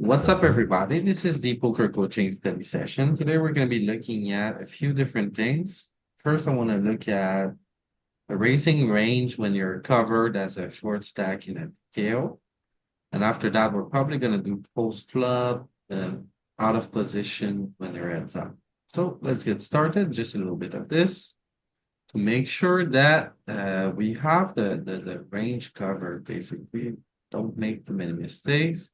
What's up, everybody? This is the poker coaching study session. Today, we're going to be looking at a few different things. First, I want to look at the raising range when you're covered as a short stack in a PKO. And after that, we're probably going to do post flop, out of position when your heads up. So let's get started. Just a little bit of this to make sure that we have the range covered, basically. Don't make too many mistakes.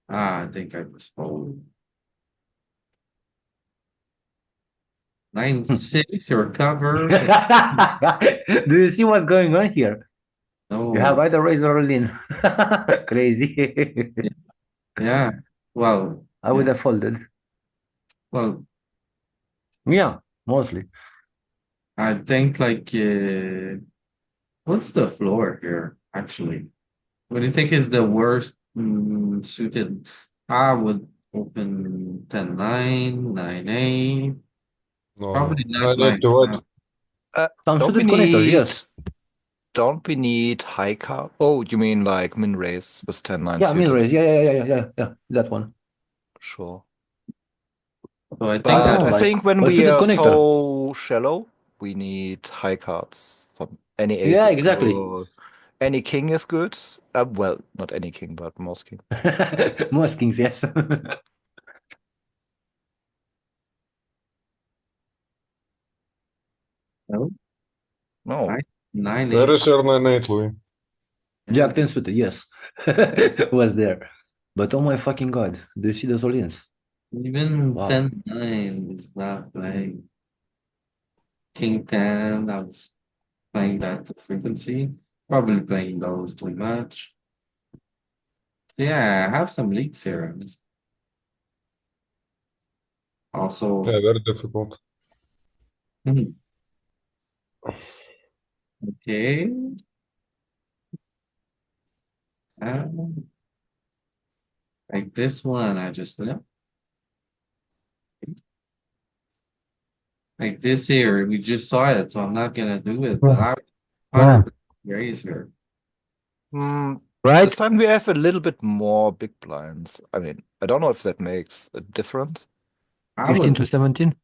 I think I postponed. 9-6, you're covered. Do you see what's going on here? You have No, either raise or lean. Crazy. yeah, yeah. Well, I would yeah. have folded. Well, Yeah, mostly. I think like what's the floor here, actually? What do you think is the worst suited? I would open 10-9, 9-8. No, Probably I not need 9. to what? Some Don't we suited connectors, need yes. high card? Oh, you mean like min raise with 10-9 Yeah, min suited? raise. Yeah. That one. Sure. So I think No, But that I like think when a we suited are connector. so shallow, we need high cards. So any ace Yeah, is exactly. good. Any king is good. Well, not any king, but most king. Most kings, yes. no, No. 9, Where 8. is your 9-8, Louis? Jack 10 suited, yes. Was there. But oh my fucking god, do you see the Solians? Even Wow. 10-9 is not playing. King 10, I was playing that to frequency. Probably playing those too much. Yeah, I have some leaks here. Also, Yeah, very difficult. okay. Um, like this one, I just left. Like this here, we just saw it, so I'm not gonna do it. But I Yeah. 100% raise here. Right? This time we have a little bit more big blinds. I mean, I don't know if that makes a difference. I 15 would, to 17?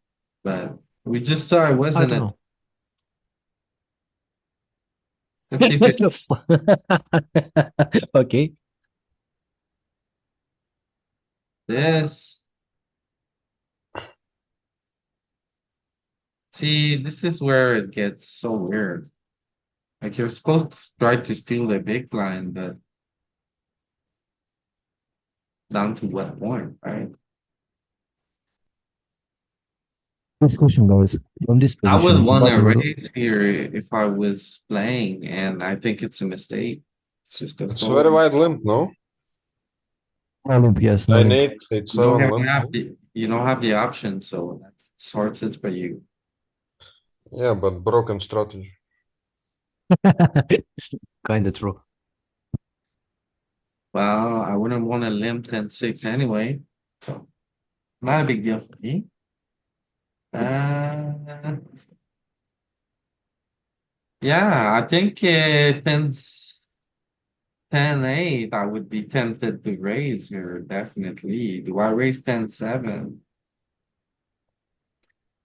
but we just saw it I wasn't don't it. know. Let's see if it Okay. this. See, this is where it gets so weird. Like you're supposed to try to steal the big blind, but down to what point, right? First question, guys. From this I would position, want to button will raise here if I was playing, and I think it's a mistake. It's just a It's very fold. wide limp, no? no limp, yes, no limp. 9-8, You don't 8-7 have, limp, have no? the you don't have the option, so that's sorts it for you. Yeah, but broken strategy. Kind of true. Well, I wouldn't want to limp 10-6 anyway, so not a big deal for me. Uh, yeah, I think 10-8, I would be tempted to raise here, definitely. Do I raise 10-7?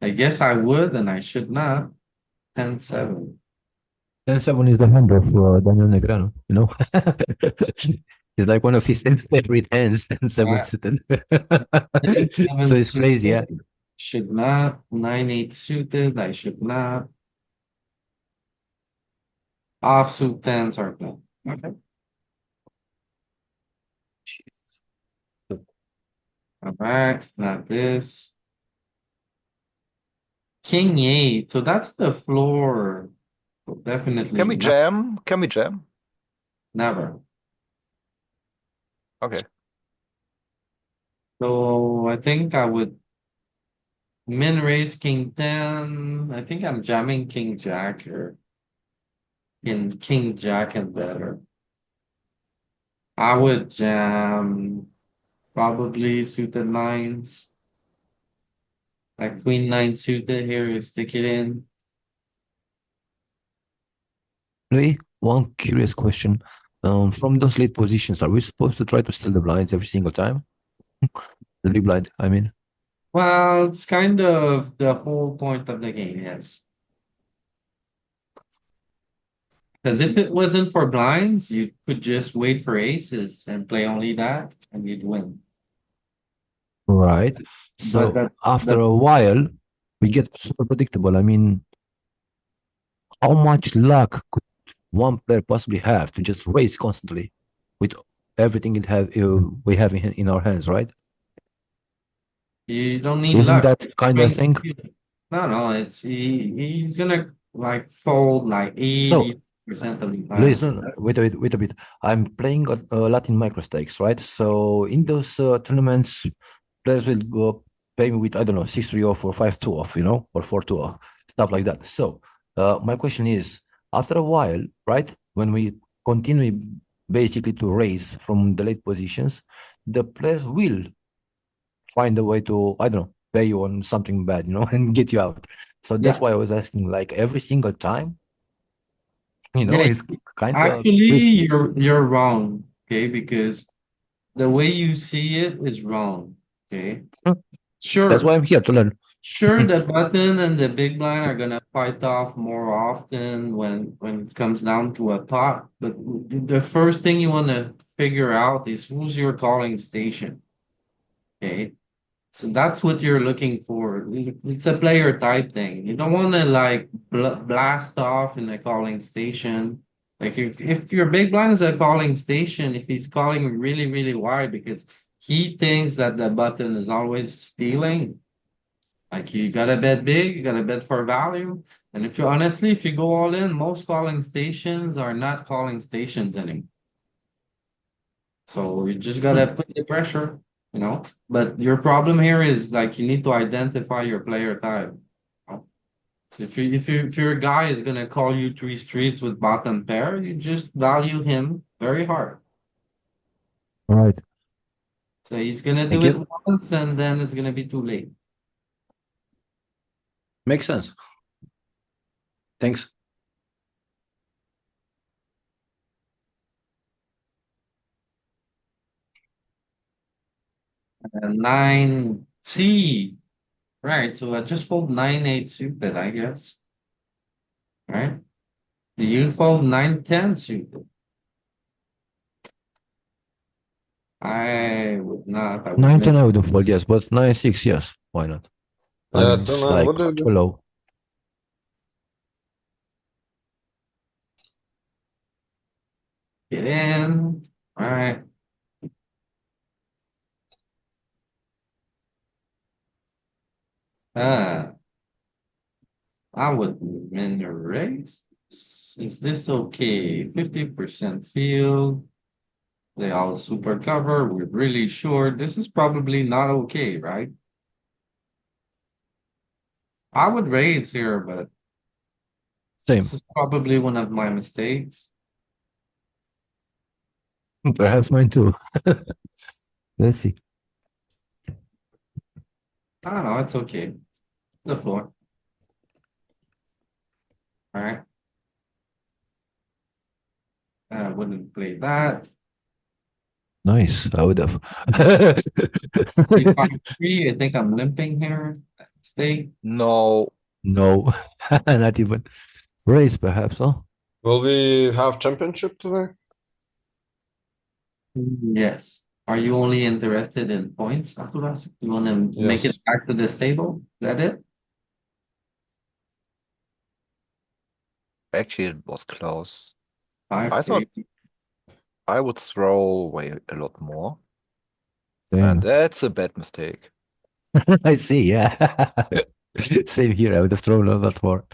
I guess I would, and I should not. 10-7. 10-7 is the hand of Daniel Negreanu, you know? It's like one of his favorite hands, 10-7 Uh, suited. So 10-7 it's crazy, yeah. suited, should not. 9-8 suited, I should not. Offsuit tens are no. Okay. All right, not this. King 8. So that's the floor. So definitely Can we not, jam? Can we jam? never. Okay. So I think I would min raise King 10. I think I'm jamming King Jack here. In King Jack and better. I would jam probably suited nines. Like Queen 9 suited here, you stick it in. Louis, one curious question. From those late positions, are we supposed to try to steal the blinds every single time? The big blind, I mean. Well, it's kind of the whole point of the game, yes. Because if it wasn't for blinds, you could just wait for aces and play only that, and you'd win. Right. But So that after that a while, we get super predictable. I mean, how much luck could one player possibly have to just raise constantly with everything we have in our hands, right? you don't need Isn't luck. that kind of Trying to thing? feel it. No, no, he's gonna like fold like So 80% of the time. So listen, that's wait a bit. I'm playing a lot in micro stakes, right? So in those tournaments, players will pay me with, I don't know, 6-3 off or 5-2 off, or 4-2 off, stuff like that. So my question is, after a while, right, when we continue basically to raise from the late positions, the players will find a way to, I don't know, pay you on something bad, and get you out. So that's yeah. why I was asking, like every single time, Yeah, it's kind of actually risky. you're wrong, okay? Because the way you see it is wrong. Okay. That's why Sure. I'm here to learn. Sure, the button and the big blind are gonna fight off more often when it comes down to a pot. But the first thing you want to figure out is who's your calling station. Okay. So that's what you're looking for. It's a player type thing. You don't want to like blast off in a calling station. Like if your big blind is a calling station, if he's calling really, really wide because he thinks that the button is always stealing, like you gotta bet big, you gotta bet for value. And if you honestly, if you go all in, most calling stations are not calling stations anymore. So you just Hmm. gotta put the pressure. But your problem here is like you need to identify your player type. So if your guy is gonna call you three streets with bottom pair, you just value him very hard. All right. So he's gonna do Thank it you. once and then it's gonna be too late. Makes sense. Thanks. And nine C, right? So I just fold 9-8 suited, I guess. Right? Do you fold 9-10 suited? I would not. I would 9-10 limp. I wouldn't fold, yes, but 9-6, yes. Why not? I Yeah, mean, two it's nine. like What do you too do? low. Get in. All right. Uh, I would min raise. Is this okay? 50% field. They all super cover. We're really sure. This is probably not okay, right? I would raise here, but this Same. is probably one of my mistakes. Perhaps mine too. Let's see. I don't know. It's okay. The floor. All right. I wouldn't play that. Nice. I would have. 3-5-3. I think I'm limping here. Stay. No, No, not even. Raise, perhaps, huh? Will we have championship today? Yes. Are you only interested in points, Arturas? You want to make it Yes. back to this table? Is that it? actually it was close. Five, I thought three. I would throw away a lot more, and Same. that's a bad mistake. I see, yeah. Same here. I would have thrown a lot more.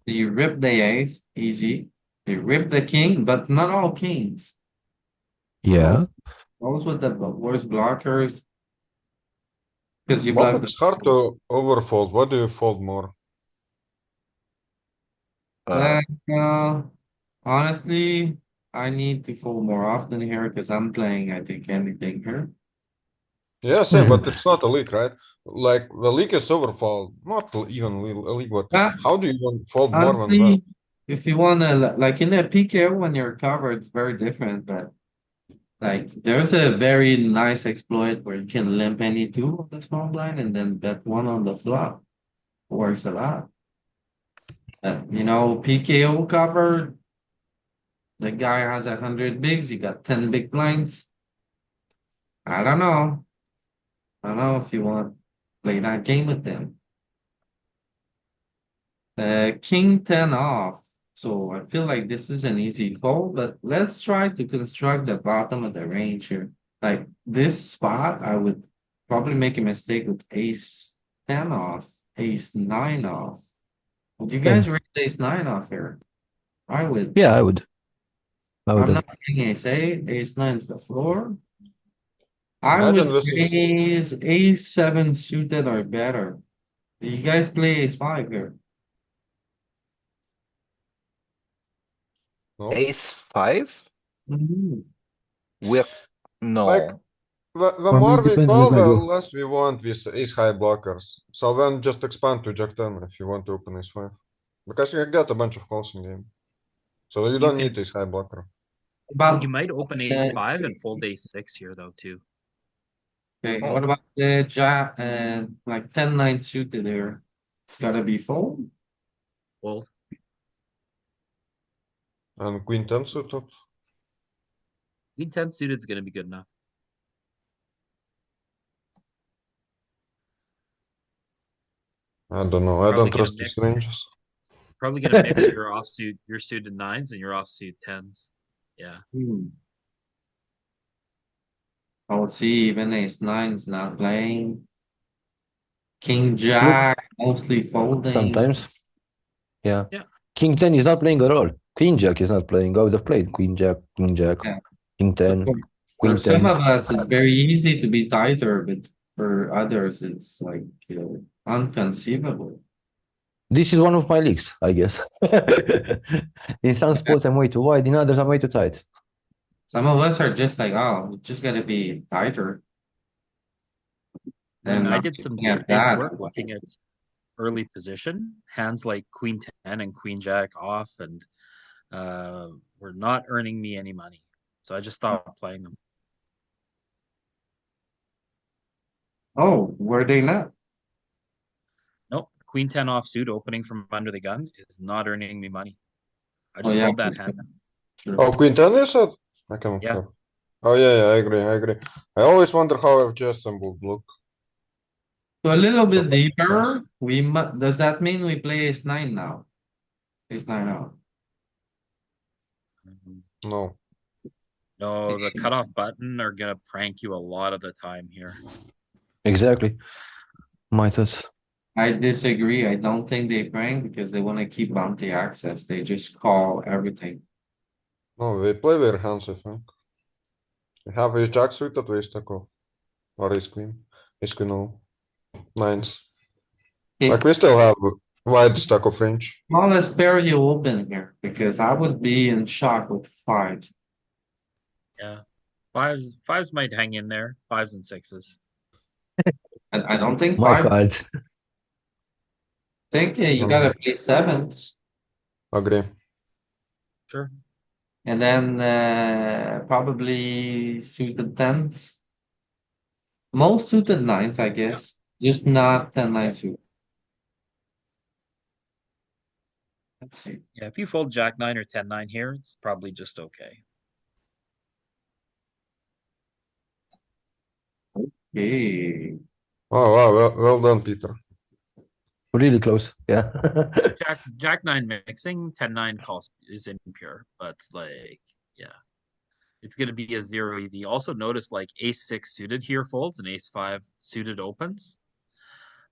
You rip the ace, easy. You rip the king, but not all kings. Yeah. Those with the worst blockers, because you But block the. it's hard to overfold. What do you fold more? Uh, Honestly, I need to fold more often here because I'm playing, I think, anything here. Yeah, same, but it's not a leak, right? Like the leak is overfold, not even a leak, but Uh, how do you want fold more than that? Honestly, if you wanna like in a PKO when you're covered, it's very different, but like there's a very nice exploit where you can limp any two of the small blind and then bet one on the flop. Works a lot. You know, PKO covered, the guy has 100 bigs, you got 10 big blinds. I don't know. I don't know if you want to play that game with them. King 10 off. So I feel like this is an easy fold, but let's try to construct the bottom of the range here. Like this spot, I would probably make a mistake with ace 10 off, ace 9 off. Would you guys Same. raise ace 9 off here? I would. Yeah, I would. I would I'm have. not playing ace 8, ace 9 is the floor. I Imagine would this is raise ace 7 suited or better. Do you guys play ace 5 here? no. Ace five? Mhm. We're Like no. the For me, more it we depends on call, the the value. less we want with ace high blockers. So then just expand to Jack 10 if you want to open ace 5. Because you get a bunch of calls in game. So you You don't could need ace high blocker. About you might open ace five and fold ace six here though too. okay, Oh. what about the jack like 10-9 suited there? It's gotta be fold. Fold. And queen 10 suited. Queen 10 suited is gonna be good enough. I don't know. I Probably don't gonna trust these mix. ranges. Probably gonna mix your offsuit, your suited nines and your offsuit tens. Yeah. Hmm. Oh, see, even ace 9's not playing. King Look, jack mostly folding. sometimes. Yeah. Yeah. King 10 is not playing at all. Queen Jack is not playing. I would have played Queen Jack, King Jack, Yeah. King So 10, for Queen some 10. of us, it's very easy to be tighter, but for others, it's like, unconceivable. This is one of my leagues, I guess. In some spots, I'm way too wide. In others, I'm way too tight. Some of us are just like, oh, we just gotta be tighter. I mean, And I I'm did some looking at database that. work looking at early position, hands like queen 10 and queen jack off, and were not earning me any money. So I just stopped playing them. Oh, were they not? Nope. Queen 10 offsuit opening from under the gun is not earning me money. I Oh, just yeah. fold that hand. True. Oh, queen 10 you said? I cannot Yeah. have. Oh, yeah, I agree. I agree. I always wonder how FGS symbol look. So a little So, bit deeper, does that mean we play ace 9 now? Ace 9 out. no. No, the cutoff button are gonna prank you a lot of the time here. Exactly. My thoughts. I disagree. I don't think they prank because they want to keep bounty access. They just call everything. No, they play their hands, I think. They have ace jack suited, ace stack off. Or ace queen. Ace queen all. Nines. Okay, Like we still have wide stack of range. smallest pair you open here because I would be in shock with 5. Yeah. Fives might hang in there. Fives and sixes. I don't think My 5. cards. Think you gotta play 7s Agree. Sure. and then probably suited 10s. Most suited 9s, I guess. Just not 10-9 suit. Let's see. Yeah, if you fold jack 9 or 10-9 here, it's probably just okay. Okay. Oh, wow. Well done, Peter. Really close. Yeah. Jack 9 mixing, 10-9 calls is impure, but like, yeah. It's gonna be a 0 EV. Also notice like ace 6 suited here folds and ace 5 suited opens.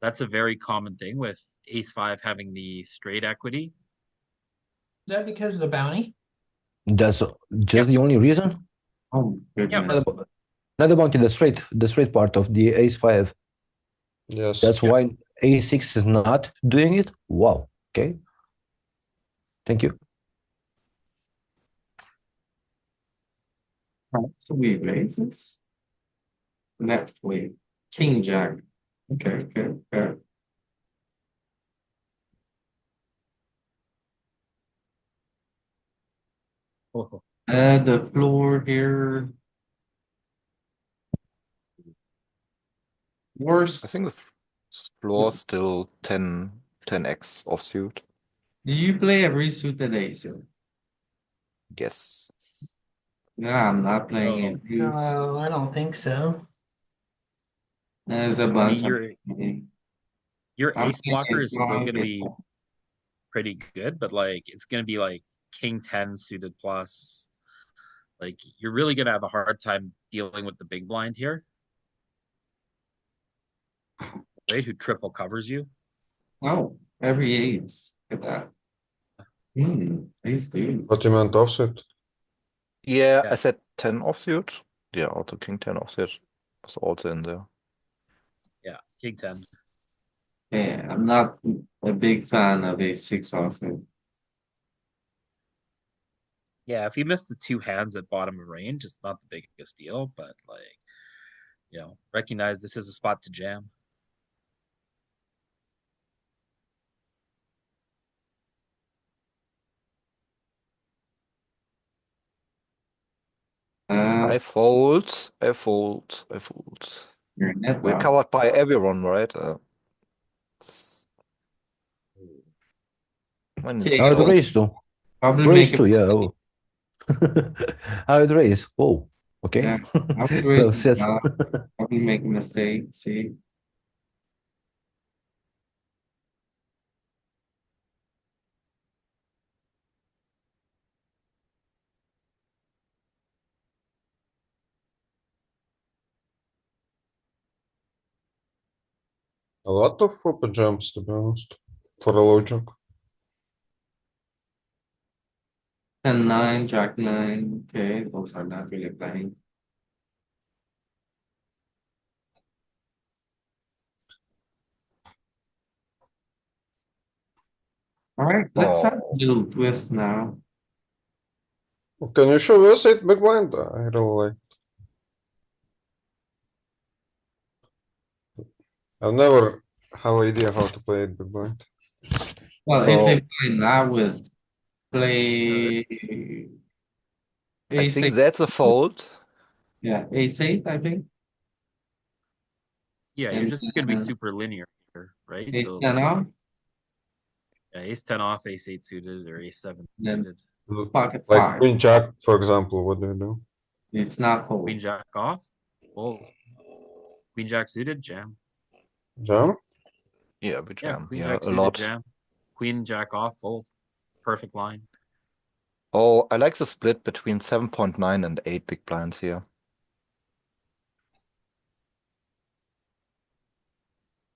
That's a very common thing with ace 5 having the straight equity. Is that because of the bounty? That's just the only reason. Oh, goodness. Not about, not about the straight part of the ace 5. Yes. That's why a6 is not doing it. Wow. Okay. Thank you. Right, so we raise this. Left way. King jack. Okay, okay, okay. The floor here. Worst. I think the floor still 10x offsuit. Do you play every suited ace? Yes. No, I'm not playing Oh. it. No, I don't think so. There's a I bunch mean, of. your I'm ace blocker playing is still strong gonna be people. pretty good, but like it's gonna be like king 10 suited plus. Like you're really gonna have a hard time dealing with the big blind here. Right? Who triple covers you. Oh, every ace. Look at that. Ace dude. What you meant offset? Yeah, Yeah. I said 10 offsuit. Yeah, also king 10 offsuit was also in there. Yeah, king 10. Yeah, I'm not a big fan of ace six offsuit. Yeah, if you miss the two hands at bottom of range, it's not the biggest deal, but like, recognize this is a spot to jam. I fold, I fold, I fold. You're net We're up. covered by everyone, right? When it's Okay, I would go. raise too. Probably Raise make too, a yeah. Oh. I would raise. Oh, okay. Yeah, I would Well raise said. probably make a mistake. See. A lot of open jumps, to be honest, for a low jack. 10-9, Jack 9. Okay, those are not really playing. All right, let's have a little twist now. Can you show us it big blind? I really like. I've never have idea how to play it big blind. Well, So- if they play, I would play I ace think eight. that's a fold. Yeah, ace eight, I think. Yeah, you're And just gonna be then super linear here, right? ace So 10 off, yeah, ace 10 off, ace 8 suited, or ace 7 then suited. pocket Like five. queen jack, for example, what do you do? It's not Queen fold. jack off, fold. Queen jack suited, jam. Jam? Yeah, we Yeah, jam. queen Yeah, jack a suited, lot. jam. Queen jack off, fold. Perfect line. Oh, I like the split between 7.9 and 8 big blinds here.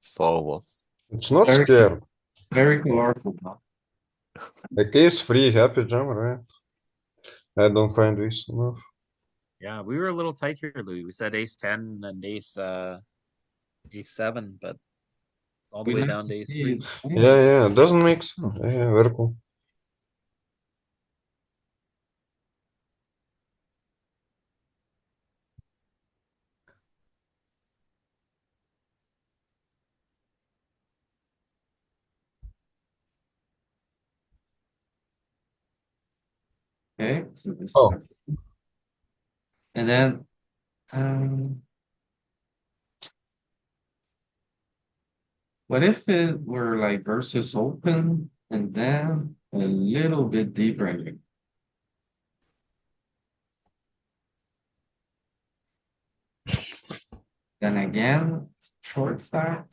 So was. It's not Very- scared. Very colorful. Huh? Like ace free, happy jam, right? I don't find this enough. Yeah, we were a little tight here, Louis. We said ace 10 and ace 7, but it's all the We way like down to to ace see 3. it. Yeah, it doesn't make sense. Yeah, very cool. Okay, so this. Oh. And then, what if it were like versus open and then a little bit deeper in it? Then again, short stack.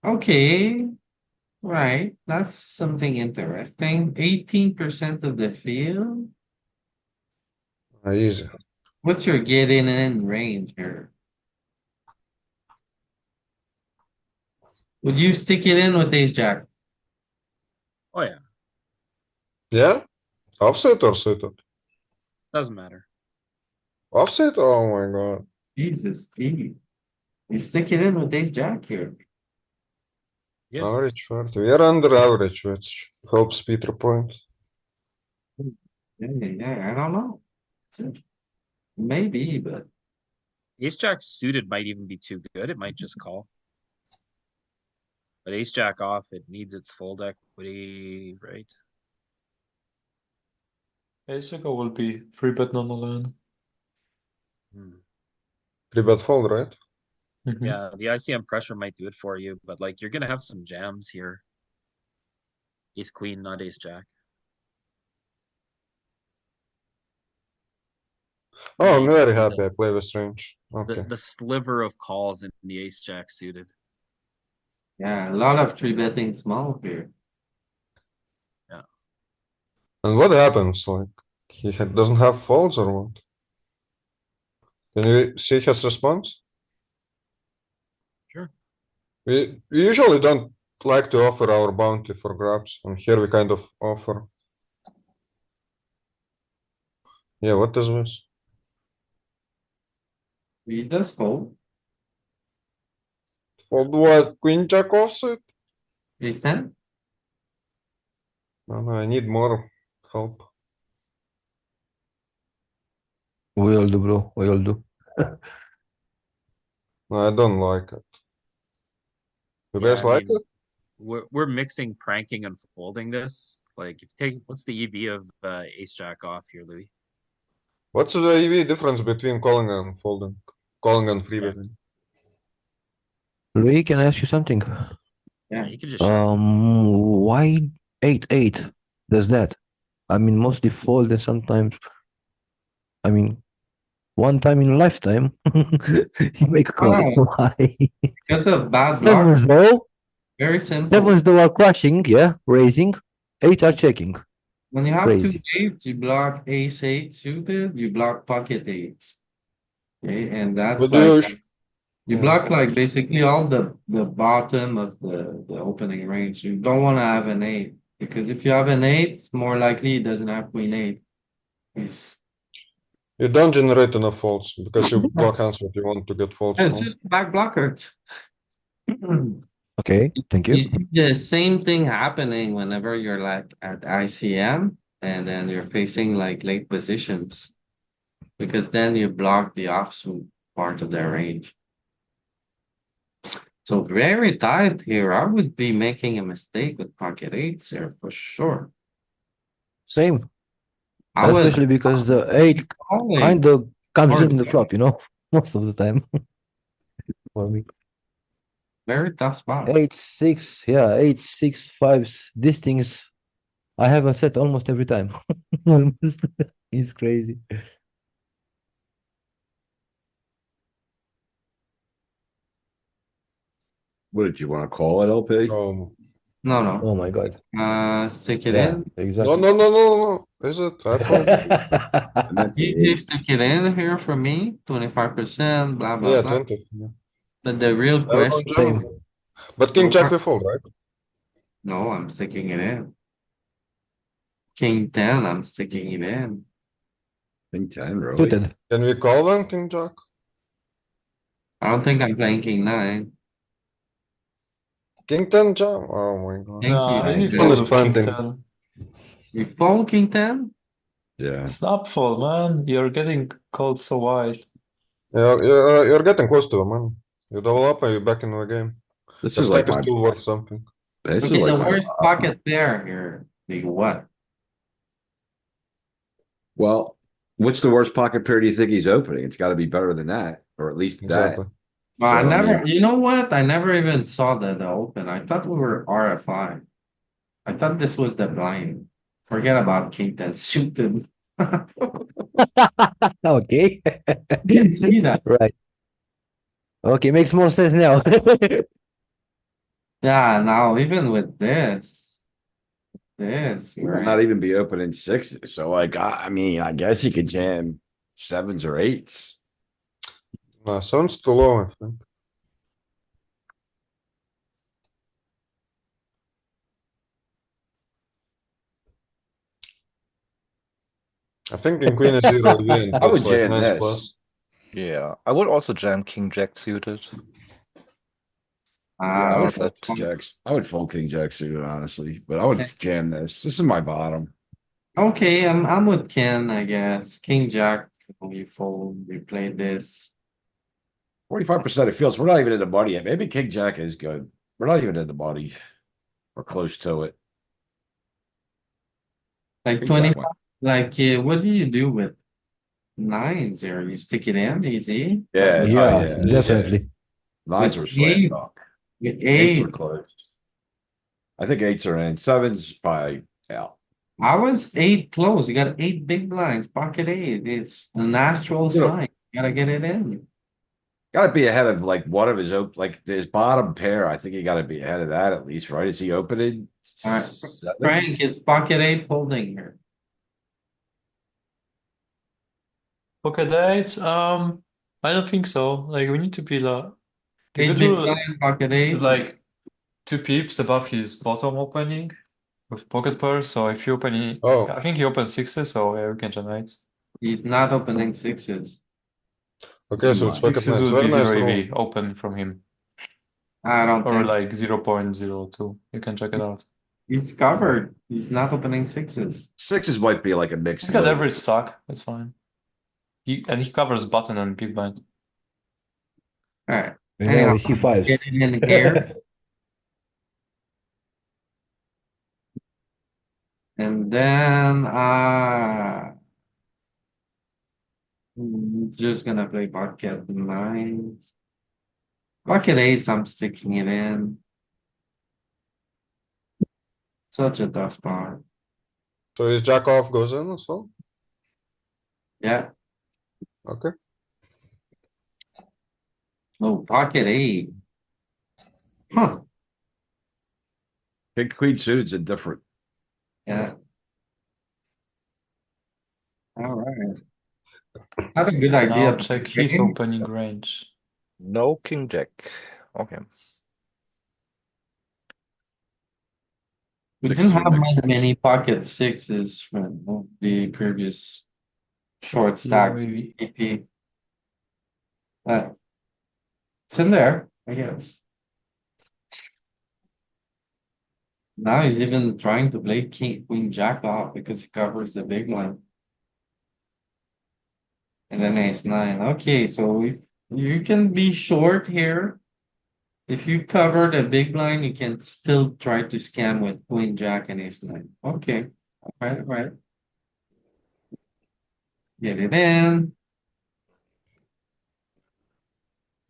Okay. Right. That's something interesting. 18% of the field. Easy. What's your getting in range here? Would you stick it in with ace jack? Oh, yeah. Yeah? Offset or suited? Doesn't matter. Offset? Oh my god. Jesus, Pete. You stick it in with ace jack here. Yeah. Average 40. We are under average, which helps Peter point. Yeah, I don't know. That's it. Maybe, but Ace jack suited might even be too good. It might just call. But ace jack off, it needs its fold equity, right? Ace jack will be free bet non-alone. Three bet fold, right? Mhm. Yeah, the ICM pressure might do it for you, but like you're gonna have some jams here. Ace queen, not ace jack. Oh, I'm You can very see happy I play this range. Okay. the sliver of calls in the ace jack suited. yeah, a lot of three betting small here. And what happens? Like, he doesn't have folds or what? Can you see his response? Sure. We usually don't like to offer our bounty for grabs, and here we kind of offer. Yeah, what is this? He does fold. Fold what? Queen jack offsuit? Ace ten. No, I need more help. We all do, bro. We all do. No, I don't like it. You Yeah, guys I like mean, it? we're mixing pranking and folding this. Like, if you take what's the EV of ace jack off here, Louis? What's the EV difference between calling and folding? Calling and free Yeah. betting? Louis, can I ask you something? Yeah, Yeah. you can just shove. Why 8-8 does that? I mean, mostly fold and sometimes, I mean, one time in a lifetime, you make a call. Oh. Why? Because of bad block. Sevens though, Very simple. sevens though are crashing, yeah, raising. 8 are checking. When you have Crazy. two eights, you block ace eight suited, you block pocket eights. Okay, and that's Would like you? you Yeah. block like basically all the bottom of the opening range. You don't want to have an eight because if you have an eight, it's more likely he doesn't have queen eight. He's You don't generate enough folds because you block hands what you want to get folds it's from. just back blocker. Okay, thank you. You see the same thing happening whenever you're like at ICM and then you're facing like late positions. Because then you block the offsuit part of their range. So very tight here. I would be making a mistake with pocket eights here for sure. Same, I would especially because the 8 calling. kind of comes Or- in the flop, you know, most of the time. For me. Very tough spot. 8-6, yeah, 8-6-5s. These things I have a set almost every time. Almost. It's crazy. What did you want to call it, LP? No, no. Oh my god. Stick it Yeah, in. No, exactly. no, no, no, no. Is it? I thought. I meant the You eights. stick it in here for me, 25%, blah, blah, Yeah, blah. 20. Yeah. But the real I don't question, Same. jam. But king jack we fold, right? no, I'm sticking it in. King 10, I'm sticking it in. King 10, really? Suited. Can we call them king jack? I don't think I'm playing King 9. King 10 jam? Oh my god. Thank you. Nah, easy Jay. fold is with king planting. 10. You fold King 10? Yeah. Snap fold, man. You're getting called so wide. You're getting close to the money. You double up and you're back in the game. This The is like stack is my, still worth something. this is Okay, like the my, worst pocket pair here. Like what? well, what's the worst pocket pair do you think he's opening? It's got to be better than that, or at least Exactly. that. Well, I So, never, mean, you know what? I never even saw the open. I thought we were RFI. I thought this was the blind. Forget about King 10 suited. Okay. Didn't see that. Right. Okay, makes more sense now. Yeah, now even with this, he might not even be opening sixes. So, like, I mean, I guess he could jam sevens or eights. No, sounds too low, I think. I think in queen is zero again. I would That's like jam nines this. plus. Yeah, I would also jam king jack suited. Yeah, I would that- fold jacks. I would fold king jack suited, honestly, but I would jam this. This is my bottom. Okay, I'm with Ken, I guess. King Jack We fold, we play this. 45% of fields, we're not even in the money yet. Maybe king jack is good. We're not even in the money. Or close to it. Like King 20, jack might- like, what do you do with nines here? You stick it in easy? Yeah, Like, Yeah, yeah. definitely. Nines with are slam eight, dunk. with Eights are eight, close. I think eights are in. Sevens probably out. I was eight close. You got eight big blinds, pocket eight. It's a natural You know- sign. You gotta get it in. Gotta be ahead of like one of his like his bottom pair. I think he gotta be ahead of that at least, right? Is he opening? All right. sevens? Frank is pocket eight folding here. Pocket eight, I don't think so. Like we need to be the Eight good big rule blind, pocket is eight. like 2 pips above his bottom opening with pocket pairs. So if you open, Oh. I think he opens sixes, so yeah, we can generate. He's not opening sixes. Okay, so it's pocket Sixes nines. would be Very nice zero roll. EV open from him, I don't or think like 0.02. You can check it out. he's covered. He's not opening sixes. Sixes might be like a mixed. He's got load. average stack. That's fine. And he covers button and big blind. All right. And Anyhow, now we see fives. getting in here. And then just gonna play pocket nines. Pocket eights, I'm sticking it in. Such a tough spot. So his jack off goes in as well? Yeah. Okay. Oh, pocket eight. Huh. King queen suited's indifferent. Yeah. All right. Not a good idea. Now check his opening range. No king jack. Okay. We Sixes didn't are have mixed. many pocket sixes from the previous short Yeah, stack maybe. EP. It's in there, I guess. Now he's even trying to play king, queen, jack off because he covers the big one. And then ace nine. Okay, so if you can be short here. If you cover the big blind, you can still try to scam with queen, jack, and ace nine. Okay, all right. Get it in.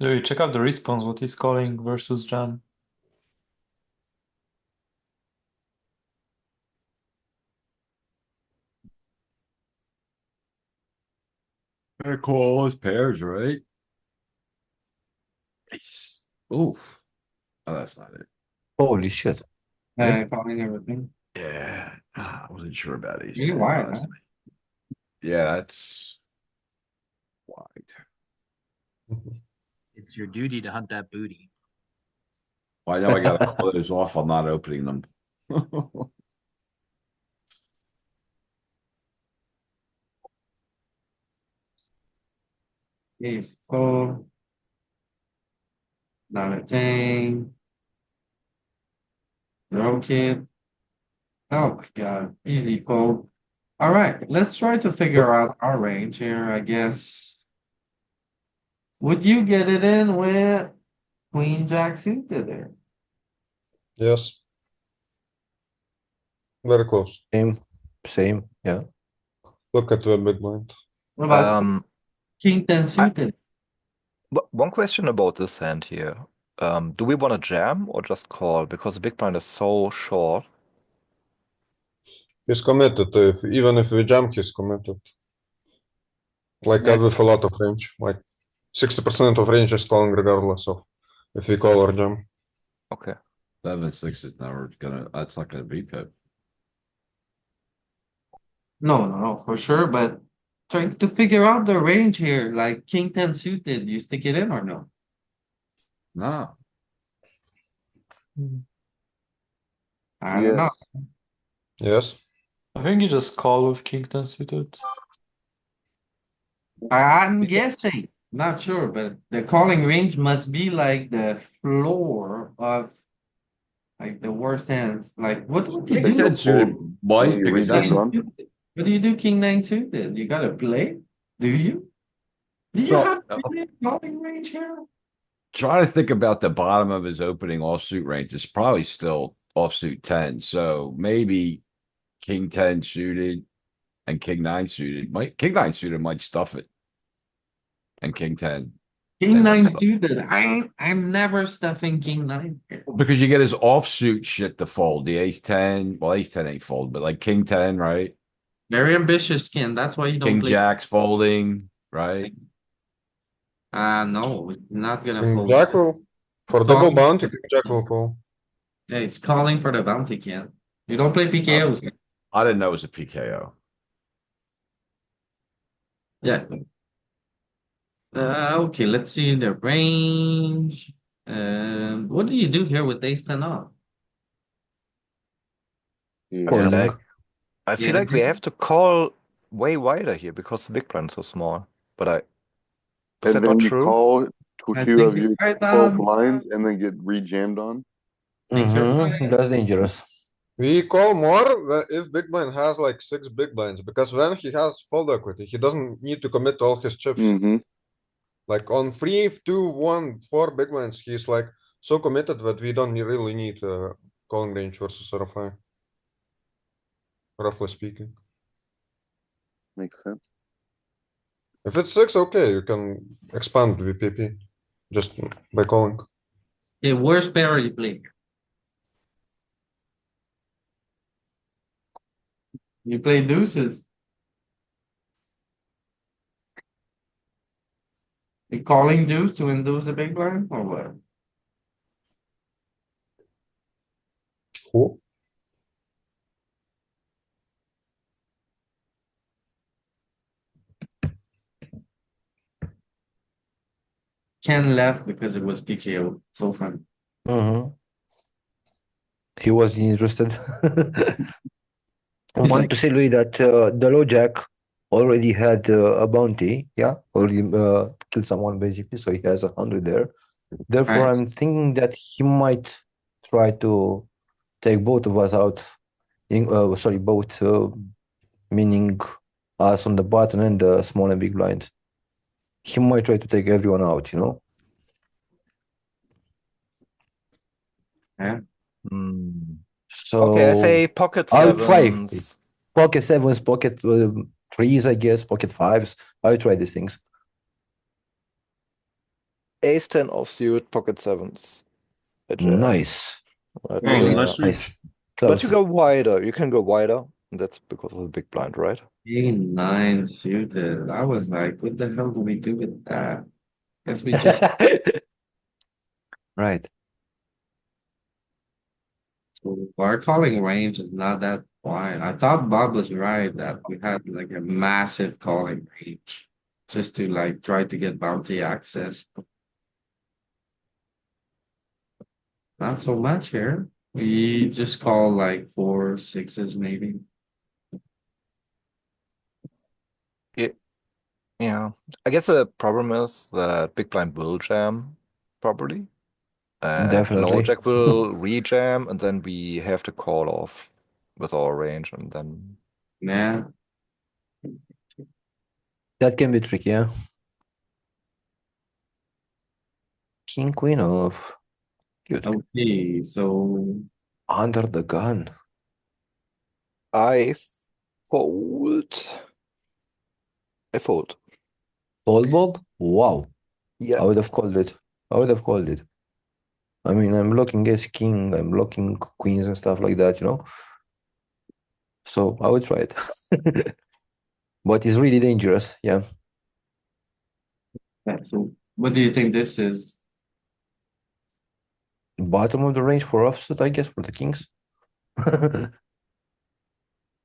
Louis, check out the response, what he's calling versus jam. I call all his pairs, right? Ace. Oof. Oh, that's not it. Holy shit. Calling everything. Yeah, I wasn't sure about ace. Really 10, wide, huh? honestly. Yeah, that's wide. It's your duty to hunt that booty. Well, I know I got all those off. I'm not opening them. Ace four. Not a thing. Broke it. Oh my god, easy fold. All right, let's try to figure out our range here, I guess. Would you get it in with queen jack suited there? Yes. Very close. Same, yeah. Look at the big blind. What about king ten suited? One question about this hand here. Do we want to jam or just call? Because the big blind is so short. He's committed. Even if we jump, he's committed. Like Yeah. with a lot of range. Like 60% of range is calling regardless of if we call or jump. Okay. 7-6 is never gonna, that's not gonna be pip. No, for sure, but trying to figure out the range here, like king ten suited, you stick it in or no? No. I don't know. Yes. I think you just call with king 10 suited. I'm guessing, not sure, but the calling range must be like the floor of like the worst hands. Like what would you King do? 10 suited might you because read that's this one? What do you do king nine suited? You gotta play? Do you? Do you So- have premium calling range here? Trying to think about the bottom of his opening offsuit range. It's probably still offsuit 10. So maybe king 10 suited and king 9 suited. King 9 suited might stuff it. And king 10. King nine suited. I'm never stuffing king nine here. Because you get his offsuit shit to fold. The ace 10. Well, ace 10 ain't fold, but like king 10, right? Very ambitious, Ken. That's why you don't King play. Jack's folding, right? No, it's not gonna King fold. Jack will, for double bounty, King Jack will call. Yeah, it's calling for the bounty, Ken. You don't play PKOs. I didn't know it was a PKO. Yeah. Okay, let's see the range. What do you do here with ace 10 off? I Or feel leg. like I feel Yeah. like we have to call way wider here because the big blind's so small. But is And that then not you true? call to I two think of you're your right, 12 blinds and then get re-jammed on. Think you're right. That's dangerous. We call more if big blind has like 6 big blinds, because when he has fold equity, he doesn't need to commit to all his chips. Mm-hmm. Like on 3, 2, 1, 4 big blinds, he's like so committed that we don't really need calling range versus RFI. Roughly speaking. Makes sense. If it's 6, okay, you can expand VPP just by calling. Okay, worst pair you play. You play deuces. You calling deuce to induce a big blind or what? Cool. Ken left because it was PKO. So fun. He was interested. I want to say, Louis, that the low jack already had a bounty, yeah, already killed someone basically, so he has 100 there. Therefore, Right. I'm thinking that he might try to take both of us out. Sorry, both, meaning us on the button and the small and big blind. He might try to take everyone out, you know? Yeah. So Okay, I say pocket I'll try. sevens. Pocket sevens, pocket threes, I guess, pocket fives. I'll try these things. Ace 10 offsuit, pocket sevens. A jam. Nice. Right, Very good. yeah. Nice. But you Close. go wider. You can go wider. And that's because of the big blind, right? King nine suited. I was like, what the hell do we do with that? Guess we just Right. our calling range is not that wide. I thought Bob was right that we had like a massive calling range just to like try to get bounty access. Not so much here. We just call like 4, 6s maybe. Yeah. I guess the problem is that big blind will jam properly. And low Definitely. jack will re-jam, and then we have to call off with our range, and then Yeah. That can be tricky, yeah. King, queen off. Good. Okay, so Under the gun. I fold. I fold. Fold, Bob? Wow. Yeah. I would have called it. I would have called it. I mean, I'm blocking ace king, I'm blocking queens and stuff like that, you know? So I would try it. But it's really dangerous, yeah. so what do you think this is? Bottom of the range for offsuit, I guess, for the kings.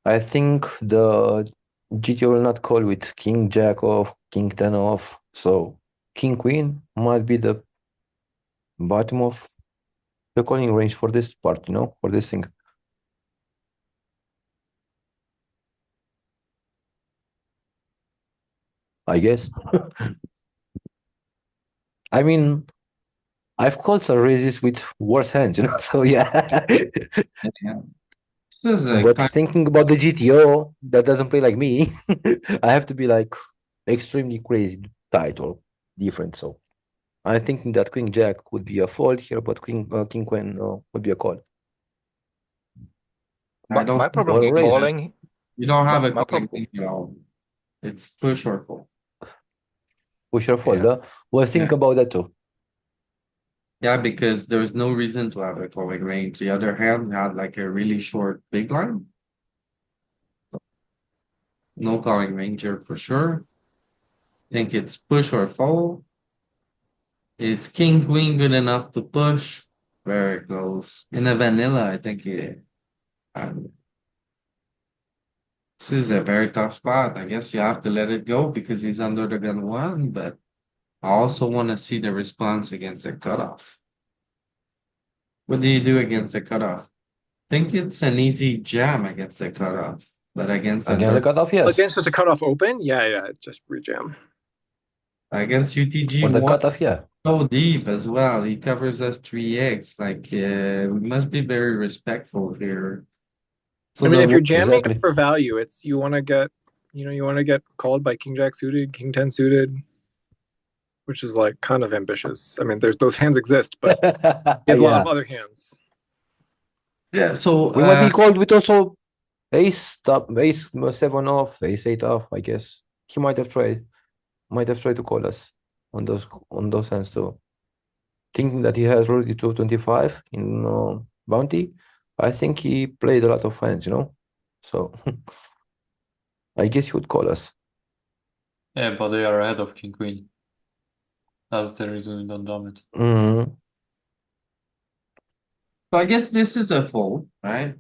I think the GTO will not call with king jack off, king 10 off. So king queen might be the bottom of the calling range for this part, you know, for this thing. I guess. I mean, I've called some raises with worse hands, you know, so yeah. Yeah. This is a But kind thinking about the GTO that doesn't play like me, I have to be like extremely crazy tight or different. So I think that Queen Jack would be a fold here, but King Queen would be a call. I don't My think problem Or is a raise. calling. you don't have a my calling problem. range at all. It's push or fold. Push or fold. Yeah. Well, think Yeah. about that too. Yeah, because there's no reason to have a calling range. The other hand had like a really short big line. No calling range here for sure. Think it's push or fold. Is king queen good enough to push? Very close. In a vanilla, I think um, this is a very tough spot. I guess you have to let it go because he's under the gun one, but I also want to see the response against the cutoff. What do you do against the cutoff? Think it's an easy jam against the cutoff, but against Against the cutoff, yes. Against just a cutoff open? Yeah, just rejam. against UTG For the one cutoff, yeah. so deep as well. He covers us 3x. Like we must be very respectful here. So I mean, the if you're jamming Exactly. for value, it's you want to get called by King Jack suited, King 10 suited, which is like kind of ambitious. I mean, there's those hands exist, but there's a lot of Yeah. other hands. yeah, so We might be called with also ace top, ace 7 off, ace 8 off, I guess. He might have tried to call us on those hands too. Thinking that he has already 225 in bounty, I think he played a lot of hands, So I guess he would call us. Yeah, but they are ahead of King Queen. That's the reason we don't jam it. Mhm. So I guess this is a fold, right?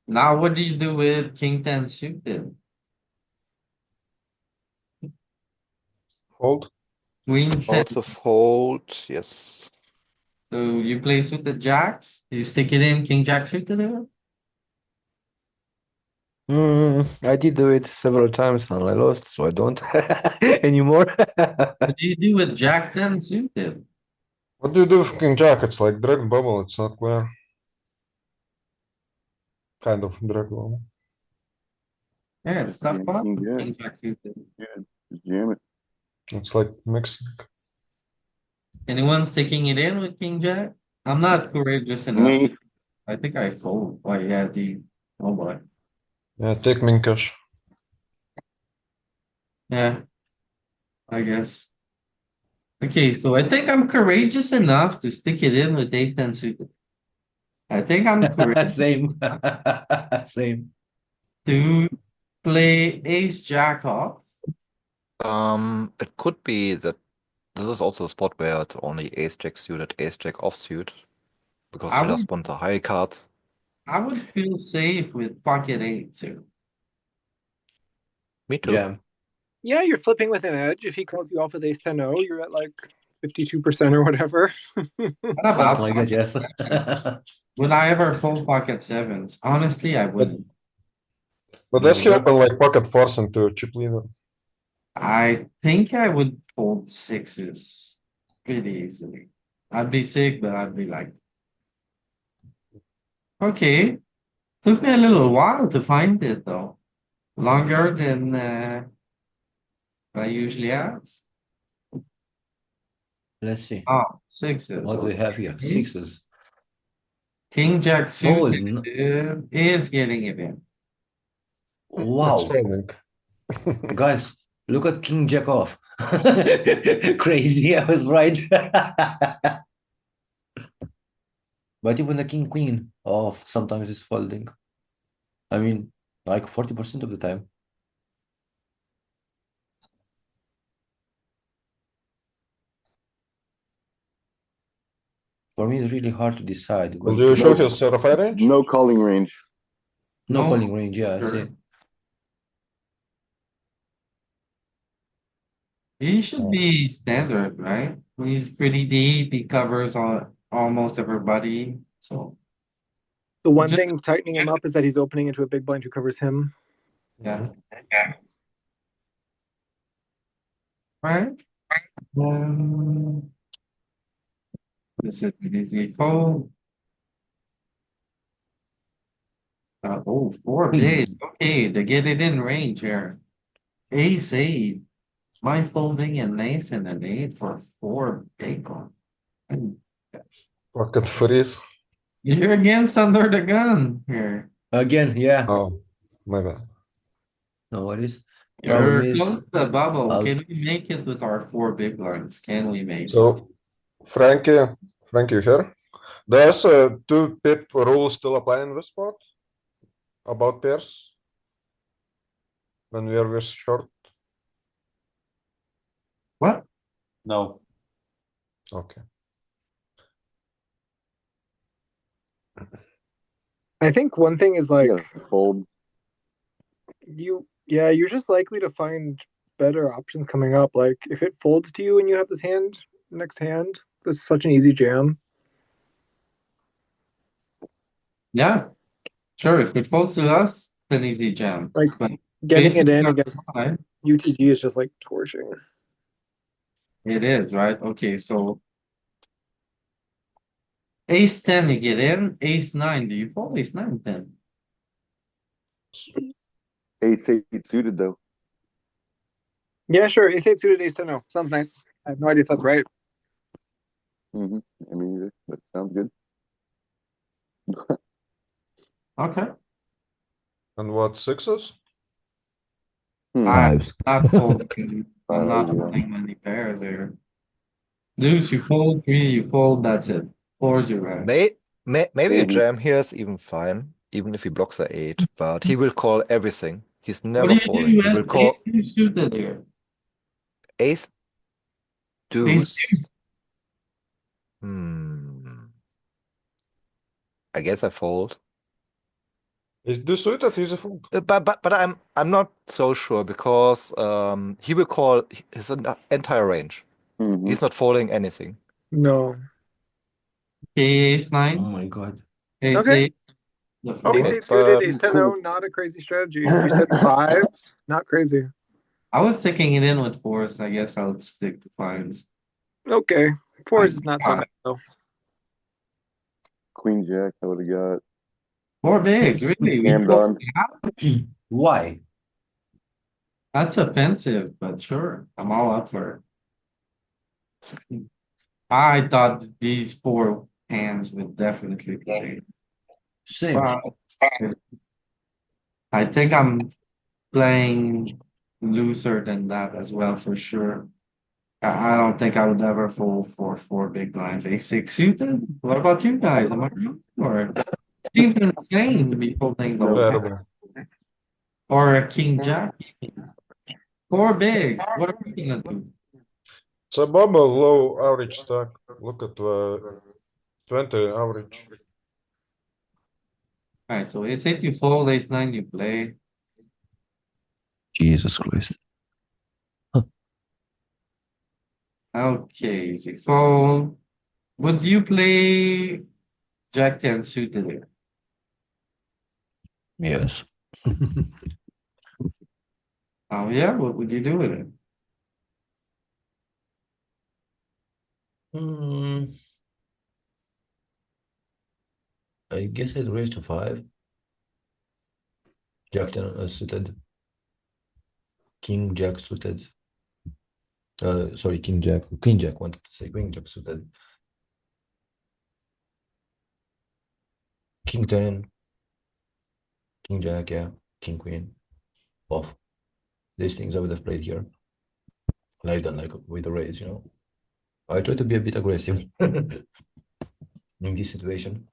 Now what do you do with King 10 suited? Fold. Queen 10. Also fold. Yes. So you play suited jacks, you stick it in King Jack suited there? I did do it several times and I lost, so I don't anymore. What do you do with Jack 10 suited? What do you do with King Jack? It's like drag bubble, it's not clear. Kind of drag bubble. Yeah, it's tough Yeah, spot. King Jack. King Jack suited. Just jam it. It's like mixing. Anyone sticking it in with King Jack? I'm not courageous enough. Me, I think I fold. Oh yeah, oh boy. Yeah, take Minkash. Yeah, I guess. Okay, so I think I'm courageous enough to stick it in with ace 10 suited. I think I'm courageous Same. Same. to play ace jack off. It could be that this is also a spot where it's only ace jack suited, ace jack offsuit, because I we just would want the high card. I would feel safe with pocket eight too. Me too. Jam. Yeah, you're flipping with an edge. If he calls you off with ace 10-0, you're at like 52% or whatever. What about Something like that, pocket yes. sevens? Would I ever fold pocket sevens? Honestly, I wouldn't. But No, let's but- open like pocket fours into chip leader. I think I would fold sixes pretty easily. I'd be sick, but I'd be like, okay. Took me a little while to find it though. Longer than I usually have. Let's see. Oh, sixes. What do we have here? Okay. Sixes. King Jack Fold. suited is getting it in. It's Wow. folding. Guys, look at King Jack off. Crazy, I was right. But even the King Queen off sometimes is folding. I mean, like 40% of the time. For me, it's really hard to decide. Will Well, you show no, his RFI range? no calling range. no No, calling range, yeah, I see. sure. He should be standard, right? He's pretty deep. He covers almost everybody. So The one Just- thing tightening him up is that he's opening into a big blind who covers him. yeah. Right. This is an easy fold. Oh, 4 Hmm. days. Okay, to get it in range here. Ace eight. My folding an ace and an eight for 4 big one. Pocket freeze. You're against under the gun here. Again, yeah. Oh, my bad. No worries. Problem You're is, close to the bubble. I'll- Can we make it with our 4 big blinds? Can we make it? So, Frankie, you here? Does 2 pip rule still apply in this spot? About pairs? When we are with short? What? No. Okay. I think one thing is like Yeah, fold. you're just likely to find better options coming up. Like if it folds to you and you have this hand, next hand, this is such an easy jam. Yeah. Sure, if it falls to us, it's an easy jam. Like But getting it facing in our against side, UTG is just like torching. it is, right? Okay, so ace 10, you get in. Ace 9, do you fold ace 9 then? Ace eight suited though. Yeah, sure. Ace 8 suited, ace 10. No, sounds nice. I have no idea if that's right. Mm-hmm. I mean, that sounds good. Okay. And what, sixes? Hmm. I'm Fives. not folding. I'm not Yeah. folding many pairs there. Deuce, you fold. 3, you fold. That's it. 4's your rank. Maybe a Maybe. jam here is even fine, even if he blocks the 8, but he will call everything. He's What never do you folding. do He will with call ace 2 suited here? ace Ace deuce. I guess I fold. Is this suited? He's a fold. But I'm not so sure because he will call his entire range. Mhm. He's not folding anything. No. Okay, ace Oh 9. my god. Ace Okay. 8. The Ace Okay, 4. 8 suited, but ace 10 cool. not a crazy strategy. You said 5s, not crazy. I was sticking it in with 4s. I guess I'll stick to 5s. Okay. 4s is I not so got bad though. Queen jack, I would have got 4 bigs, really? We jammed fold on. Why? That's offensive, but sure. I'm all up for it. I thought these 4 hands would definitely play. Same. But I think I'm playing looser than that as well, for sure. I don't think I would ever fold for 4 big blinds. A6 suited? What about you guys? Am I wrong? Or seems insane to be folding those hands. Terrible. Or a king jack. 4 bigs. What are we gonna do? It's a bubble low average stack. Look at the 20 average. Alright, so ace 8 you fold, ace 9 you play. Jesus Christ. Okay, so you fold. Would you play jack 10 suited here? Yes. Oh yeah, what would you do with it? I guess I'd raise to 5. Jack 10 suited. King Jack suited. Sorry, King Jack. Queen Jack, wanted to say Queen Jack suited. King 10. King Jack, yeah. King Queen. Off. These things I would have played here. And I've done like with the raise, you know. I try to be a bit aggressive in this situation.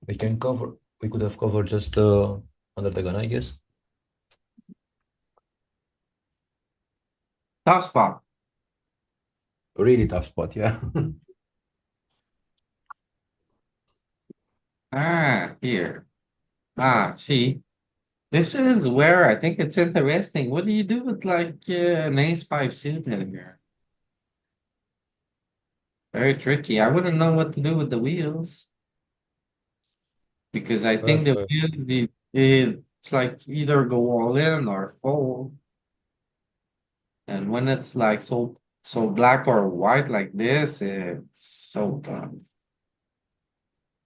We can cover. We could have covered just under the gun, I guess. Tough spot. Really tough spot, yeah. Ah, here. Ah, see. This is where I think it's interesting. What do you do with like an ace 5 suited here? Very tricky. I wouldn't know what to do with the wheels. Because I think the Okay. wheels, it's like either go all in or fold. And when it's like so black or white like this, it's so tough.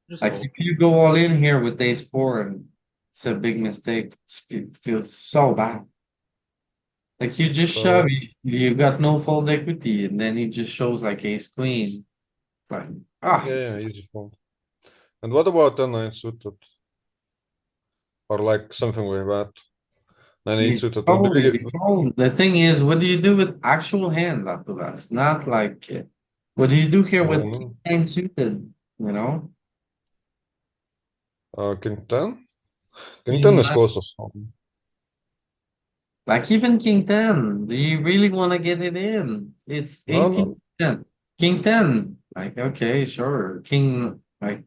Just Like fold. if you go all in here with ace four, and it's a big mistake. It feels so bad. Like you just So, shove, you got no fold equity, and then he just shows like ace queen. Like yeah, easy fold. And what about 10-9 suited? Or like something like that? 9-8 he's suited. fold, he's fold. The thing is, what do you do with actual hand after that? Not like what do you do here with king nine suited? You know, King 10? King King 10 is nine- closest home. like even king 10. Do you really want to get it in? It's No, 18%. King 10, like okay, sure. King like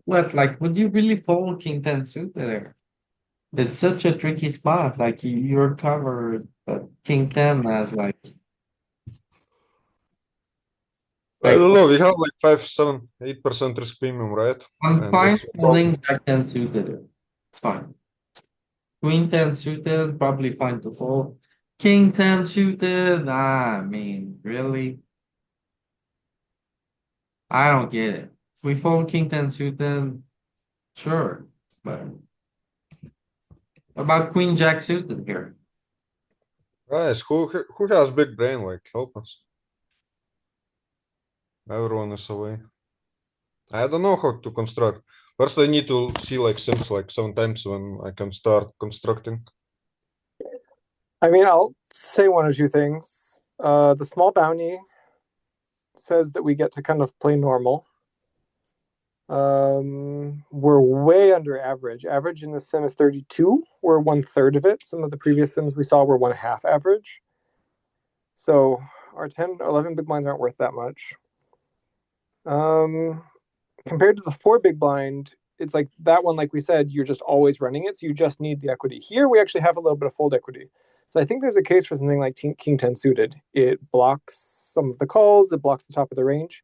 what? Like would you really fold king 10 suited there? It's such a tricky spot. Like you're covered, but king 10 has I like don't know. We have like 5, 7, 8% risk premium, right? I'm And fine that's folding jack 10 suited. It's fine. Queen 10 suited, probably fine to fold. King 10 suited, I mean, really? I don't get it. If we fold king 10 suited, sure. But what about queen jack suited here? guys, who has big brain? Like, help us. Everyone is away. I don't know how to construct. First, I need to see like sims like 7 times when I can start constructing. I mean, I'll say one or two things. The small bounty says that we get to kind of play normal. We're way under average. Average in the sim is 32. We're 1/3 of it. Some of the previous sims we saw were 1/2 average. So our 10, 11 big blinds aren't worth that much. Compared to the 4 big blind, it's like that one, like we said, you're just always running it, so you just need the equity. Here we actually have a little bit of fold equity. So I think there's a case for something like king 10 suited. It blocks some of the calls, it blocks the top of the range,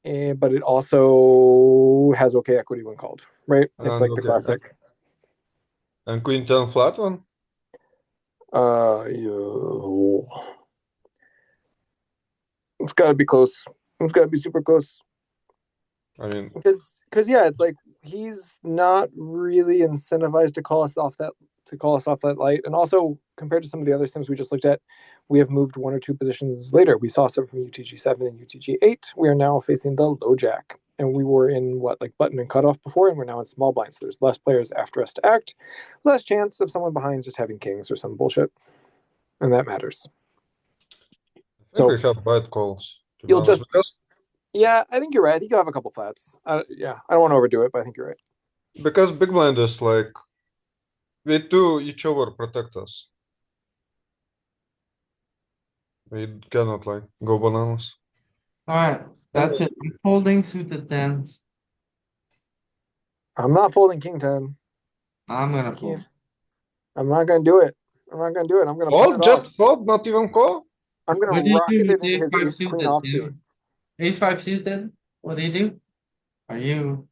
but it also has okay equity when called, right? It's like the classic. And queen 10 flat one? It's got to be close. It's got to be super close. I mean, because yeah, it's like he's not really incentivized to call us off that light. And also compared to some of the other sims we just looked at, we have moved 1 or 2 positions later. We saw some from UTG-7 and UTG-8. We are now facing the low jack, and we were in like button and cutoff before, and we're now in small blind. So there's less players after us to act, less chance of someone behind just having kings or some bullshit, and that matters. I think we have bad calls. You'll just yeah, I think you're right. I think you'll have a couple flats. Yeah, I don't want to overdo it, but I think you're right. Because big blind is like we do each other protect us. We cannot like go bananas. All right, that's it. I'm folding suited tens. I'm not folding king 10. I'm gonna fold. I'm not gonna do it. I'm not gonna do it. I'm gonna fold, just fold, not even call. I'm gonna What do you rocket do it with into his 5 ace queen suited? offsuit. Ace 5 suited? What do you do? Are you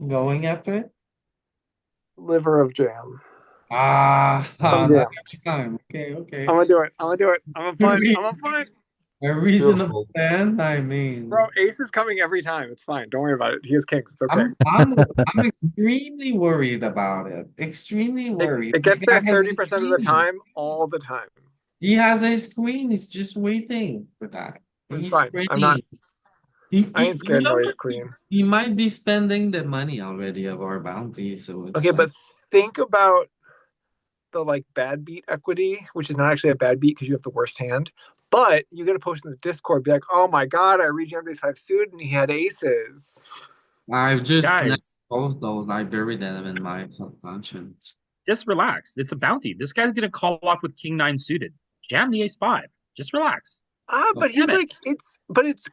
going after it? Liver of jam. Not jam. every time. Okay. I'm gonna do it. I'm a fun. A reasonable fan, I mean. Bro, ace is coming every time. It's fine. Don't worry about it. He has kings. It's okay. I'm extremely worried about it. Extremely worried. It gets there 30% of the time, all the time. He has his queen. He's just waiting for that. It's fine. I'm not. I ain't scared of his queen. He might be spending the money already of our bounty. So it's okay, but think about the like bad beat equity, which is not actually a bad beat because you have the worst hand. But you get a post in the Discord, be like, "Oh my god, I rejammed ace 5 suited and he had aces." I've just both those. I buried them in my subconscious. Just relax. It's a bounty. This guy's gonna call off with king 9 suited. Jam the ace 5. Just relax. But he's like it's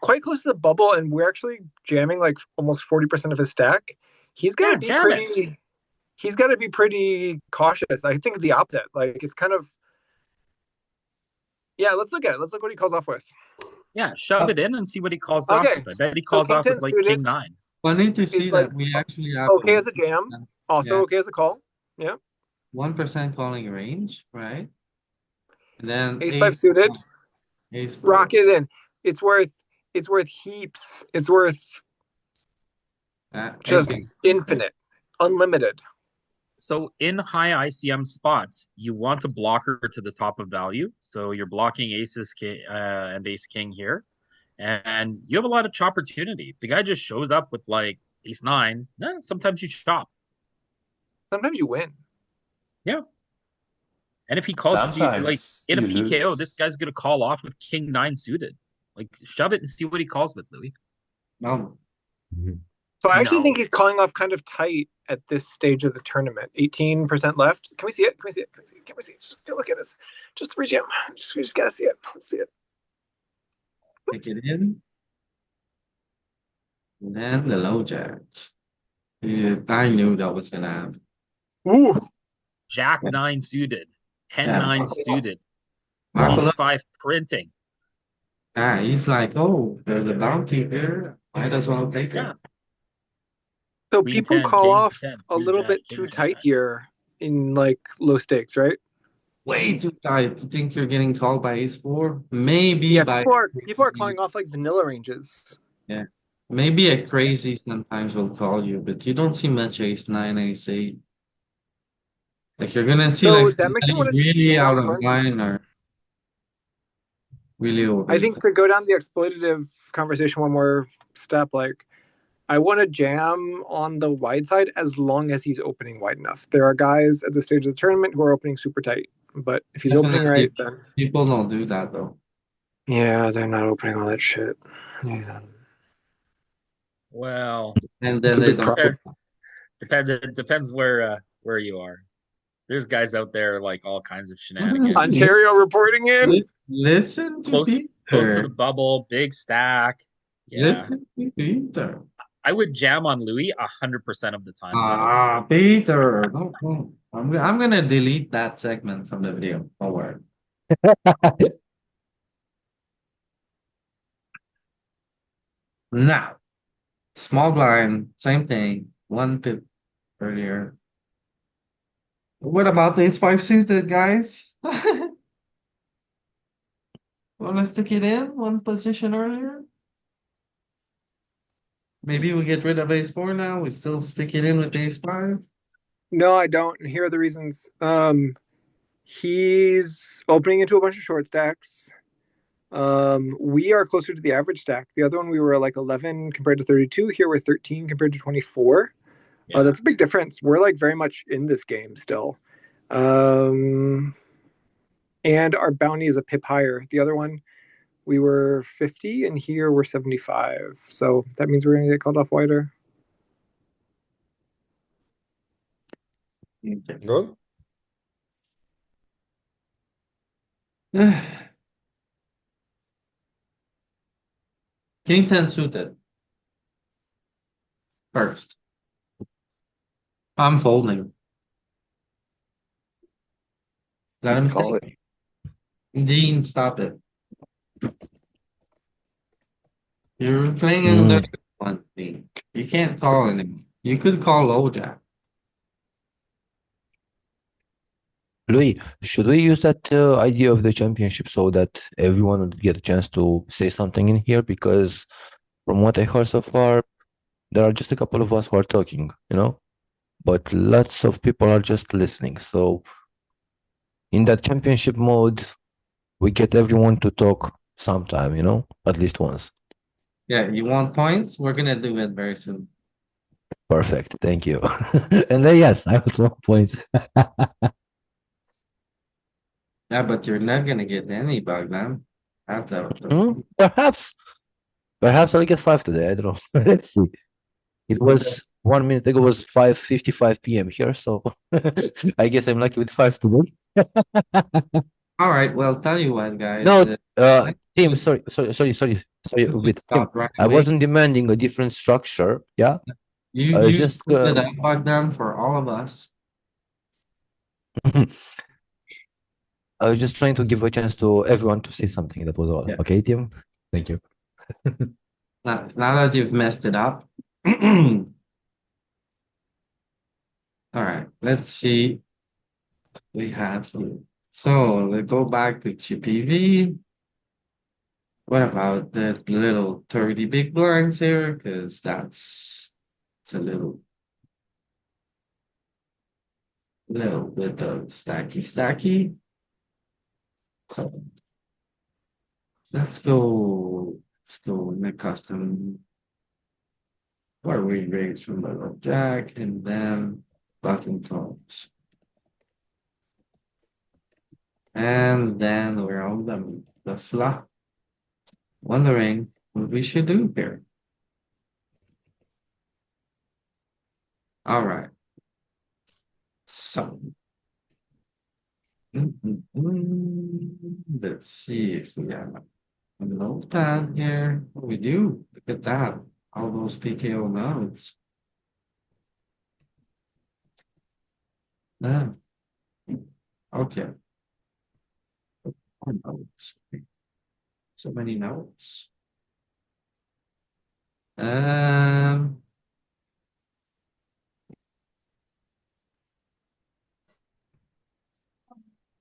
quite close to the bubble, and we're actually jamming like almost 40% of his stack. He's got to be pretty. He's got to be pretty cautious. I think the opposite. Like it's kind of. Yeah, let's look at it. Let's look what he calls off with. Yeah, shove it in and see what he calls off with. I bet he calls off with like king 9. Funny to see that we actually have okay as a jam, also okay as a call. Yeah. 1% calling range, right? And then ace 5 suited. Ace four. Rocket it in. It's worth heaps. It's worth just Ace- infinite, unlimited. So in high ICM spots, you want a blocker to the top of value. So you're blocking aces and ace king here, and you have a lot of opportunity. The guy just shows up with like ace nine. Sometimes you chop. Sometimes you win. Yeah. And if he calls you like Sometimes in a you PKO, lose. this guy's gonna call off with king nine suited. Like shove it and see what he calls with, Louis. No. So I actually No. think he's calling off kind of tight at this stage of the tournament. 18% left. Can we see it? Can we see it? Can we see it? Can we see it? Just look at this. Just reach him. We just gotta see it. Let's see it. Take it in. And then the low jack. Yeah, I knew that was gonna happen. Ooh. Jack nine suited, 10-9 suited, Marco, ace five printing. he's like, oh, there's a bounty here. Might as well take Yeah. it. So Queen people 10, call king off 10, a queen little jack, bit king too jack. tight here in like low stakes, right? Way too tight. You think you're getting called by ace four? Maybe Yeah, by people are calling off like vanilla ranges. yeah. Maybe a crazy sometimes will call you, but you don't see much ace nine, ace eight. Like you're gonna see So like that makes me somebody want to really out jam of plenty. line or really over. I think to go down the exploitative conversation one more step, like I want to jam on the wide side as long as he's opening wide enough. There are guys at this stage of the tournament who are opening super tight, but if he's opening right, then People don't do that though. yeah, they're not opening all that shit. Yeah, Well, And it's then a they big don't. problem. depends where you are. There's guys out there like all kinds of shenanigans. Ontario reporting in. Listen to close to the Peter. bubble, big stack. Yeah, Listen to Peter. I would jam on Louis 100% of the time. Peter. No. I'm gonna delete that segment from the video. Don't worry. Now, small blind, same thing. One pip earlier. What about these five suited guys? Wanna stick it in one position earlier? Maybe we get rid of ace four now. We still stick it in with ace five. No, I don't. And here are the reasons. He's opening into a bunch of short stacks. We are closer to the average stack. The other one we were like 11 compared to 32. Here we're 13 compared to 24. Yeah. That's a big difference. We're like very much in this game still. And our bounty is a pip higher. The other one we were 50 and here we're 75. So that means we're gonna get called off wider. Okay. Good. King 10 suited. First. I'm folding. Is that a mistake? Call it. Dean, stop it. You're playing another one, Dean. You can't call anymore. You could call low jack. Louis, should we use that idea of the championship so that everyone would get a chance to say something in here? Because from what I heard so far, there are just a couple of us who are talking, but lots of people are just listening. So in that championship mode, we get everyone to talk sometime, at least once. Yeah, you want points? We're gonna do it very soon. Perfect. Thank you. And then, yes, I also want points. Yeah, but you're not gonna get any bug, man. Perhaps I'll get 5 today. I don't know. Let's see. It was 1 minute ago, was 5:55 p.m. here, so I guess I'm lucky with 5 today. All right, well, tell you what, guys. No, Tim, sorry, wait, Tim, right I away. wasn't demanding a different structure, yeah? You was just put it up bug down for all of us. I was just trying to give a chance to everyone to say something. That was all. Yeah. Okay, Tim? Thank you. Now that you've messed it up. All right, let's see. We have here. So let's go back to GPV. What about the little 30 big blinds here? Because it's a little bit of stacky. So let's go in the custom where we raise from the jack and then button calls. And then we're on the flop, wondering what we should do here. All right. So let's see if we have a notepad here. What we do? Look at that. All those PKO nodes. Yeah. Okay. More nodes. So many nodes. Um,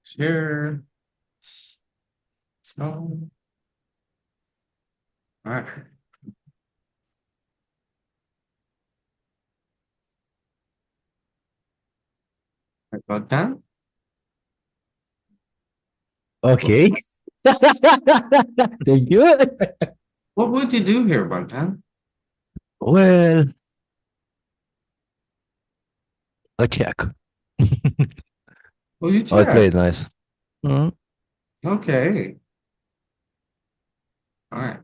Sure. So, all right. About that. Okay. Thank you. What would you do here, Bogdan? Well, a check. Well, you I check. played nice. Mhm. Okay. All right.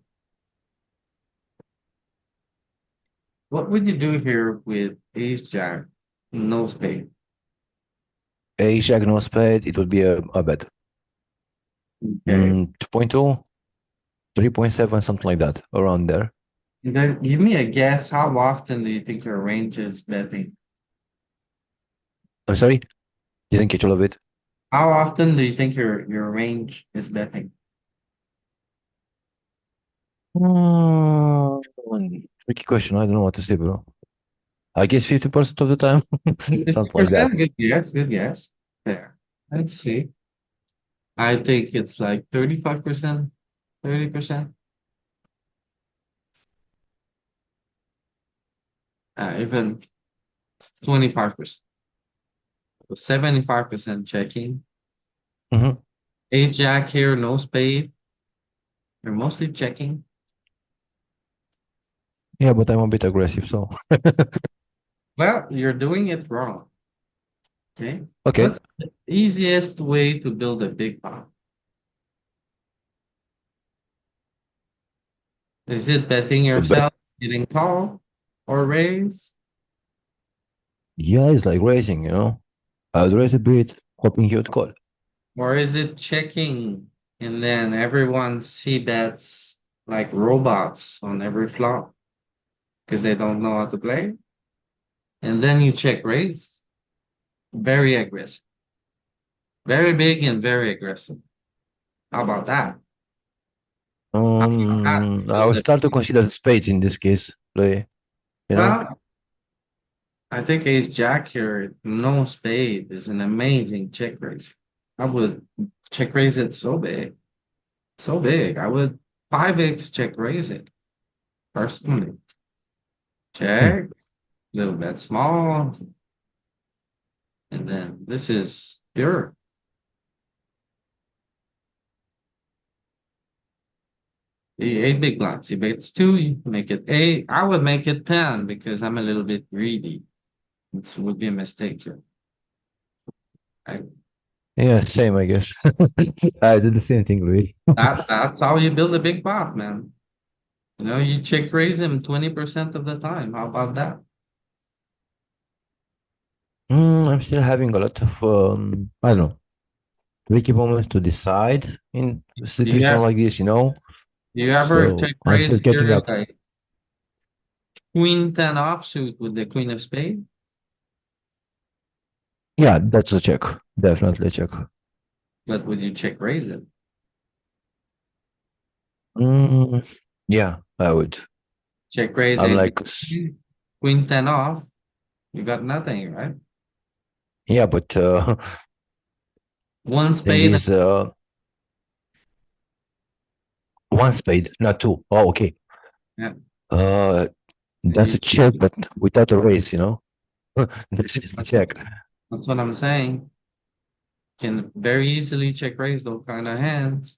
What would you do here with ace jack, no spade? Ace jack no spade, it would be a bet. Okay. 2.2, 3.7, something like that, around there. And then give me a guess. How often do you think your range is betting? I'm sorry, didn't catch all of it. How often do you think your range is betting? Uh, Tricky question. I don't know what to say, bro. I guess 50% of the time, something like that. 50%? Good guess. Good guess. There. Let's see. I think it's like 35%, 30%. Even 25%. So 75% checking. Mhm. Ace jack here, no spade. You're mostly checking. Yeah, but I'm a bit aggressive, so Well, you're doing it wrong. Okay. okay. What's the easiest way to build a big pot? Is it betting But yourself, getting call, or raise? yeah, it's like racing, I would raise a bit, hoping he would call. Or is it checking and then everyone see bets like robots on every flop because they don't know how to play? And then you check raise. Very aggressive. Very big and very aggressive. How about that? I would start to consider the spades in this case, play, Well, I think ace jack here, no spade is an amazing check raise. I would check raise it so big. So big. I would 5x check raise it personally. Check, little bit small. And then this is pure. The 8 big blinds. If it's 2, you make it 8. I would make it 10 because I'm a little bit greedy. It would be a mistake here. Yeah, same, I guess. I did the same thing, Louis. That's how you build a big pot, man. You check raise him 20% of the time. How about that? I'm still having a lot of, I don't know, tricky moments to decide in a Do situation like this, you ever So check I'm raise still catching here up. like queen 10 offsuit with the queen of spade? Yeah, that's a check. Definitely a check. But would you check raise it? Yeah, I would. Check raise I'm 8 like, queen 10 off. You got nothing, right? yeah, but One thing spade. is, One spade, not two. Oh, okay. Yeah. That's a check, but without a raise, This is the check. That's what I'm saying. Can very easily check raise those kind of hands.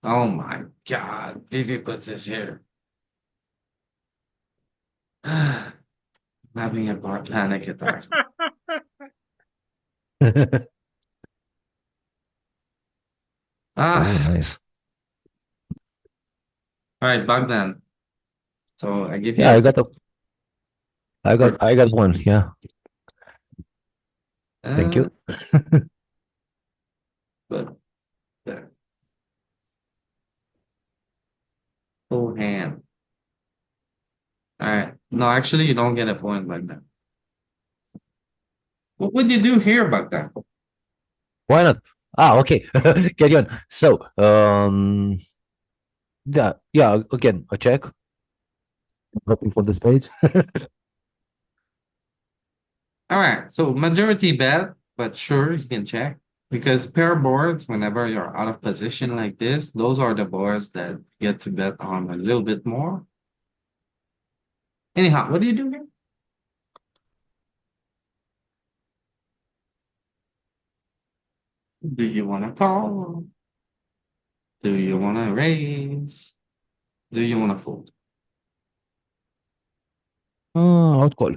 Oh my God, Vivi puts this here. I'm having a panic attack. Oh, Ah, nice. all right, Bogdan. So I give you Yeah, a I got one. Yeah, thank you. but full hand. All right. No, actually, you don't get a point like that. What would you do here, Bogdan? Why not? Ah, okay. Carry on. So, yeah. Again, a check. Hoping for the spades. All right. So majority bet, but sure, you can check because pair boards, whenever you're out of position like this, those are the boards that get to bet on a little bit more. Anyhow, what do you do here? Do you want to call? Do you want to raise? Do you want to fold? I'll call.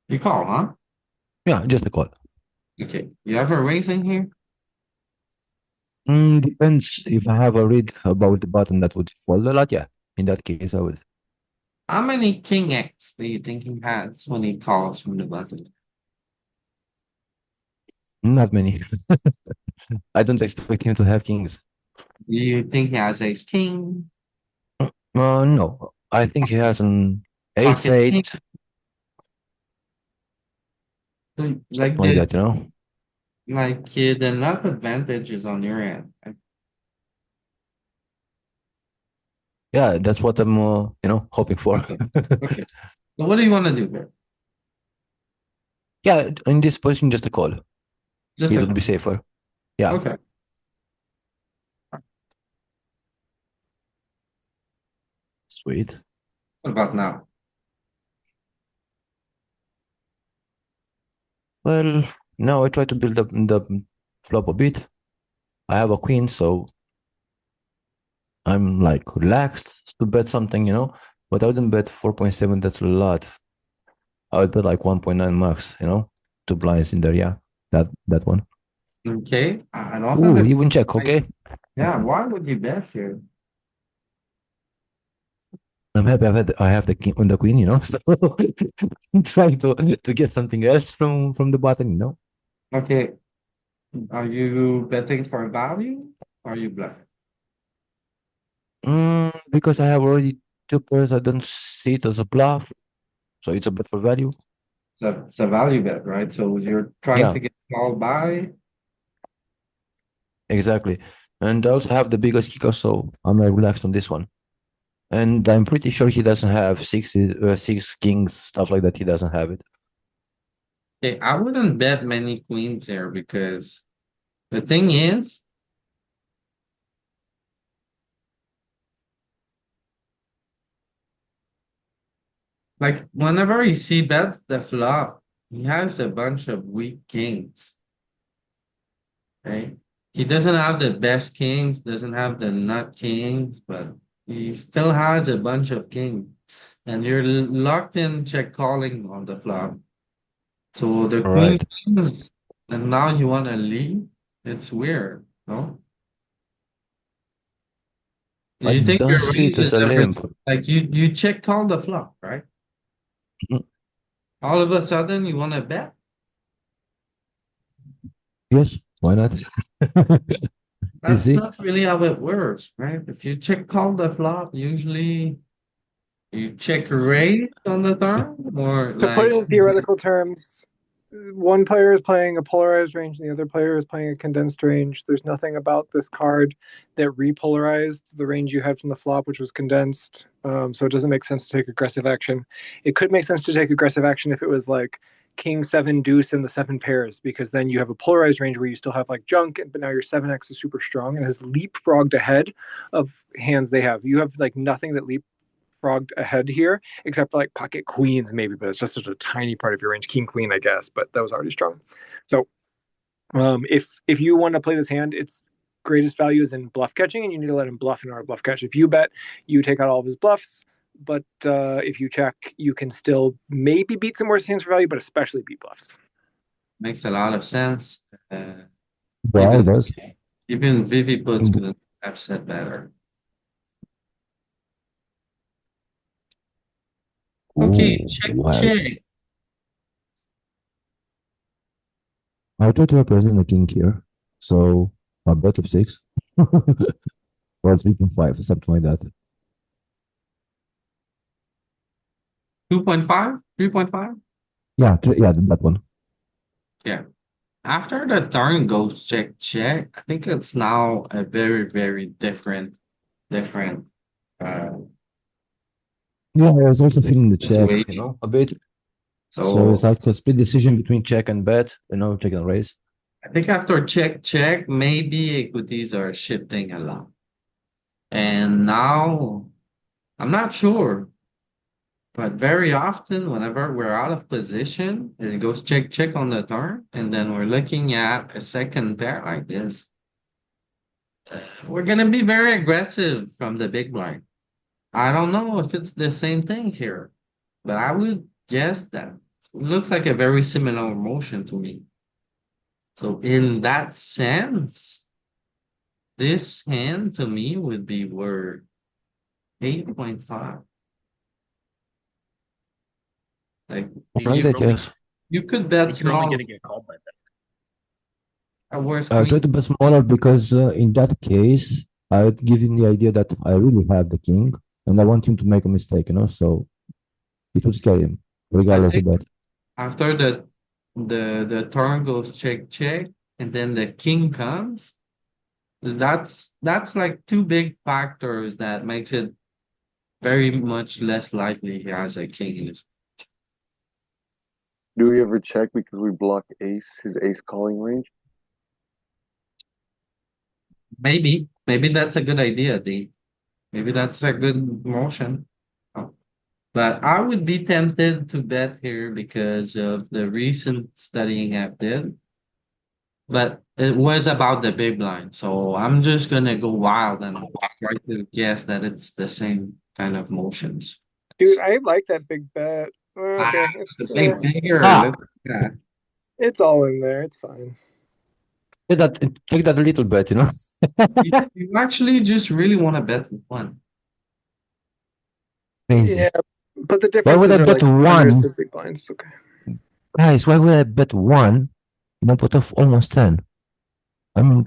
You call, huh? Yeah, just a call. Okay. You ever raising here? Depends if I have a read about the button that would fold a lot. Yeah, in that case, I would. How many king X do you think he has when he calls from the button? Not many. I don't expect him to have kings. Do you think he has ace king? No. I think he has an ace Pocket king? eight, Like like that, the nut advantage is on your end. Right? Yeah, that's what I'm, hoping for. Okay. So what do you want to do here? Yeah, in this position, just a call. Just It a would be safer. Yeah. Okay. Sweet. What about now? Well, now I try to build up the flop a bit. I have a queen, so I'm like relaxed to bet something, but I wouldn't bet 4.7. That's a lot. I would bet like 1.9 max, 2 blinds in there. Yeah, that one. Okay. I don't Ooh, understand. even check. Okay. Yeah, why would you bet here? I'm happy I have the king on the queen, so I'm trying to get something else from the button. Okay. Are you betting for value? Or are you bluffing? Because I have already two pairs, I don't see it as a bluff, so it's a bet for value. It's a value bet, right? So you're trying Yeah, to get called by. exactly. And I also have the biggest kicker, so I'm like relaxed on this one. And I'm pretty sure he doesn't have six kings, stuff like that. He doesn't have it. Okay, I wouldn't bet many queens here because the thing is, like whenever he see bets the flop, he has a bunch of weak kings, right? He doesn't have the best kings, doesn't have the nut kings, but he still has a bunch of kings. And you're locked in check calling on the flop. So the All queen right. wins, and now you want to lead? It's weird, no? I You think don't your see range it as is a different? limp. Like you check call the flop, right? Mhm. All of a sudden you want to bet? Yes, why not? You That's see? not really how it works, right? If you check call the flop, usually you check raise on the turn, or To put like it in theoretical terms, one player is playing a polarized range and the other player is playing a condensed range. There's nothing about this card that repolarized the range you had from the flop, which was condensed. So it doesn't make sense to take aggressive action. It could make sense to take aggressive action if it was like king, seven, deuce, and the seven pairs, because then you have a polarized range where you still have like junk, but now your 7x is super strong and has leapfrogged ahead of hands they have. You have like nothing that leapfrogged ahead here, except for like pocket queens maybe, but it's just such a tiny part of your range. King, queen, I guess, but that was already strong. So if you want to play this hand, its greatest value is in bluff catching, and you need to let him bluff in order to bluff catch. If you bet, you take out all of his bluffs. But if you check, you can still maybe beat some worse hands for value, but especially beat bluffs. Makes a lot of sense. Yeah, Even it does. even Vivi puts couldn't have said better. Okay, Ooh, check, wild. check. I try to represent the king here. So a bet of 6. Or 3.5, something like that. 2.5? 3.5? Yeah, yeah, that one. Yeah. After the turn goes check, check, I think it's now a very, very different uh Yeah, I was also feeling the check, situation. a bit. So it's So like a split decision between check and bet, check and raise. I think after check, check, maybe equities are shifting a lot. And now I'm not sure, but very often whenever we're out of position, it goes check, check on the turn, and then we're looking at a second pair like this. We're gonna be very aggressive from the big blind. I don't know if it's the same thing here, but I would guess that it looks like a very similar motion to me. So in that sense, this hand to me would be worth 8.5. Like I like You're that, only yes. you could bet you're only small gonna get called by that. a worse I try to queen. bet smaller because in that case, I would give him the idea that I really have the king and I want him to make a mistake, so it would scare him, I regardless of think that. after the turn goes check check and then the king comes, that's like two big factors that makes it very much less likely he has a king in his. Do we ever check because we block his ace calling range? Maybe that's a good idea, D. Maybe that's a good motion. Oh. But I would be tempted to bet here because of the recent studying I did. But it was about the big line. So I'm just gonna go wild and try to guess that it's the same kind of motions. Dude, I like that big bet. Ah, Okay, it's a big figure. Ah, Look at that. it's all in there. It's fine. take that a little bit. You actually just really want to bet with one. Crazy. Yeah, but the Why would differences I are bet like hundreds one? of big blinds. Okay. Guys, why would I bet one in a pot of almost 10? I mean,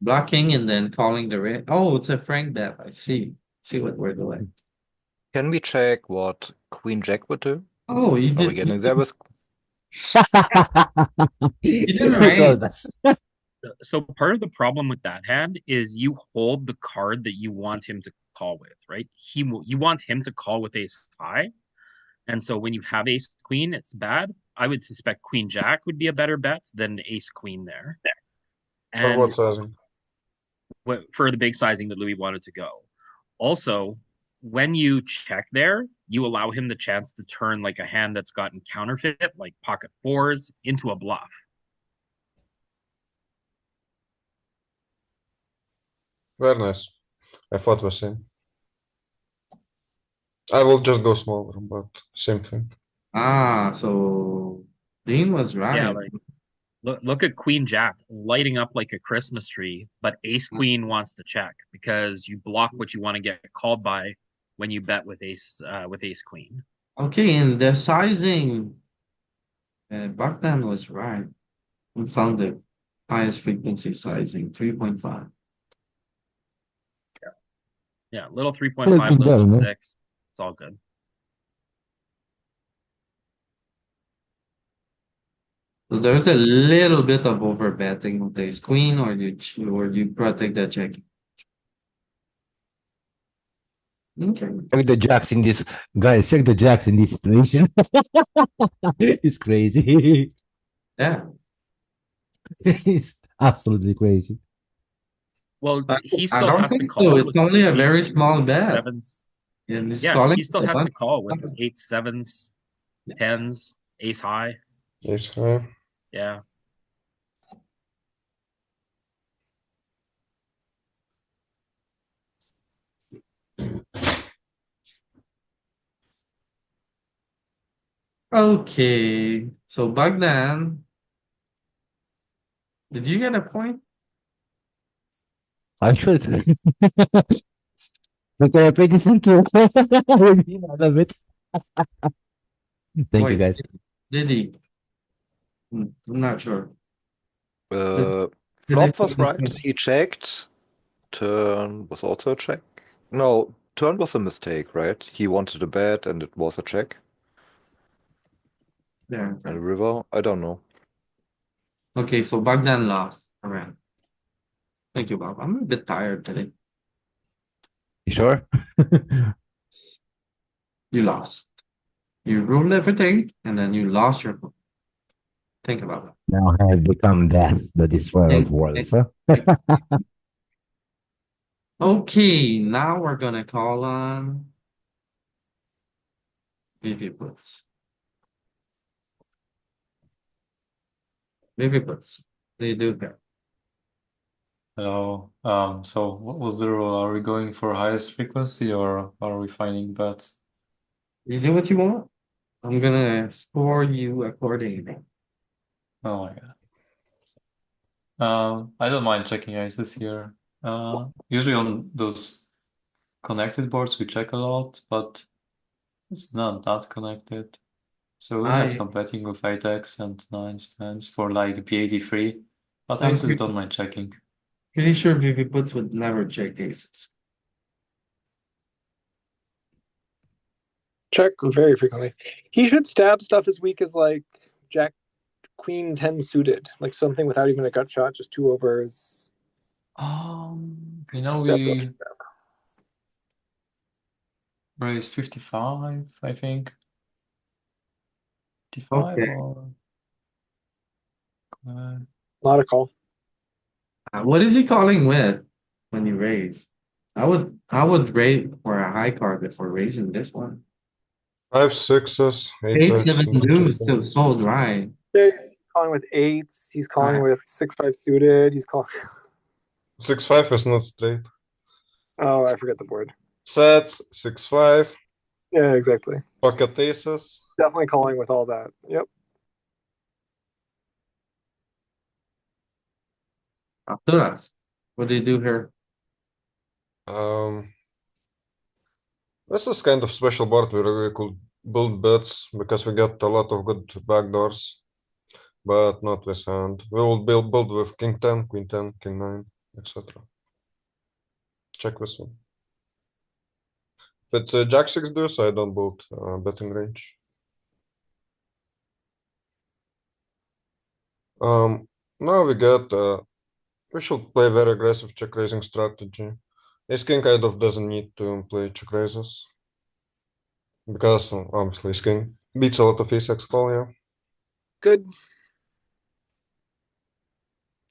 Blocking and then calling the rate. Oh, it's a frank bet. I see. See what we're doing. Can we check what Queen Jack would do? Oh, you Are we did. getting there with You didn't Well, raise. that's So part of the problem with that hand is you hold the card that you want him to call with, right? You want him to call with ace high. And so when you have ace queen, it's bad. I would suspect queen jack would be a better bet than ace queen there. For what And sizing? for the big sizing that Louis wanted to go. Also, when you check there, you allow him the chance to turn like a hand that's gotten counterfeit, like pocket fours, into a bluff. Very nice. I thought the same. I will just go smaller, but same thing. Ah, so Dean was Yeah, right. like look at queen jack lighting up like a Christmas tree, but ace queen wants to check because you block what you want to get called by when you bet with ace queen. Okay, and the sizing, Bogdan was right. We found the highest frequency sizing, 3.5. Yeah, little still 3.5, good there, little 6. It's all good. So there's a little bit of overbetting with ace queen, or you protect the check. Okay. Check the jacks in this, guys. Check the jacks in this situation. It's crazy. Yeah. It's absolutely crazy. Well, he I still don't has to think so. call It's with only a very eights, small bet. sevens. And it's Yeah, calling he still with a has to bunch call with of- eights, sevens, tens, ace high. Ace high. Yeah. Okay. So Bogdan, did you get a point? I should. Okay, I played this into I love it. Thank you, Wait, guys. did he? I'm not sure. Did Flop I- was right. He checked. Turn was also a check. No, turn was a mistake, right? He wanted a bet and it was a check. Yeah. And river, I don't know. Okay, so Bogdan lost. All right. Thank you, Bob. I'm a bit tired today. You sure? You lost. You ruled everything, and then you lost your book. Think about it. Now I have become death, the destroyer of Think- worlds. think- Huh? Okay, now we're gonna call on VV puts. VV puts. They do here. Hello. So what was the rule? Are we going for highest frequency or are we finding bets? You do what you want. I'm gonna score you accordingly. Oh my God. I don't mind checking aces here. Usually on those connected boards we check a lot, but it's not that connected. So we'll have some betting with 8x and 9s, 10s for like B83, but I'm aces don't mind checking. pretty sure VV puts would never check aces. Check very frequently. He should stab stuff as weak as like Jack Queen 10 suited, like something without even a gut shot, just two overs. You know, Stab, we stab. raised 55, I think. 55 Okay. or Not a call. What is he calling with when you raise? I would rate for a high card before raising this one. 5 sixes, 8 Eight X, seven no deuce, checking. so dry. He's calling with eights. He's calling Right. with 6-5 suited. He's calling. 6-5 is not straight. Oh, I forget the board. Set 6-5, Yeah, exactly. pocket aces. Definitely calling with all that. Yep. Arturas, what do you do here? This is kind of special board where we could build bets because we get a lot of good backdoors, but not this hand. We will build with king 10, queen 10, king 9, etc. Check this one. If it's jack 6 deuce, I don't build betting range. Now we get we should play very aggressive check raising strategy. Ace king kind of doesn't need to play check raises because obviously ace king beats a lot of ace x call, yeah. Good.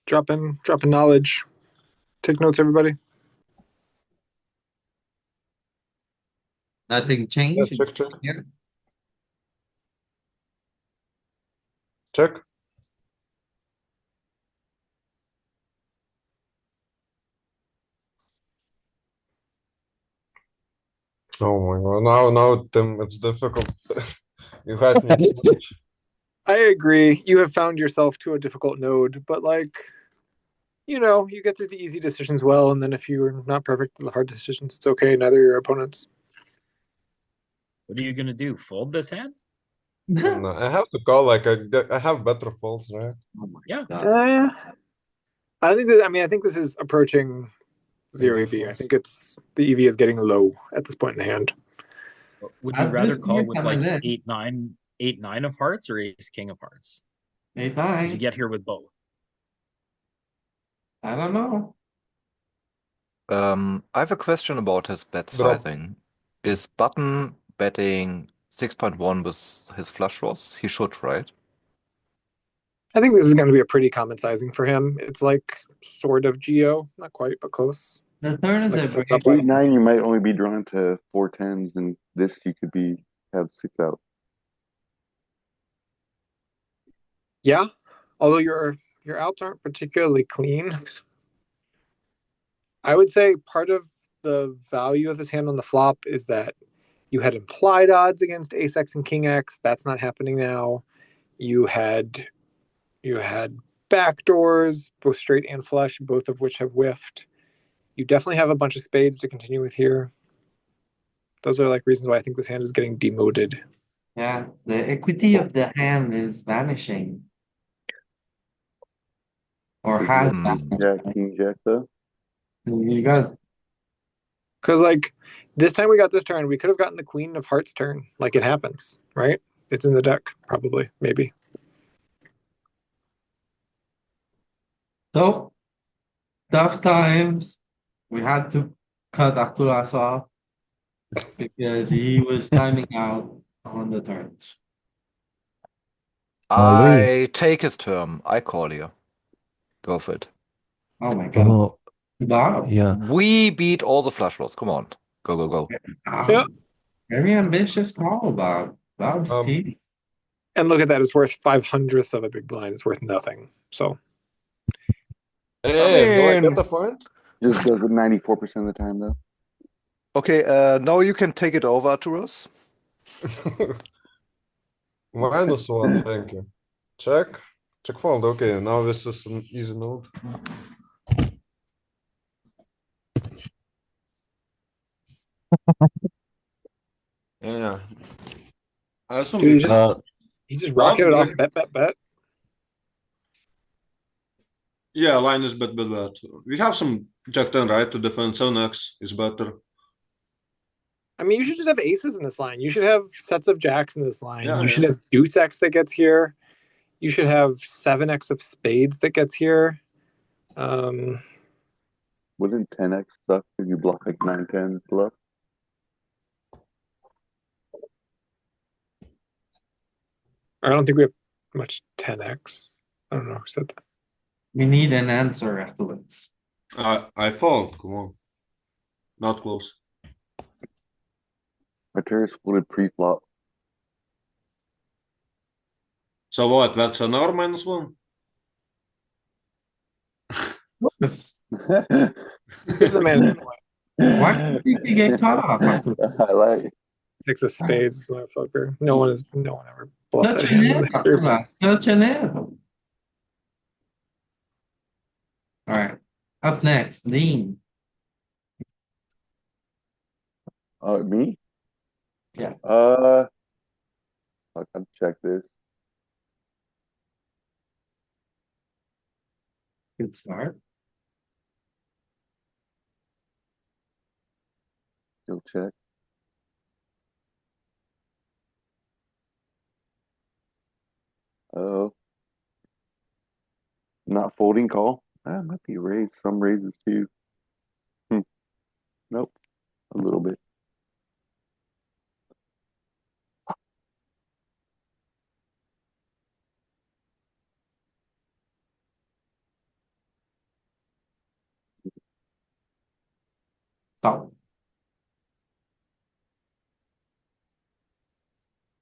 Drop in knowledge. Take notes, everybody. Nothing changed? Yeah, check. Yeah. Check. Oh my god! Now, Tim, it's difficult. You had me too much. I agree. You have found yourself to a difficult node, but like, you know, you get through the easy decisions well, and then if you're not perfect in the hard decisions, it's okay. Neither are your opponents. What are you gonna do? Fold this hand? And, I have to call like I have better folds, right? Oh my Yeah. God. I think that. I mean, I think this is approaching zero EV. I think it's the EV is getting low at this point in the hand. Would you At rather this call point, with coming like in. 8-9 of hearts or ace king of hearts? 8 Did you 9. get here with both? I don't know. I have a question about his bet Drop. sizing. Is Button betting 6.1 with his flush draws? He should, right? I think this is going to be a pretty common sizing for him. It's like sort of Geo, not quite, but close. The turn is Like a set big up like 8-9, you might only be drawn to 4 10s, and this you could have 6 out. yeah. Although your outs aren't particularly clean. I would say part of the value of this hand on the flop is that you had implied odds against ace X and king X. That's not happening now. You had backdoors, both straight and flush, both of which have whiffed. You definitely have a bunch of spades to continue with here. Those are like reasons why I think this hand is getting demoted. Yeah, the equity of the hand is vanishing. Or has vanished. King Jack, though. You guys, Because like this time we got this turn, we could have gotten the Queen of Hearts turn. Like it happens, right? It's in the deck, probably, maybe. so tough times. We had to cut Arturas off because he was timing out on the turns. Louis. I take his term. I call you. Go for it. Oh my god. Oh, Wow. yeah. We beat all the flush draws. Come on. Go, go, go. Yeah. Very ambitious call, Bob's team. And look at that, it's worth 500ths of a big blind. It's worth nothing. So Hey, do I get the point? Just does it 94% of the time, though. Okay, now you can take it over to us. -1, thank you. Check. Check fold. Okay, now this is an easy node. Yeah. I assume dude, it's he just rocketed off bet. yeah, line is bet. We have some jack 10, right, to defend 7x is better. I mean, you should just have aces in this line. You should have sets of jacks in this line. Yeah, you should have deuce X that gets here. You should have 7x of spades that gets here. Wouldn't 10x suck if you block like 9-10 bluff? I don't think we have much 10x. I don't know who said that. We need an answer afterwards. I fold. Come on. Not close. Arteris folded pre-flop. So what? That's an R -1? Give the man his point. Why did you get cut off? I like. Six of spades, motherfucker. No one ever bluffed Such that an hand. F, Arturas, such an F. All right. Up next, Dean. Me? Yeah. I'll check this. Good start. Still check. Oh. Not folding call. That might be raised. Some raises too. Nope. A little bit. So.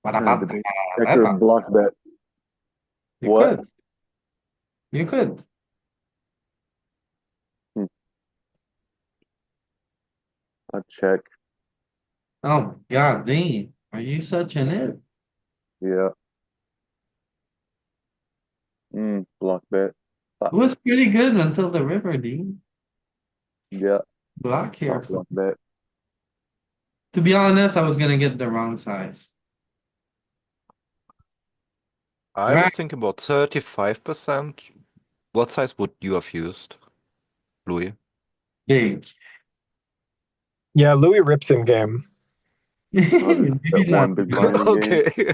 What The about big checker block bet. You What? could. You could. I'll check. Oh God, Dean, are you such an F? Yeah. Block bet. It was pretty good until the river, Dean. Yeah. Block here. Block bet. To be honest, I was gonna get the wrong size. I was thinking about 35%. What size would you have used, Louis? Big. Yeah, Louis rips in game. Maybe not, one big blind in game. Okay.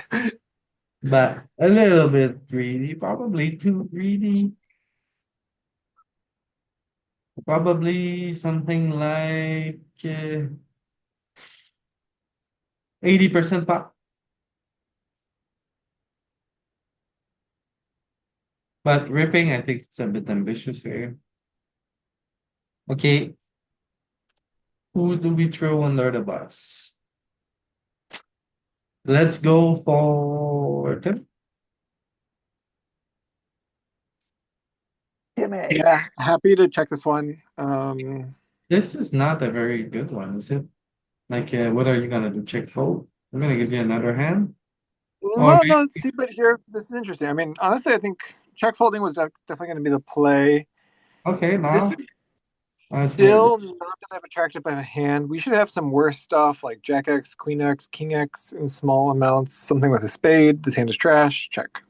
but a little bit greedy, probably too greedy. Probably something like 80% pot. But ripping, I think it's a bit ambitious here. Okay, who do we throw under the bus? Let's go for Tim. Yeah, happy to check this one. This is not a very good one, is it? Like, what are you gonna do? Check fold? I'm gonna give you another hand. Or Well, no, let's see, but here, this is interesting. I mean, honestly, I think check folding was definitely going to be the play. okay, This now is as we're still not that attractive of a hand. We should have some worse stuff like Jack X, Queen X, King X in small amounts. Something with a spade. This hand is trash. Check.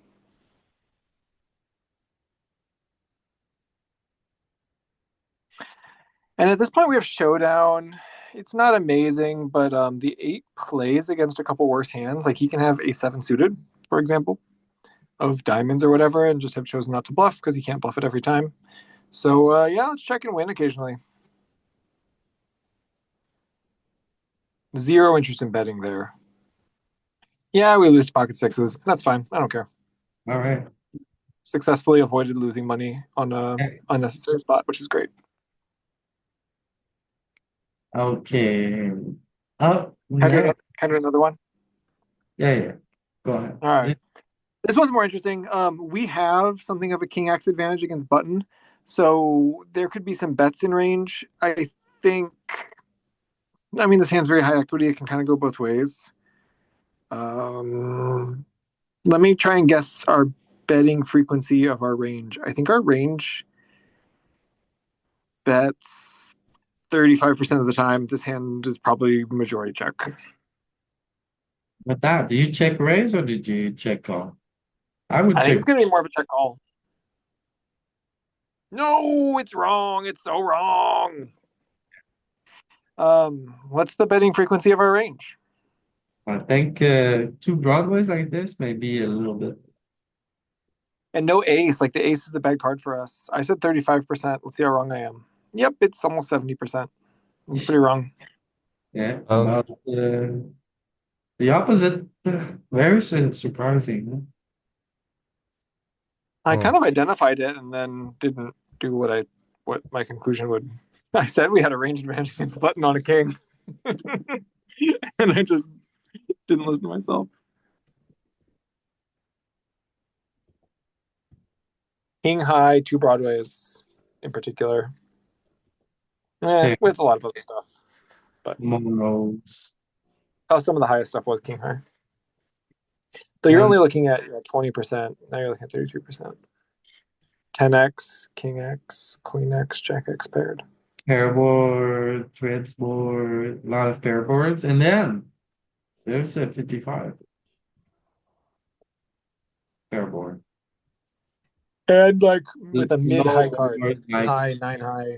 And at this point, we have showdown. It's not amazing, but the 8 plays against a couple worse hands. Like he can have a 7 suited, for example, of diamonds or whatever, and just have chosen not to bluff because he can't bluff it every time. So yeah, let's check and win occasionally. Zero interest in betting there. Yeah, we lose to pocket sixes. That's fine. I don't care. all right. Successfully avoided losing money on a unnecessary spot, which is great. Okay. Up Can I next. do another one? Yeah. Go ahead. All right. This one's more interesting. We have something of a king X advantage against button, so there could be some bets in range. I think. I mean, this hand's very high equity. It can kind of go both ways. Let me try and guess our betting frequency of our range. I think our range bets 35% of the time. This hand is probably majority check. With that, do you check raise or did you check call? I would I think check. it's going to be more of a check call. No, it's wrong. It's so wrong. What's the betting frequency of our range? I think two broadways like this may be a little bit. And no ace. Like the ace is the bad card for us. I said 35%. Let's see how wrong I am. Yep, it's almost 70%. It's pretty wrong. Yeah. About the opposite. Very surprising. I kind of identified it and then didn't do what my conclusion would. I said we had a range advantage against button on a king. And I just didn't listen to myself. King high, 2 broadways in particular. Okay. With a lot of other stuff. But Monos. some of the highest stuff was king high. So you're only looking at 20%. Now you're looking at 32%. 10x, king x, queen x, jack x paired. Pair board, trips board, a lot of pair boards, and then there's a 55 pair board. And like with a mid-high Low card, board, like high, 9 high.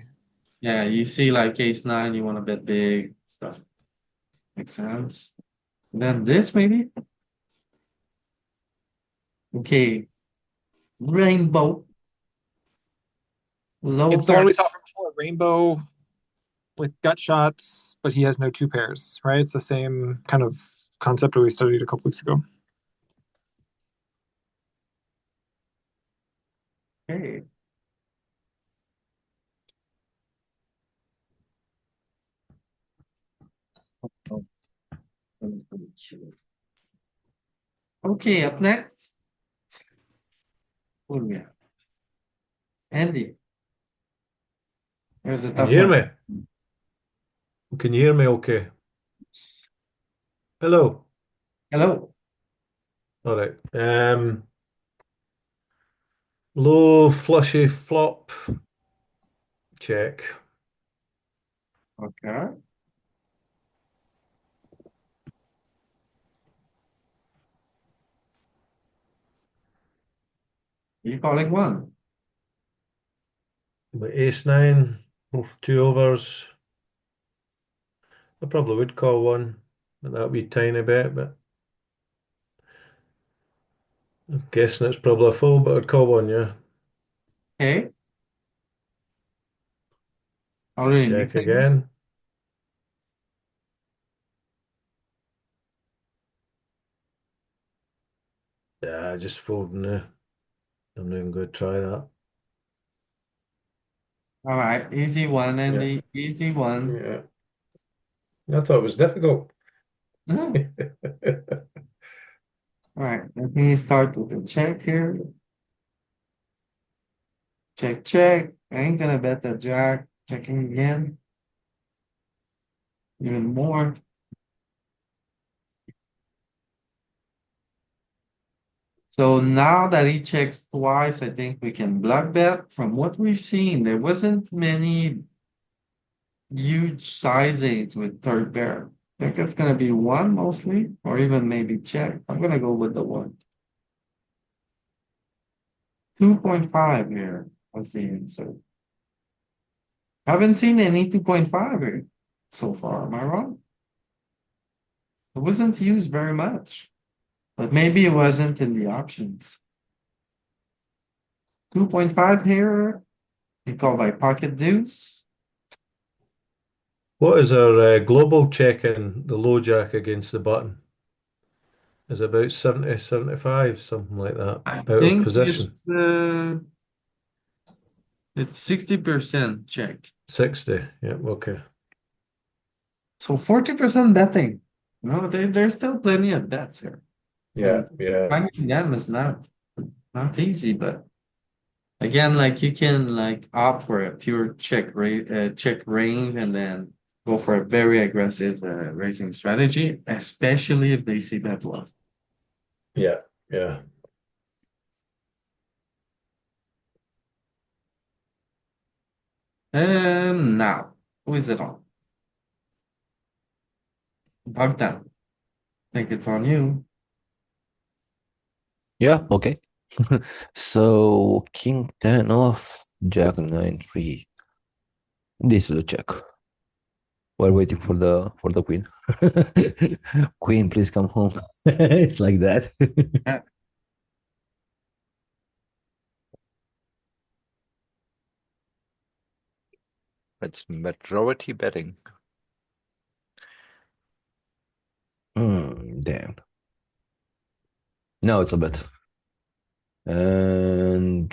yeah, you see like ace nine, you want to bet big stuff. Makes sense. Then this maybe. Okay, rainbow. Low It's the one pair. we saw from before, rainbow with gut shots, but he has no 2 pairs, right? It's the same kind of concept that we studied a couple weeks ago. Okay. Okay, up next. What do we have? Andy. There's a Can tough you hear one. me? Can you hear me okay? Hello. Hello. All right. Low flushy flop. Check. Okay. You calling one? But ace nine, 2 overs. I probably would call one, but that would be a tiny bit, but I'm guessing it's probably a fold, but I'd call one, yeah. Okay. Already Check mixing. again. Yeah, just folding there. I'm not even going to try that. All right, easy one, Andy. Easy one. Yeah. I thought it was difficult. All right, let me start with a check here. Check, check. I ain't gonna bet the jack. Checking again. Even more. So now that he checks twice, I think we can block bet. From what we've seen, there wasn't many huge sizings with third pair. I think it's gonna be one mostly, or even maybe check. I'm gonna go with the one. 2.5 here was the answer. Haven't seen any 2.5 here so far. Am I wrong? It wasn't used very much, but maybe it wasn't in the options. 2.5 here. We call by pocket deuce. What is our global check in the low jack against the button? Is it about 70, 75, something like that, I out of think position? it's 60% check. 60, yeah, okay. So 40% betting. No, there's still plenty of bets here. Yeah, And yeah. finding them is not easy, but again, like you can like opt for a pure check rate, check range, and then go for a very aggressive raising strategy, especially if they see bet one. Yeah, yeah. Now, who is it on? Bogdan. Think it's on you. Yeah, okay. So king 10 off, jack 9 3. This is a check. We're waiting for the queen. Queen, please come home. It's like that. Yeah. It's majority betting. Damn. No, it's a bet. And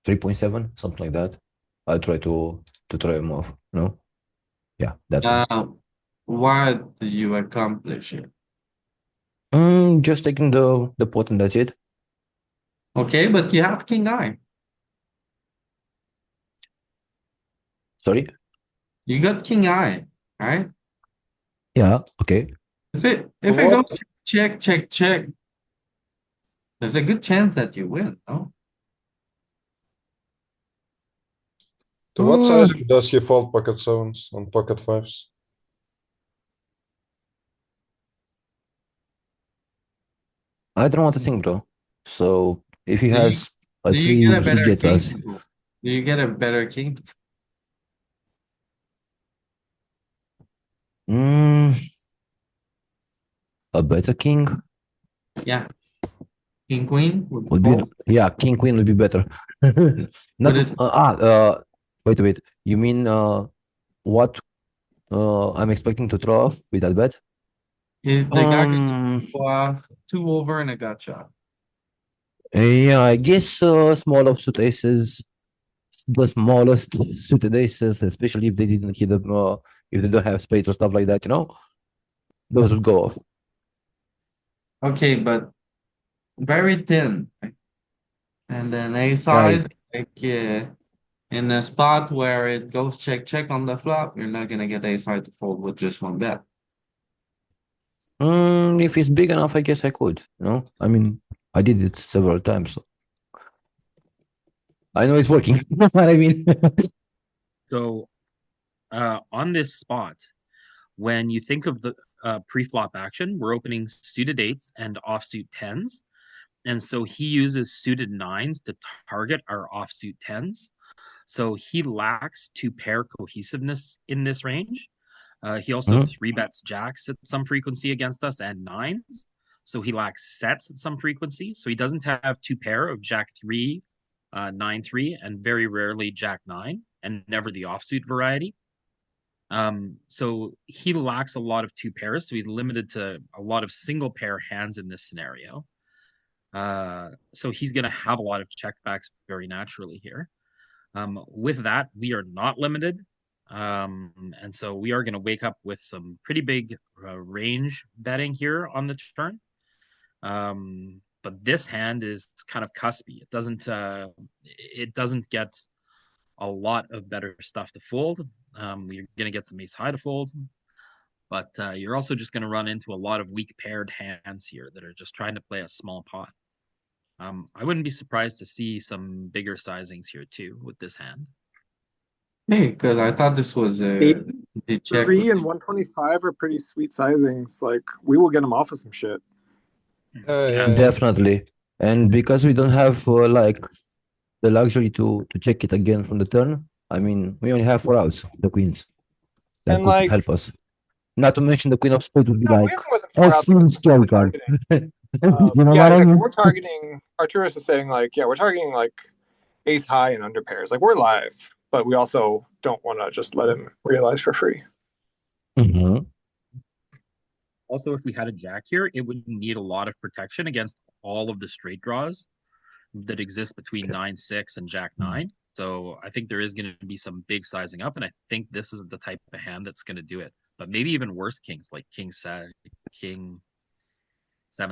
3.7, something like that. I'll try to try him off. No? Yeah, that one. What do you accomplish it? Just taking the pot and that's it. Okay, but you have king eye. Sorry? You got king eye, right? Yeah, okay. If it goes check, check, check, there's a good chance that you win, no? To what size does he fold pocket sevens and pocket fives? I don't want to think, bro. So if he Do you, has a do you get a three, he better gets king? us. Do you get a better king? A better king Yeah. King queen would would be, fold. yeah, king queen would be better. Not Would it wait. You mean what I'm expecting to throw off with that bet? is the guy gonna go off 2 over and a gotcha? Yeah, I guess small offsuit aces, the smallest suited aces, especially if they didn't hit them, if they don't have spades or stuff like that, those would go off. Okay, but very thin. Right? And then a Yeah, size, like in a spot where it goes check, check on the flop, you're not gonna get a side to fold with just one bet. if it's big enough, I guess I could, I mean, I did it several times, so I know it's working. You know what I mean? So, on this spot, when you think of the pre-flop action, we're opening suited eights and offsuit tens. And so he uses suited nines to target our offsuit tens. So he lacks two pair cohesiveness in this range. He also three bets jacks at some frequency against us and nines. So he lacks sets at some frequency. So he doesn't have two pair of jack three, 9-3, and very rarely jack nine, and never the offsuit variety. So he lacks a lot of two pairs. So he's limited to a lot of single pair hands in this scenario. So he's going to have a lot of checkbacks very naturally here. With that, we are not limited. And so we are going to wake up with some pretty big range betting here on the turn. But this hand is kind of cuspy. It doesn't get a lot of better stuff to fold. You're going to get some ace high to fold, but you're also just going to run into a lot of weak paired hands here that are just trying to play a small pot. I wouldn't be surprised to see some bigger sizings here too with this hand. Hey, because I thought this was the check. 3 and 125 are pretty sweet sizings. Like we will get them off of some shit. Yeah. Definitely. And because we don't have like the luxury to check it again from the turn, I mean, we only have 4 outs, the queens. That And could like, help us. Not to mention the queen of spades would be no, we like have more than 4 outs. extreme scary card. You know Yeah, what I exactly. mean? We're targeting. Arturus is saying like, yeah, we're targeting like ace high and under pairs. Like we're live, but we also don't want to just let him realize for free. Mhm. Also, if we had a jack here, it would need a lot of protection against all of the straight draws that exist between 9-6 and jack 9. So I think there is going to be some big sizing up, and I think this is the type of hand that's going to do it. But maybe even worse kings, like king 7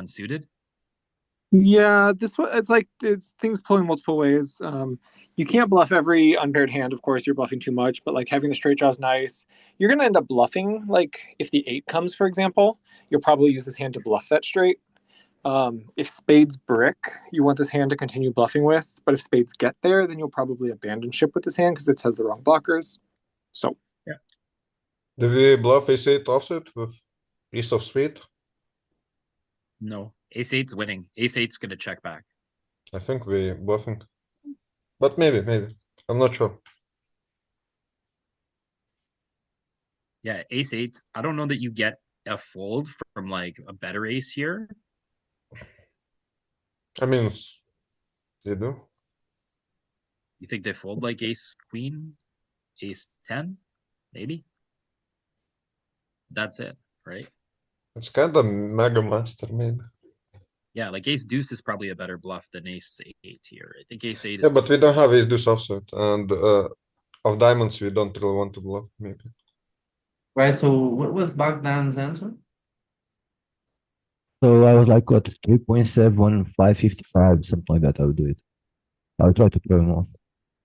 suited. Yeah, this one, it's like it's things pulling multiple ways. You can't bluff every unpaired hand, of course, you're bluffing too much, but like having the straight draw is nice. You're gonna end up bluffing, like if the 8 comes, for example, you'll probably use this hand to bluff that straight. If spades brick, you want this hand to continue bluffing with, but if spades get there, then you'll probably abandon ship with this hand because it has the wrong blockers. So Do we bluff ace 8 offsuit with ace of spade? No, ace 8's winning. Ace 8's going to check back. I think we bluffing. But maybe. I'm not sure. Yeah, ace 8. I don't know that you get a fold from like a better ace here. I mean, you do. You think they fold like ace queen, ace 10, maybe? That's it, right? It's kind of mega master, maybe. Yeah, like ace deuce is probably a better bluff than ace 8 here. I think ace 8 Yeah, is but we don't have ace deuce offsuit, and of diamonds we don't really want to bluff, maybe. Right, so what was Bogdan's answer? So I was like, what, 3.7, 555, something like that. I would do it. I would try to throw him off.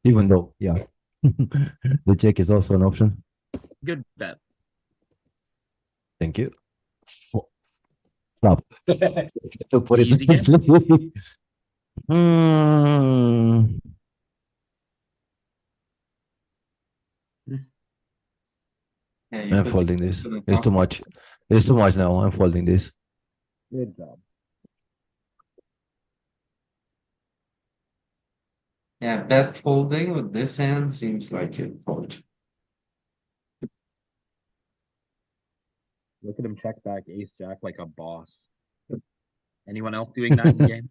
Even though, yeah, the check is also an option. good bet. Thank you. Flop. To put it Easy game. nicely. Hmm. Yeah, you I'm put folding the- this. to the It's too top. much. It's too much now. I'm folding this. Good job. Yeah, bet folding with this hand seems like it fold. Look at him check back ace jack like a boss. Anyone else doing that in game?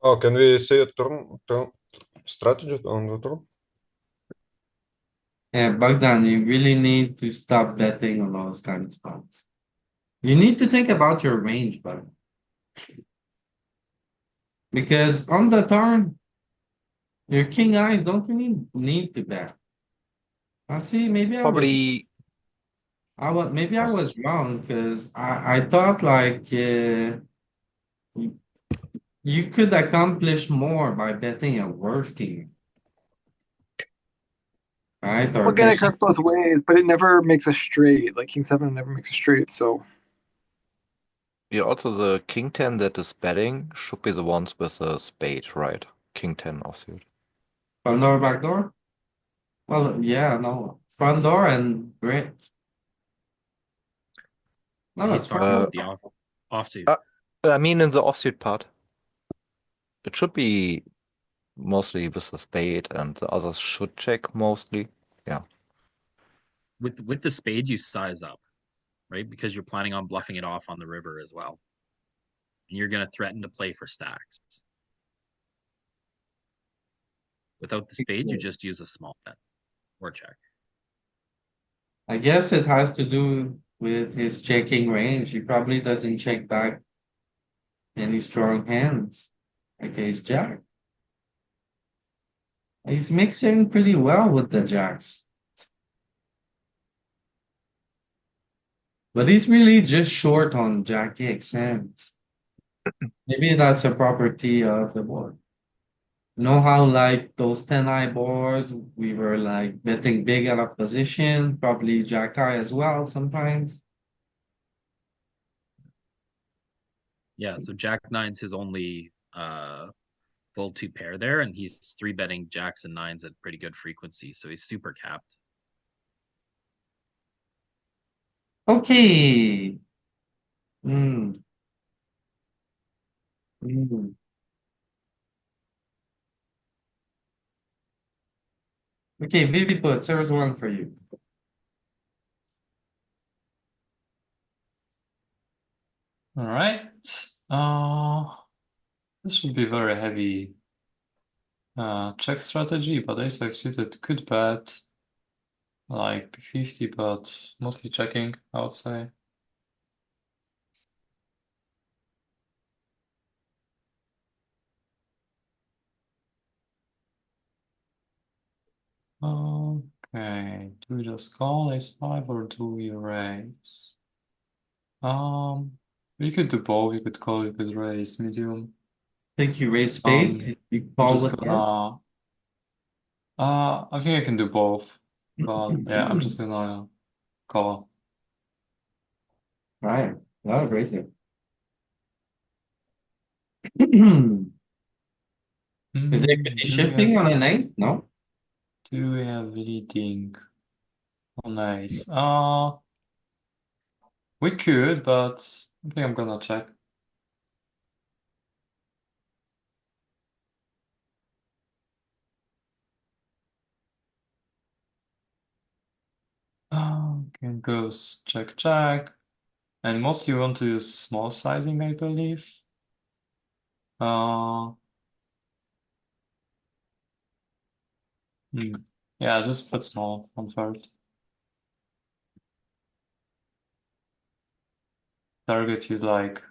Oh, can we see a turn strategy on the turn? Yeah, Bogdan, you really need to stop betting on those kind of spots. You need to think about your range, but because on the turn, your king eyes don't really need to bet. I see. Maybe I was Probably maybe I Yes. was wrong because I thought like you could accomplish more by betting a worse king, right? Or we're gonna bet cuts both ways, but it never makes a straight. Like king 7 never makes a straight. So yeah, also the king 10 that is betting should be the ones with a spade, right? King 10 offsuit. front door, back door. Well, yeah, no, front door and brick. No, He's it's talking front about door. the offsuit. I mean, in the offsuit part, it should be mostly with a spade, and the others should check mostly. Yeah. With the spade, you size up, right? Because you're planning on bluffing it off on the river as well. And you're going to threaten to play for stacks. Without the spade, you just use a small bet or check. I guess it has to do with his checking range. He probably doesn't check back any strong hands. Okay, he's jack. He's mixing pretty well with the jacks. But he's really just short on jack X hands. Maybe that's a property of the board. You know how like those 10-eye boards, we were like betting big out of position, probably jack eye as well sometimes. Yeah, so Jack nine's his only full two pair there, and he's three betting jacks and nines at pretty good frequency, so he's super capped. Okay. Hmm. Hmm. Okay, Vivi put, there's one for you. All right. This should be very heavy check strategy, but ace-five suited could bet like b50, but mostly checking, I would say. Okay, do we just call ace-5 or do we raise? We could do both. We could call, we could raise medium. Think you raise spades, you I'm call just with gonna I think I can do both, but yeah, I'm just gonna call. Right, a lot of raising. Is equity Do we shifting have on a ninth? No? leading on ace? We could, but I think I'm gonna check. Okay, goes check check. And mostly you want to use small sizing, I believe. Yeah, just put small on first. Target is like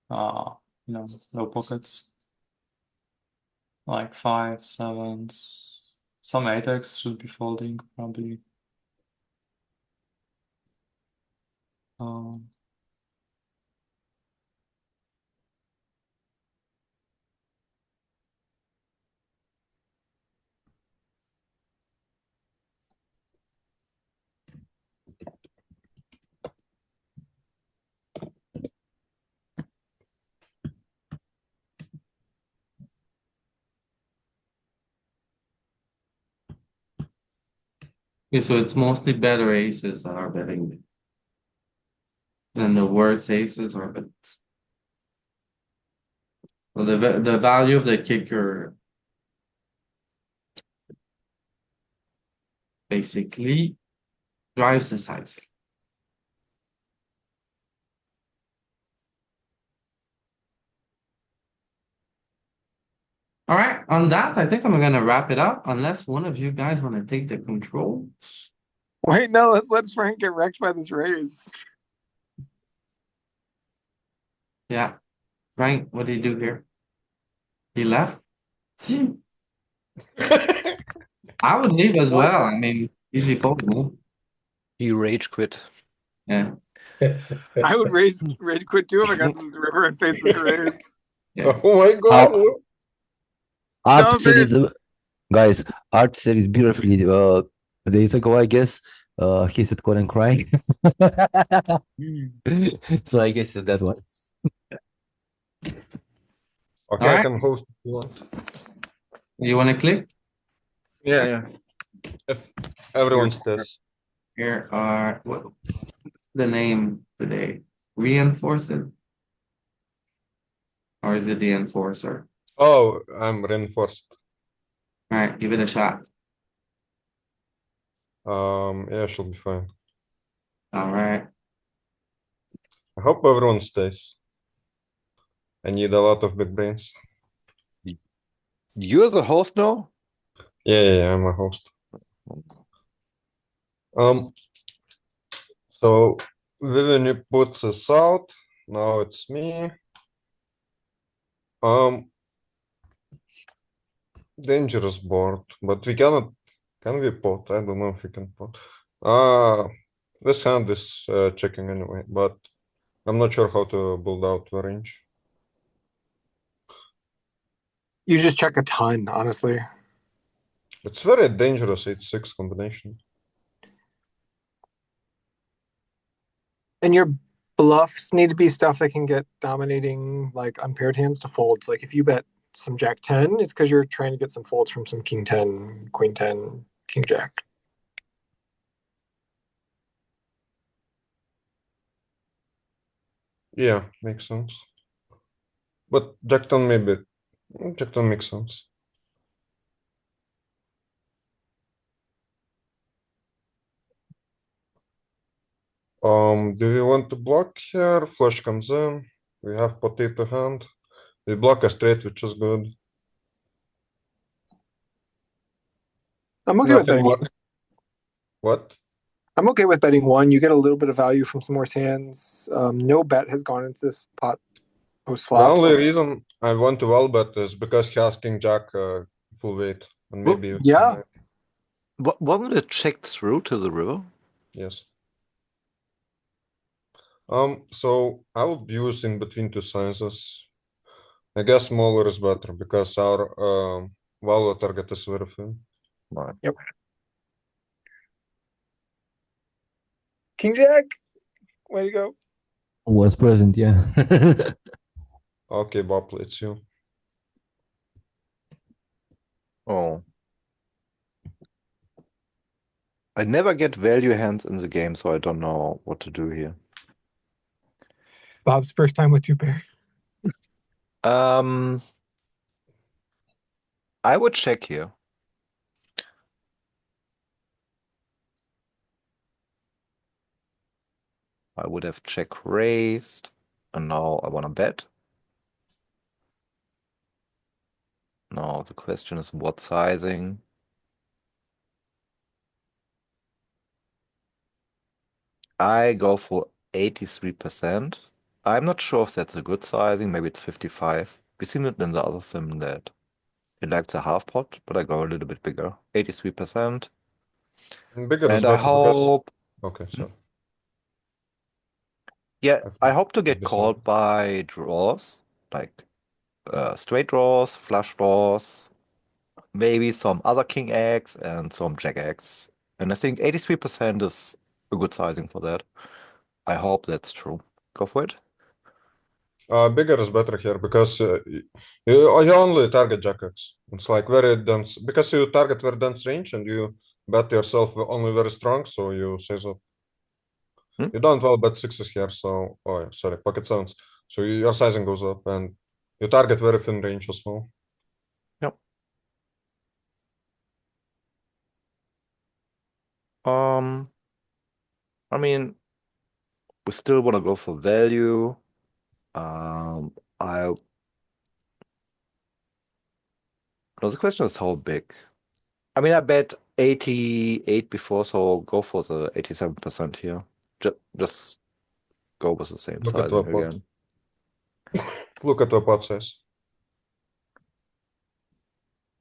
low pockets. Like 5, 7s. Some 8x should be folding, probably. Okay, so it's mostly better aces that are betting. And the worst aces are betting. Well, the value of the kicker basically drives the sizing. All right, on that, I think I'm gonna wrap it up unless one of you guys want to take the controls. Wait, no, let's let Frank get wrecked by this raise. Yeah. Frank, what did he do here? He left? I would leave as well. I mean, easy fold, no? He rage quit. Yeah. I would rage quit too if I got to this river and face this raise. Yeah. Oh my god. Art said it, guys. Art said it beautifully days ago, I guess. He said calling crying. So I guess that one. Okay, All I right. can host if you want. You want to click? Yeah, yeah. If everyone stays. Here are what's the name today? Reinforce it? Or is it the enforcer? Oh, I'm reinforced. All right, give it a shot. Yeah, should be fine. All right. I hope everyone stays. I need a lot of big brains. You're the host now? Yeah, I'm a host. So Vivian puts us out. Now it's me. Dangerous board, but we cannot. Can we pot? I don't know if we can pot. This hand is checking anyway, but I'm not sure how to build out the range. You just check a ton, honestly. It's very dangerous 8-6 combination. And your bluffs need to be stuff that can get dominating, like unpaired hands to folds. Like if you bet some Jack 10, it's because you're trying to get some folds from some King 10, Queen 10, King Jack. Yeah, makes sense. But Jack 10 maybe. Jack 10 makes sense. Do we want to block here? Flush comes in. We have potato hand. We block a straight, which is good. I'm okay with betting one. What? I'm okay with betting one. You get a little bit of value from some worse hands. No bet has gone into this pot post flop. The only reason I want to well bet is because he has King Jack full weight. And maybe yeah. Wasn't it checked through to the river? Yes. So I will be using between two sizes. I guess smaller is better because our value target is very thin. Right. Yep. King Jack, way to go. Was present, yeah. Okay, Bob, let's you. Oh. I never get value hands in the game, so I don't know what to do here. Bob's first time with two pair. I would check here. I would have check raised, and now I want to bet. Now the question is what sizing? I go for 83%. I'm not sure if that's a good sizing. Maybe it's 55. We've seen it in the other sim that it likes a half pot, but I go a little bit bigger. 83%. Bigger is And I better because... hope... Okay, so... Yeah, I hope to this get called by draws, like straight draws, flush draws, maybe some other king X and some jack X. And I think 83% is a good sizing for that. I hope that's true. Go for it. Bigger is better here because you only target jack X. It's like very dense because you target very dense range and you bet yourself only very strong, so you say so. You don't well bet sixes here, so oh yeah, sorry, pocket sevens. So your sizing goes up and you target very thin range as well. Yep. I mean, we still want to go for value. The question is how big. I mean, I bet 88 before, so go for the 87% here. Just go with the same Look at sizing the pot. again. Look at the pot size.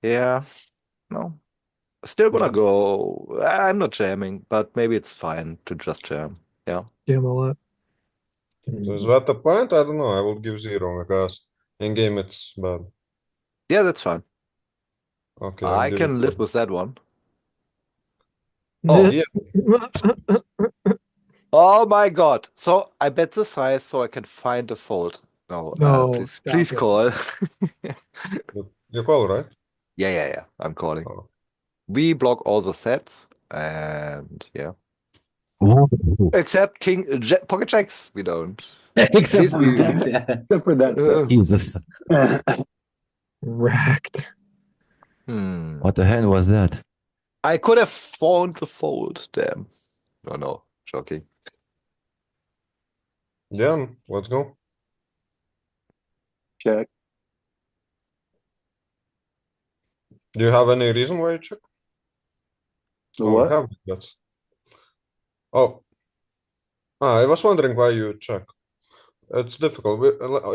Yeah, no. Still gonna go. I'm not jamming, but maybe it's fine to just jam. Yeah. Jam a lot. So is that the point? I don't know. I will give 0 because in game it's bad. Yeah, that's fine. Okay, I can live with that one. Oh, yeah. Oh my god. So I bet the size so I can find a fold. No, No, please call. You call, right? Yeah. I'm calling. Oh. We block all the sets and yeah. Ooh. Except pocket jacks, we don't. Except for Jax, yeah. Except for that set. Jesus. Wrecked. What the hell was that? I could have found the fold, damn. No, joking. Yeah, let's go. Check. Do you have any reason why you check? What? We have that. Oh. I was wondering why you check. It's difficult.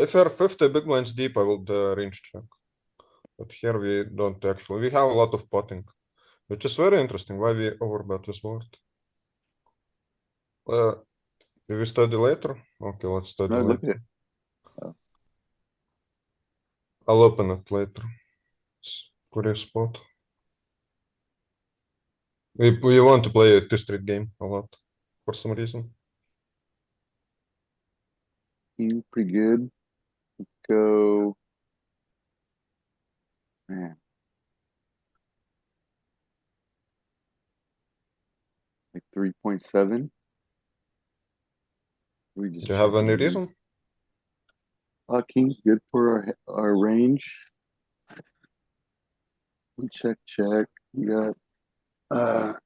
If we're 50 big blinds deep, I will range check. But here we don't actually. We have a lot of potting, which is very interesting. Why we overbet this board? Will we study later? Okay, let's study No, look later. at it. I'll open it later. It's curious spot. We want to play a two-street game a lot for some reason. Seems pretty good. Let's go. Man. Like 3.7. We just Do you have check any it in. reason? King's good for our range. We check. We got I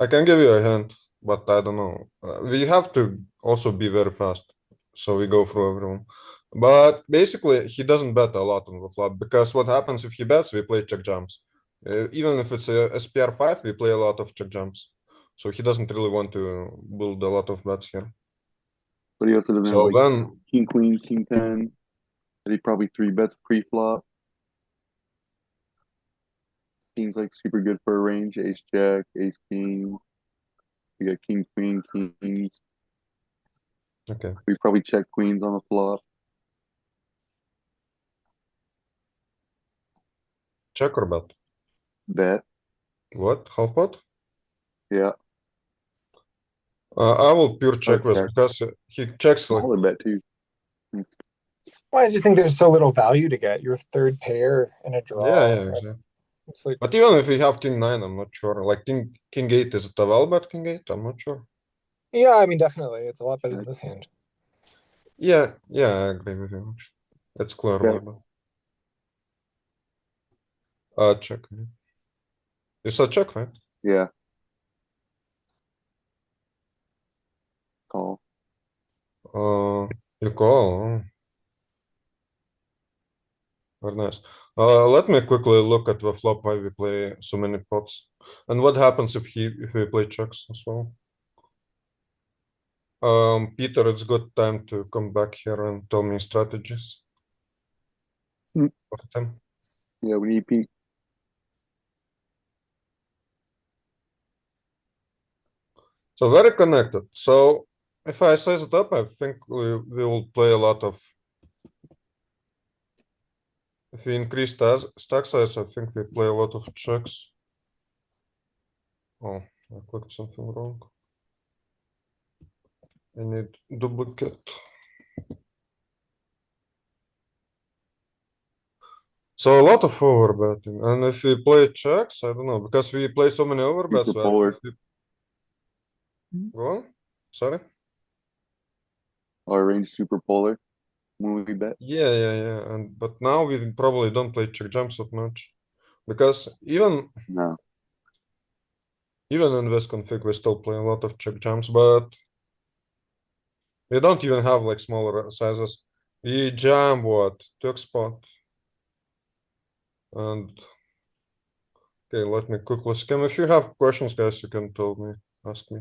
can give you a hint, but I don't know. We have to also be very fast, so we go through everyone. But basically, he doesn't bet a lot on the flop because what happens if he bets, we play check jumps. Even if it's a SPR 5, we play a lot of check jumps. So he doesn't really want to build a lot of bets here. But he also doesn't So have like when king, queen, king 10. And he probably 3 bets pre-flop. King's like super good for a range. Ace jack, ace king. We got king, queen, kings. okay, We probably check queens on the flop. check or bet? Bet. What? Half pot? Yeah. I will pure check this check. because he checks like Smaller bet too. Well, I just think there's so little value to get your third pair in a draw. yeah, exactly. It's like, But even if we have king 9, I'm not sure. Like king 8, is it a well bet king 8? I'm not sure. yeah, I mean, definitely, it's a lot better than this hand. Yeah, I agree with you. It's clear. Yeah. Check. You said check, right? Yeah. Call. You call. Very nice. Let me quickly look at the flop why we play so many pots, and what happens if we play checks as well. Peter, it's good time to come back here and tell me strategies. For them. Yeah, we need Pete. So very connected. So if I size it up, I think we will play a lot of. If we increase stack size, I think we play a lot of checks. Oh, I clicked something wrong. I need duplicate. So a lot of overbetting, and if we play checks, I don't know, because we play so many overbets. Super polar. Go on. Sorry. Our range super polar when we bet. Yeah. And but now we probably don't play check jumps that much, because even in this config we still play a lot of check jumps, but we don't even have like smaller sizes. We jam what? Took spot. And okay, let me quickly skim. If you have questions, guys, you can tell me, ask me.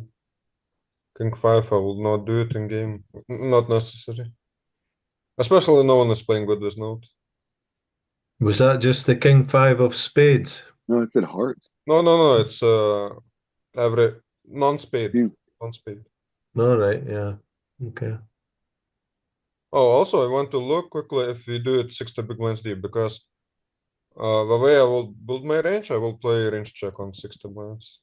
King 5, I will not do it in game. Not necessary. Especially no one is playing with this note. Was that just the king 5 of spades? No, it said hearts. No, it's every non-spade. Non-spade. All right, yeah. Okay. Oh, also I want to look quickly if we do it 60 big blinds deep, because the way I will build my range, I will play range check on 60 blinds.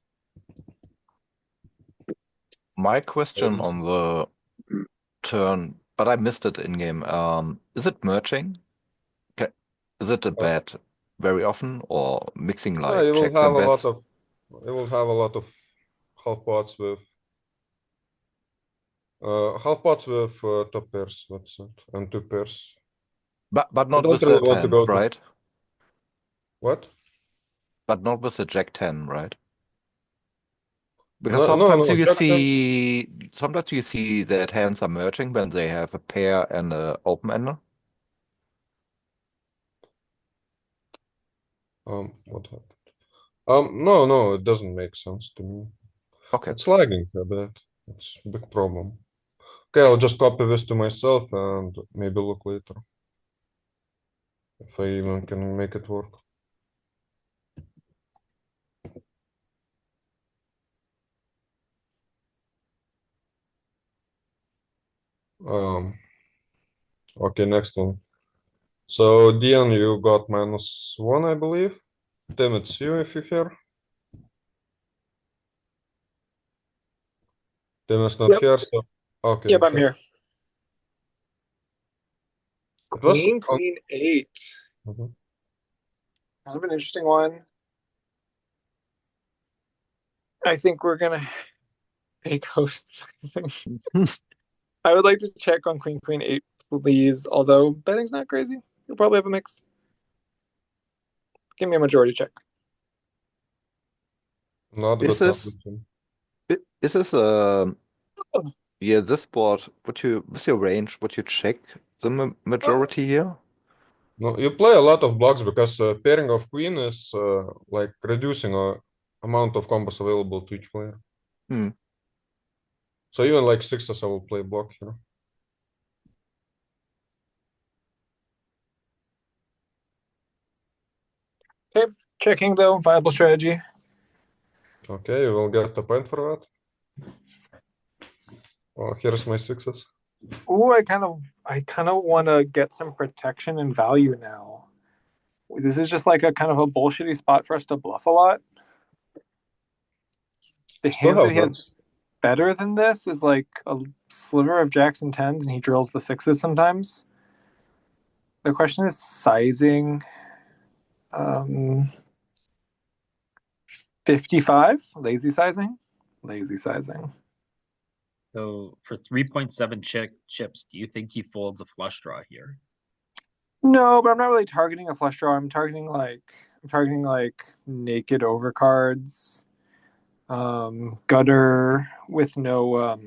My question on the turn, but I missed it in game. Is it merging? Is it a bet very often, or mixing like you will checks have and a bets? lot of half pots with top pairs, that's it, and 2 pairs. But I not don't with really the want to 10, go to- right? What? But not with the Jack 10, right? Because No, sometimes you Jack 10. see that hands are merging when they have a pair and an open ender. What happened? No, it doesn't make sense to me. Okay. It's lagging a bit. It's a big problem. Okay, I'll just copy this to myself and maybe look later. If I even can make it work. Okay, next one. So Dion, you got -1, I believe. Tim, it's you if you're here. Tim is not Yep. here, so okay. Yep, I'm here. It was Queen 8. Mhm. Kind of an interesting one. I think we're gonna PKOs sizing. I would like to check on Queen 8, please. Although betting's not crazy. You'll probably have a mix. Give me a majority check. Not Is good. this is this yeah, this board, would you, with your range, would you check the majority here? No, you play a lot of blocks because pairing of queen is like reducing amount of combos available to each player. Hmm. So even like sixes, I will play block here. Okay, checking though, viable strategy. Okay, you will get a point for that. Oh, here's my sixes. Ooh, I kind of want to get some protection and value now. This is just like a kind of a bullshitty spot for us to bluff a lot. The Still hands that have he has that. better than this is like a sliver of jacks and tens, and he drills the sixes sometimes. The question is sizing. 55, lazy sizing. So for 3.7 chips, do you think he folds a flush draw here? No, but I'm not really targeting a flush draw. I'm targeting like naked overcards, gutter with no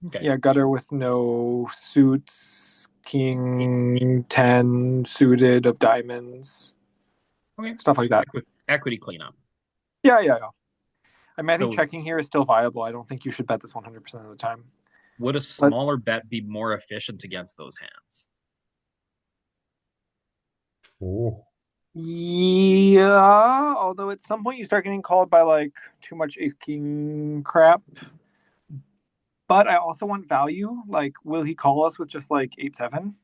Okay. yeah, gutter with no suits, king 10 suited of diamonds, Okay. stuff like that. Equity cleanup. Yeah. I mean, I think So- checking here is still viable. I don't think you should bet this 100% of the time. Would a smaller bet be more efficient against those hands? Ooh. Yeah, although at some point you start getting called by like too much ace king crap. But I also want value. Like, will he call us with just like 8-7?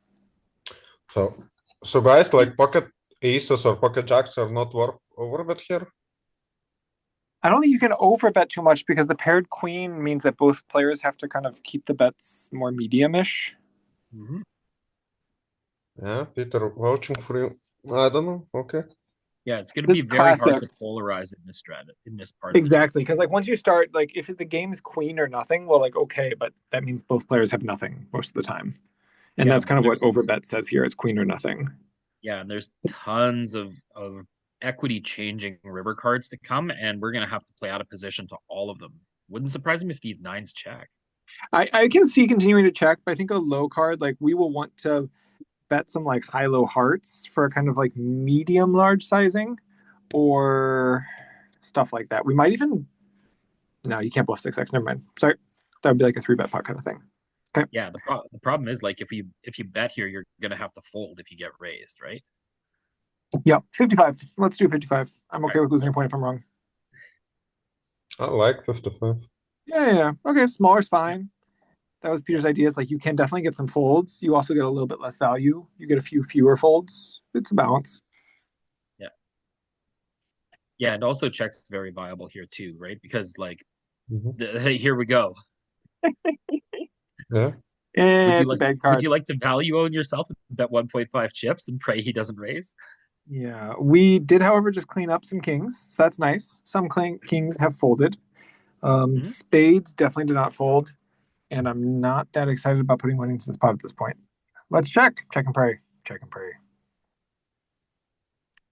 So guys, like pocket aces or pocket jacks are not worth overbet here. I don't think you can overbet too much because the paired queen means that both players have to kind of keep the bets more medium-ish. Mm-hmm. Yeah, Peter vouching for you. I don't know. Okay. Yeah, it's going to be This very hard classic. to polarize in this part. of the Exactly, because like once you start, like if the game's queen or nothing, well, like okay, but that means both players have nothing most of the time, and Yeah, that's kind of what there's- overbet says here. It's queen or nothing. Yeah, and there's tons of equity changing river cards to come, and we're going to have to play out of position to all of them. Wouldn't surprise me if these nines check. I can see continuing to check, but I think a low card, like we will want to bet some like high-low hearts for a kind of like medium-large sizing or stuff like that. We might even, no, you can't bluff 6x, never mind. Sorry, that would be like a 3-bet pot kind of thing. Yeah, the problem is like if you bet here, you're going to have to fold if you get raised, right? Yeah, 55. Let's do 55. I'm okay with losing a point if I'm wrong. I like 55. Yeah. Okay, smaller's fine. That was Peter's idea. It's like you can definitely get some folds. You also get a little bit less value. You get a few fewer folds. It's a balance. Yeah, and also checks very viable here too, right? Because like, Mhm. here we go. Yeah. It's a bad card. Would you like to value own yourself and bet 1.5 chips and pray he doesn't raise? Yeah, we did, however, just clean up some kings, so that's nice. Some kings have folded. Spades definitely did not fold, and I'm not that excited about putting money into this pot at this point. Let's check and pray.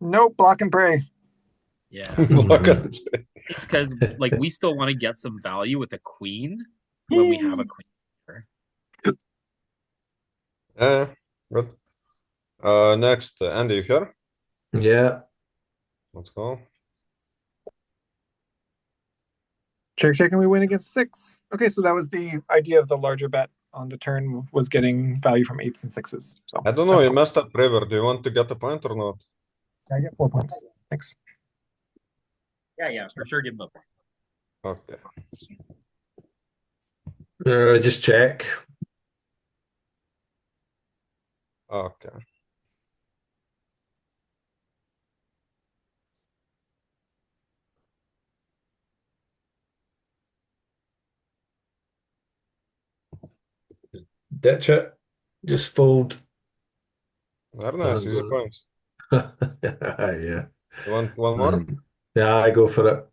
Nope, block and pray. Yeah. Block and It's because like we still want to get some value with a queen when we have a queen here. Yeah, good. Next, Andy, you here? Yeah. Let's go. Check, check, and we win against 6. Okay, so that was the idea of the larger bet on the turn, was getting value from 8s and 6s. So I don't know, that's you messed up river. Do you want to get a point or not? I get 4 points. Thanks. Yeah, for sure. Give him up. Okay. Just check. Okay. Ditch it. Just fold. Very nice, easy points. Yeah. You want one more? Yeah, I go for it.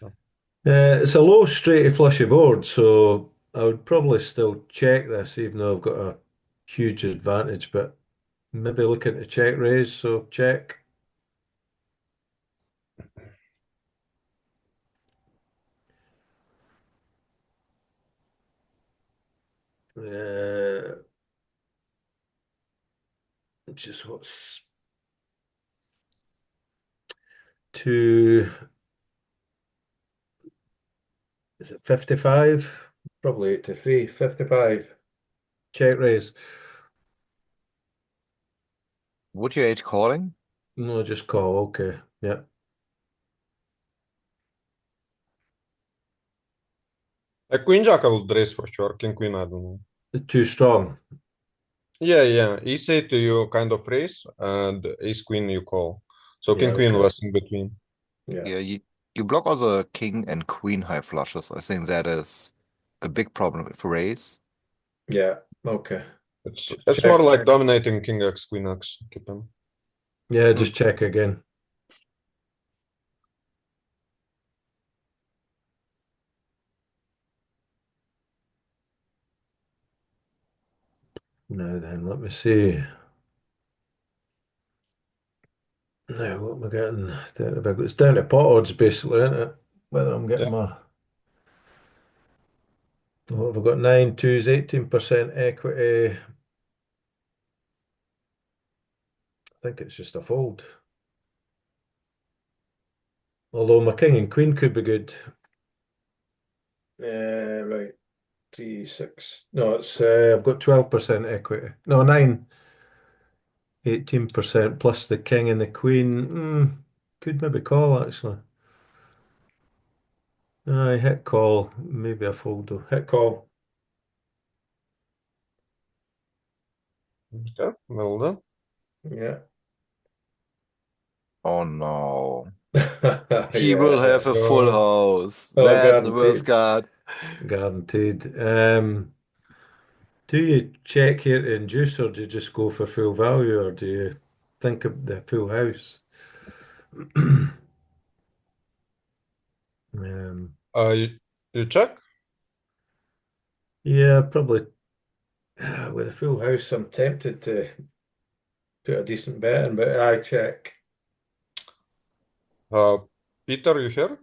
Okay. It's a low straighty flushy board, so I would probably still check this, even though I've got a huge advantage, but maybe looking to check raise, so check. Just what's to, is it 55? Probably 83, 55. Check raise. Would you hate calling? No, just call. Okay. Yeah. A queen jack I would raise for sure. King queen, I don't know. Too strong. Yeah. Ace eight you kind of raise, and ace queen you call. So king Yeah, queen okay. was in between. Yeah, you block all the king and queen high flushes. I think that is a big problem for raise. Yeah. Okay. It's check. more like dominating king x, queen x. Keep him. Yeah, just check again. Now then, let me see. Now, what am I getting? It's down to pot odds, basically, isn't it? Whether I'm getting my... What have I got? 9 twos, 18% equity. I think it's just a fold. Although my king and queen could be good. Right. 3, 6. No, it's I've got 12% equity. No, 9. 18% plus the king and the queen. Could maybe call, actually. I hit call. Maybe a fold though. Hit call. Okay, well done. Yeah. Oh no. He Yeah, will have a full no. house. Oh, That's the worst guaranteed. card. Guaranteed. Do you check here to induce, or do you just go for full value, or do you think of the full house? You check? Yeah, probably. With a full house, I'm tempted to put a decent bet in, but I check. Peter, you here?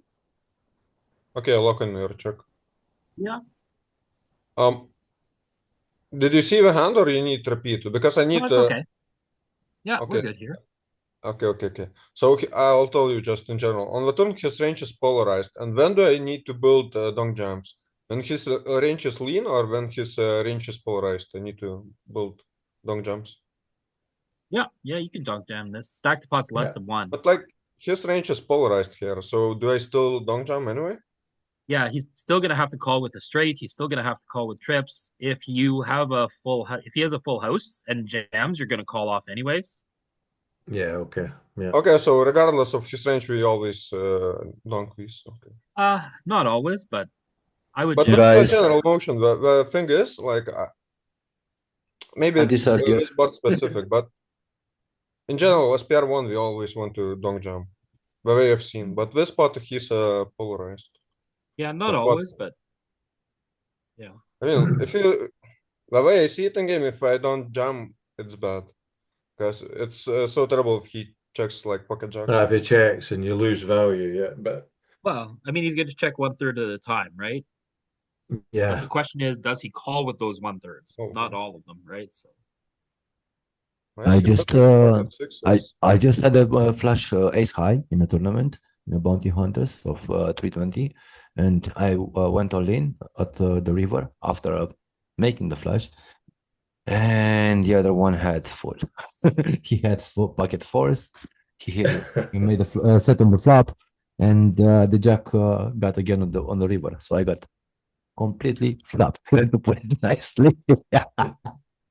Okay, lock in your check. Yeah. Did you see the hand or you need repeat? Because I need No, it's okay. Yeah, okay. we're good here. Okay. So I'll tell you just in general. On the turn, his range is polarized. And when do I need to build donk jams? When his range is lean or when his range is polarized? I need to build donk jams. Yeah, you can donk jam this. Stack the pot's less than 1. But like his range is polarized here. So do I still donk jam anyway? Yeah, he's still gonna have to call with a straight. He's still gonna have to call with trips. If you have if he has a full house and jams, you're gonna call off anyways. Yeah, okay. Yeah. Okay, so regardless of his range, we always donk these. Okay. Not always, but I would But jam. what's the general motion? The thing is, like, maybe it's this board specific, but in general, SPR1, we always want to donk jump. The way I've seen, but this pot he's polarized. Yeah, not always, but yeah. I mean, the way I see it in game, if I don't jam, it's bad because it's so terrible if he checks like pocket jacks. If he checks and you lose value, yeah, but well, I mean, he's going to check 1/3 at a time, right? Yeah. But the question is, does he call with those 1/3? Not all of them, right? So. I just had a flush ace high in the tournament, bounty hunters of 320, and I went all in at the river after making the flush, and the other one had full. He had full pocket fours. He made a set on the flop, and the jack got again on the river. So I got completely flat, to put it nicely.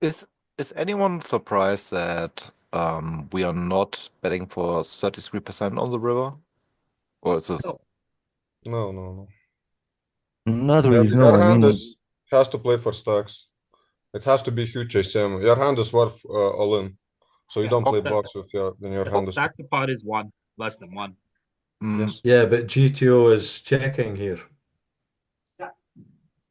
Is anyone surprised that we are not betting for 33% on the river? Or is this No. Not really, no. Your I hand mean, has to play for stacks. It has to be huge HM. Your hand is worth all in. So you don't play blocks with when your hand is. Stack the pot is one, less than one. Yes. Yeah, but GTO is checking here.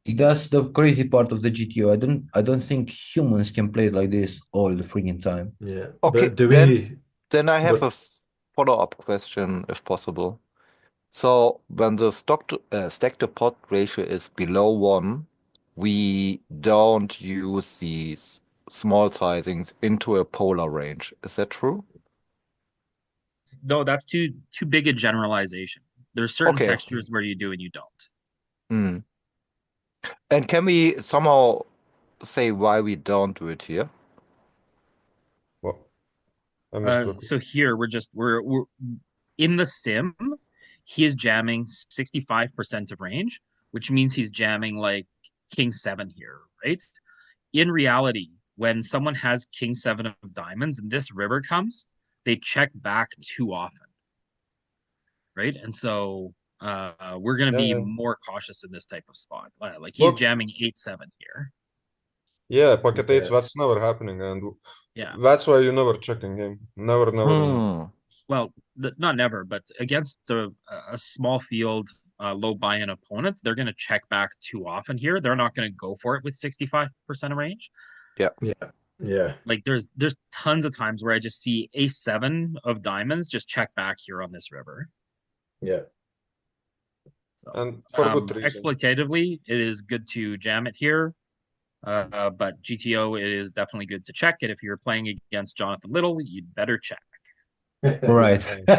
that's the crazy part of the GTO. I don't think humans can play like this all the freaking time. Yeah. okay? But do we? Then I have but- a follow-up question, if possible. So when the stack to pot ratio is below 1, we don't use these small sizings into a polar range. Is that true? No, that's too big a generalization. There's certain Okay. textures where you do and you don't. Mm. And can we somehow say why we don't do it here? Well, I missed it. So here we're in the sim. He is jamming 65% of range, which means he's jamming like king 7 here, right? In reality, when someone has king 7 of diamonds and this river comes, they check back too often, right? And so we're going to be more cautious in this type of spot. Like he's jamming 8-7 here. Yeah, pocket eights, that's never happening, and Yeah, that's why you never checking game. Never. well, not never, but against a small field, low buy-in opponent, they're going to check back too often here. They're not going to go for it with 65% of range. Yeah. Like there's tons of times where I just see a7 of diamonds just check back here on this river. Yeah. So, and for good reason. exploitatively, it is good to jam it here. But GTO, it is definitely good to check it. If you're playing against Jonathan Little, you'd better check. Right. Good.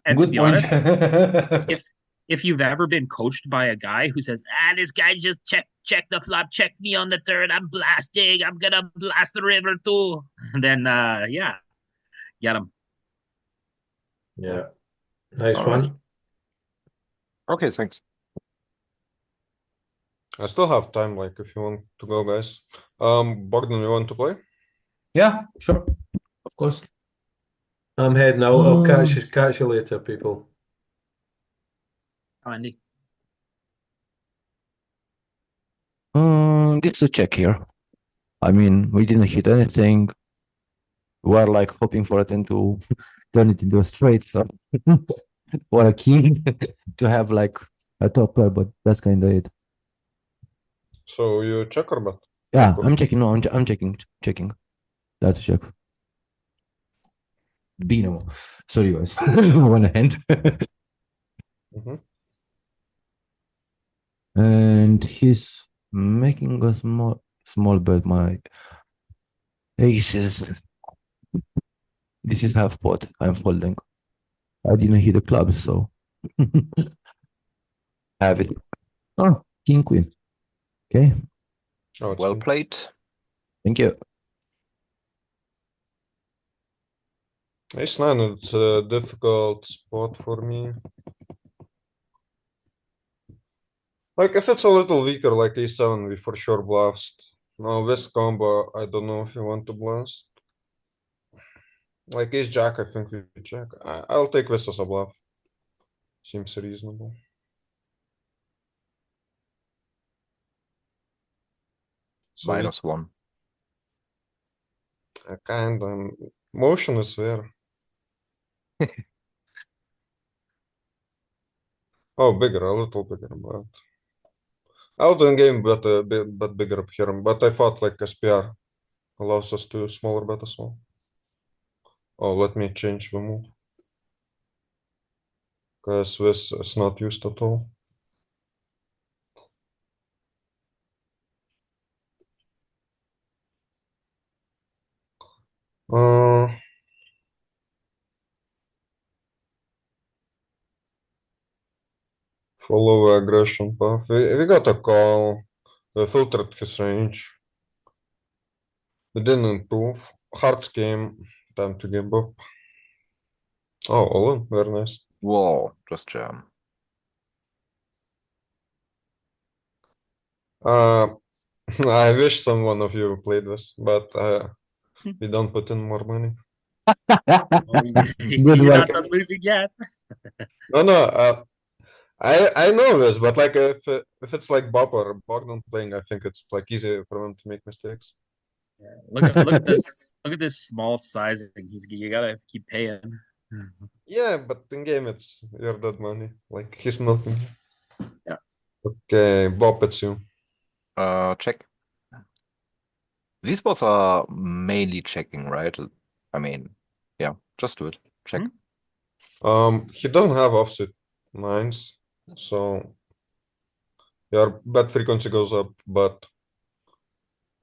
And Good to be point. honest, if you've ever been coached by a guy who says, this guy just check the flop, check me on the turn, I'm blasting, I'm gonna blast the river too, then yeah, get him. Yeah. Nice All one. right. Okay, thanks. I still have time, like if you want to go, guys. Bogdan, you want to play? Yeah, sure. Of course. I'm heading out. I'll catch you later, people. Andy. This is a check here. I mean, we didn't hit anything. We're like hoping for a 10 to turn it into a straight, so or a king to have like a top pair, but that's kind of it. So you check or bet? Yeah, I'm checking. No, I'm checking. That's a check. Dynamo. Sorry, guys. One hand. And he's making a small bet. My aces. This is half pot. I'm folding. I didn't hit the clubs, so have it. Oh, king queen. Okay. Well played. Thank you. Ace nine, it's a difficult spot for me. Like if it's a little weaker, like a7, we for sure blast. Now this combo, I don't know if you want to blast. Like ace jack, I think we check. I'll take this as a bluff. Seems reasonable. So -1. Kind of motion is there. Oh, bigger, a little bigger, but out in game, but a bit bigger up here. But I thought like SPR allows us to smaller bet as well. Oh, let me change the move. Because this is not used at all. Follow aggression path. We got a call. We filtered his range. We didn't improve. Hearts came. Time to give up. Oh, all in. Very nice. Whoa, just jam. I wish someone of you played this, but we don't put in more money. You're not done losing yet. No, I know this, but like if it's like Bob or Bogdan playing, I think it's like easy for them to make mistakes. Yeah, look at this. Look at this small sizing. You gotta keep paying. Yeah, but in game it's your dead money. Like he's milking. Yeah. Okay, Bob, it's you. Check. These bots are mainly checking, right? I mean, yeah, just do it. Check. He doesn't have offset nines, so your bet frequency goes up, but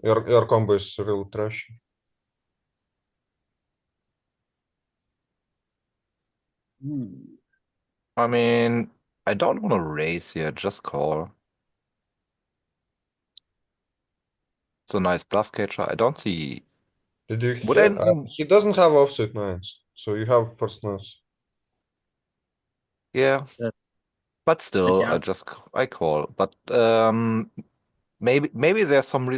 your combo is real trash. I mean, I don't want to raise here, just call. It's a nice bluff catcher. I don't see. Did you Would hear? I? He doesn't have offset nines, so you have first nose. Yeah, but still, Yeah. I call. But maybe there's some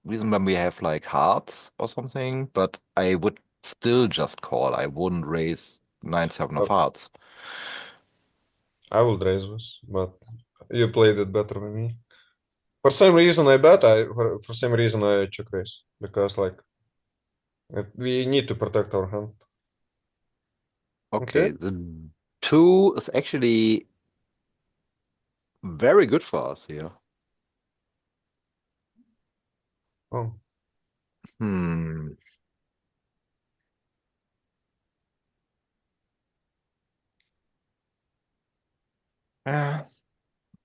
reason when we have like hearts or something. But I would still just call. I wouldn't raise 9-7 of hearts. I will raise this, but you played it better than me. For some reason, I bet. For some reason I check raise because like we need to protect our hand. Okay, the 2 is actually very good for us here. Oh.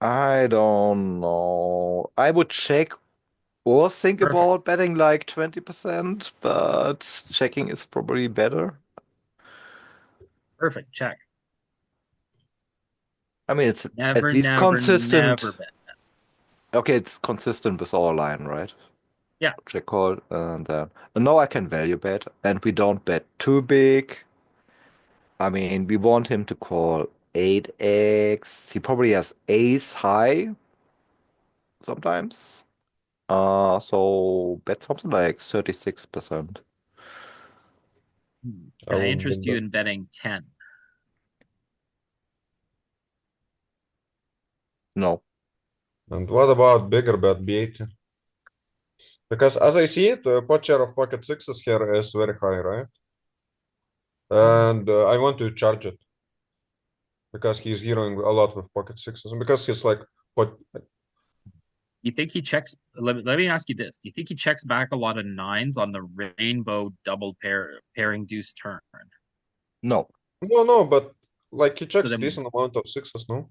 I don't know. I would check or think about betting like 20%, but checking is probably better. Perfect. Check. I mean, it's Never, at least never, consistent. never bet. Okay, it's consistent with our line, right? Yeah. Check call, and then now I can value bet, and we don't bet too big. I mean, we want him to call 8x. He probably has ace high sometimes. So bet something like 36%. Can I interest you in betting 10? No. And what about bigger bet B8? Because as I see it, pot share of pocket sixes here is very high, right? And I want to charge it because he's heroing a lot with pocket sixes, and because he's like pot. You think he checks? Let me ask you this: do you think he checks back a lot of nines on the rainbow double pairing deuce turn? No. No, but like he checks then- decent amount of sixes, no?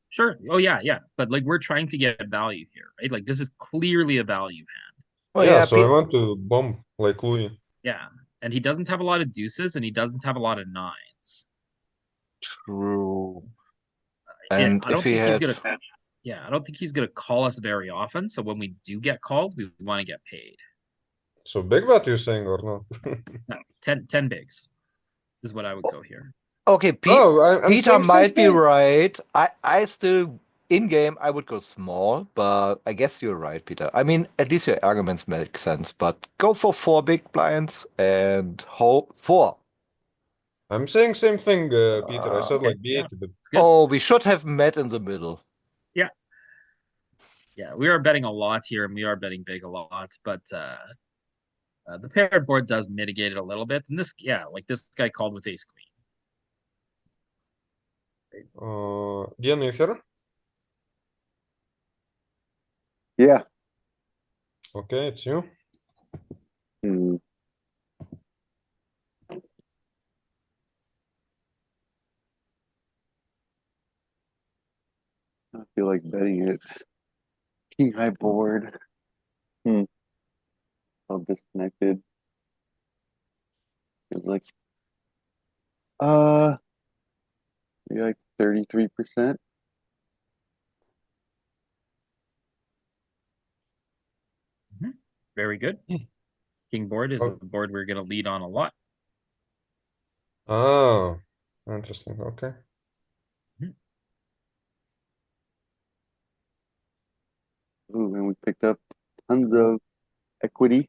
Sure. Oh yeah. But like we're trying to get value here, right? Like this is clearly a value hand. Well, yeah, so I want to bomb like Louis. Yeah, and he doesn't have a lot of deuces, and he doesn't have a lot of nines. True. Yeah, And I don't if he think had, he's gonna. Yeah, I don't think he's gonna call us very often. So when we do get called, we want to get paid. So big bet you're saying or not? No, 10 bigs is what I would go here. okay, I'm Peter saying might be something. right. I still in game I would go small, but I guess you're right, Peter. I mean, at least your arguments make sense. But go for 4 big blinds and hope 4. I'm saying same thing, Peter. I said Okay, like B8, but Oh, we should have met in the middle. Yeah. Yeah, we are betting a lot here, and we are betting big a lot, but the paired board does mitigate it a little bit. And this, yeah, like this guy called with ace queen. Dion, you here? Yeah. Okay, it's you. Hmm. I feel like betting it. King high board. All disconnected. It's like maybe like 33%. Very good. King board is a board we're going to lead on a lot. Oh, interesting. Okay. Ooh, and we picked up tons of equity.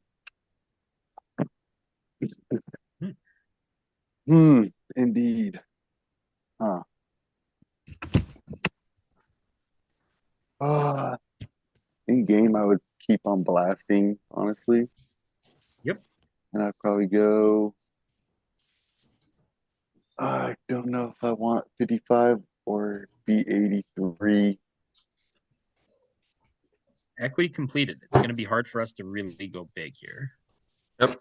Indeed. Huh. In game, I would keep on blasting, honestly. Yep. And I'd probably go. I don't know if I want 55 or B83. Equity completed. It's going to be hard for us to really go big here. Yep.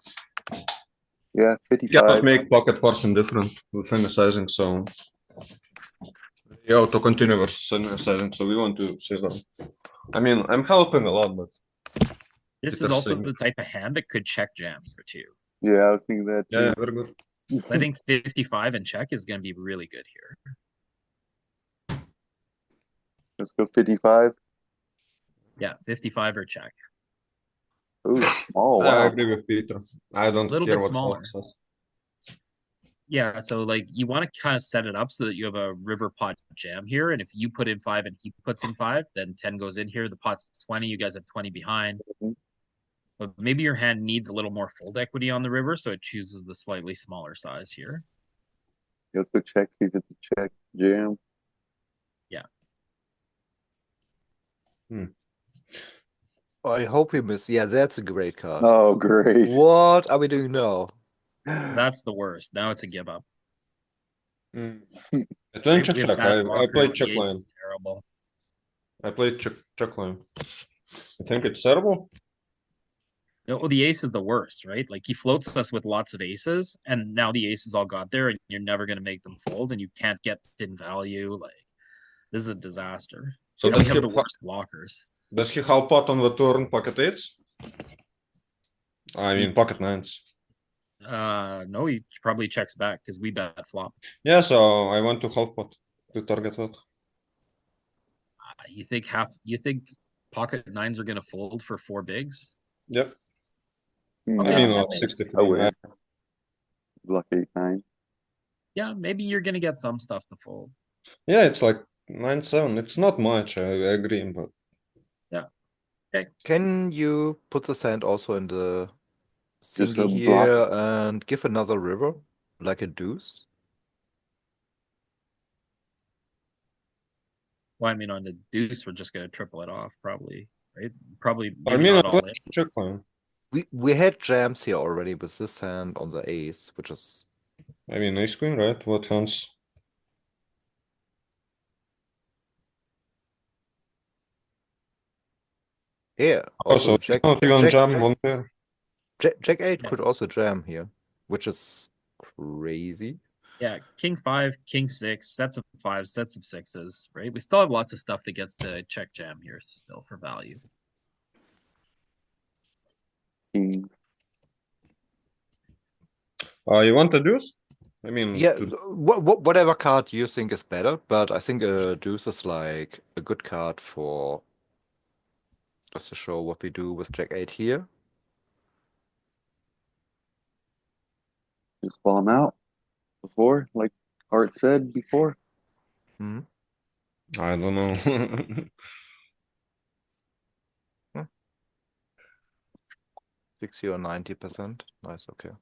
Yeah, You cannot 55. make pocket forcing different within the sizing, so you auto continue versus sizing, so we want to seize them. I mean, I'm helping a lot, but this is also the type of hand that could check jam for 2. Yeah, I was thinking that too. Yeah, very good. I think 55 and check is going to be really good here. Let's go 55. Yeah, 55 or check. Oh, wow. I agree with Peter. I don't Little care bit what smaller. Fox says. Yeah, so like you want to kind of set it up so that you have a river pot jam here, and if you put in 5 and he puts in 5, then 10 goes in here. The pot's 20. You guys have 20 behind. But maybe your hand needs a little more fold equity on the river, so it chooses the slightly smaller size here. Let's go check, see if it's a check jam. Yeah. I hope we miss. Yeah, that's a great card. Oh, great. What are we doing now? That's the worst. Now it's a give up. It went check We have check. bad I blockers. played The check ace line. is terrible. I played check line. I think it's terrible. No, the ace is the worst, right? Like he floats us with lots of aces, and now the aces all got there, and you're never going to make them fold, and you can't get in value. Like this is a disaster. So And we have the worst blockers. Does he half pot on the turn pocket eights? I mean pocket nines. No, he probably checks back because we bet flop. Yeah, so I want to half pot to target that. You think pocket nines are going to fold for 4 bigs? Yep. Okay, I mean, that makes 63. I would. Block 8-9. Yeah, maybe you're going to get some stuff to fold. Yeah, it's like 9-7. It's not much. I agree, but yeah. Okay. Can you put the sand also in the Just go thingy block here and give another river, like a deuce? Well, I mean, on the deuce, we're just going to triple it off, probably, right? Probably, I maybe mean, not all in. check line. We had jams here already with this hand on the ace, which is. I mean, ace queen, right? What hands? Yeah, Also, also Jack. not even Jack, jam one pair. Jack 8 Yeah. could also jam here, which is crazy. Yeah, king 5, king 6, sets of 5s, sets of 6s, right? We still have lots of stuff that gets to check jam here still for value. King. You want a deuce? I mean, Yeah, whatever card you think is better, but I think a deuce is like a good card for just to show what we do with Jack 8 here. Just ball him out before, like Art said before. Hmm. I don't know. 60 or 90%. Nice, okay.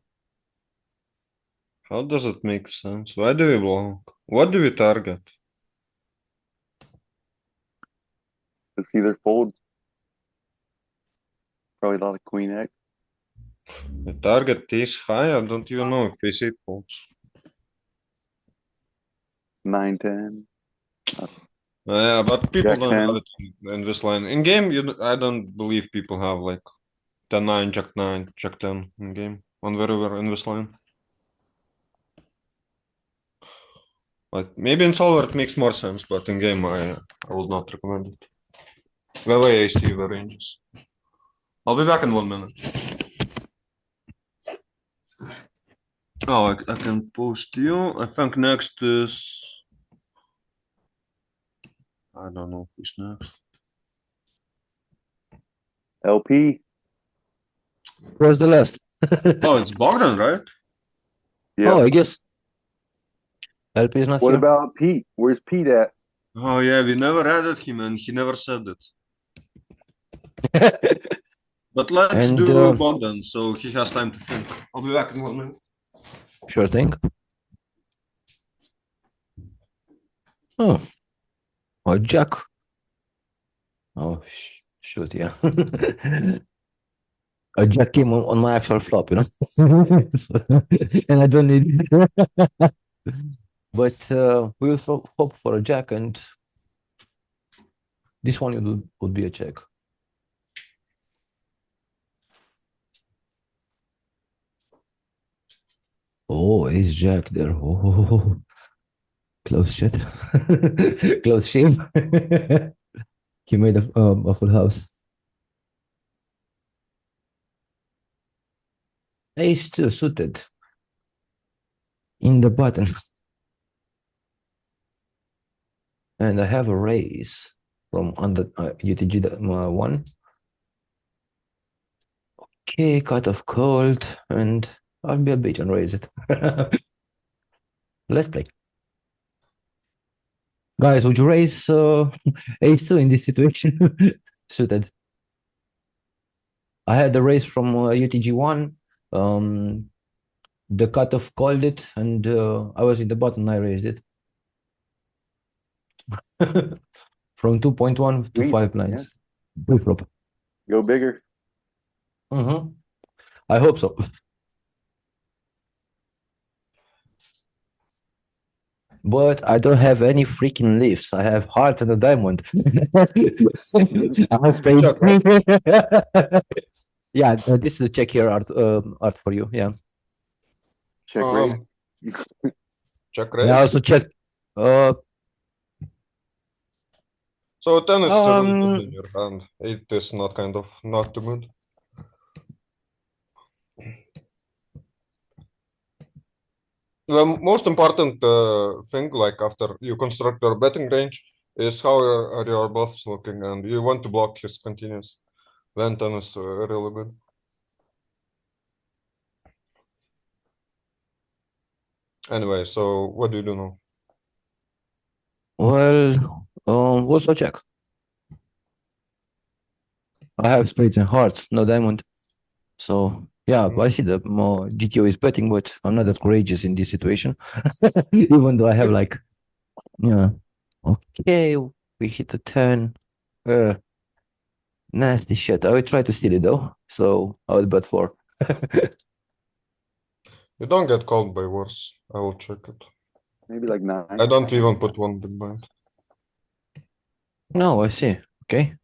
How does it make sense? Why do we block? What do we target? Let's see their folds. Probably a lot of Queen X. The target is high. I don't even know if we see it folds. 9-10. Yeah, but people Jack don't 10. have it in this line. In game, I don't believe people have like 10-9, Jack 9, Jack 10 in game on the river in this line. Like maybe in solver it makes more sense, but in game I would not recommend it. The way I see the ranges. I'll be back in 1 minute. Oh, I can post you. I think next is. I don't know who's next. LP. Where's the last? Oh, it's Bogdan, right? Yeah. Oh, I guess LP is not What here. about Pete? Where's Pete at? Oh yeah, we never added him and he never said it. But let's And do Bogdan so he has time to think. I'll be back in 1 minute. sure thing. Oh, oh, Jack. Oh, shoot, yeah. A Jack came on my actual flop, you know. And I don't need it. But we'll hope for a Jack, and this one would be a check. Oh, ace Jack there. Oh, close shit. Close shave. He made a full house. Ace 2 suited in the button. And I have a raise from under UTG 1. Okay, cut off cold, and I'll be a bitch and raise it. Let's play. Guys, would you raise ace 2 in this situation? Suited. I had the raise from UTG 1. The cutoff called it, and I was in the bottom, I raised it. From 2.1 to 5 lines. Pre-flop. Go bigger. I hope so. But I don't have any freaking leaves. I have heart and a diamond. I have spades. Yeah, this is a check here, art for you. Yeah. Check raise. Check raise. I also checked. So 10 is really good in your hand. 8 is not too good. The most important thing, like after you construct your betting range, is how are your bluffs looking, and you want to block his continues. Then 10 is really good. Anyway, so what do you do now? Well, also check. I have spades and hearts, no diamond. So yeah, I see the more GTO is betting, but I'm not that courageous in this situation. Even though I have like, yeah. Okay, we hit a 10. Nasty shit. I will try to steal it though. So I will bet 4. You don't get called by worse. I will check it. Maybe like 9. I don't even put 1 big blind. No, I see. Okay.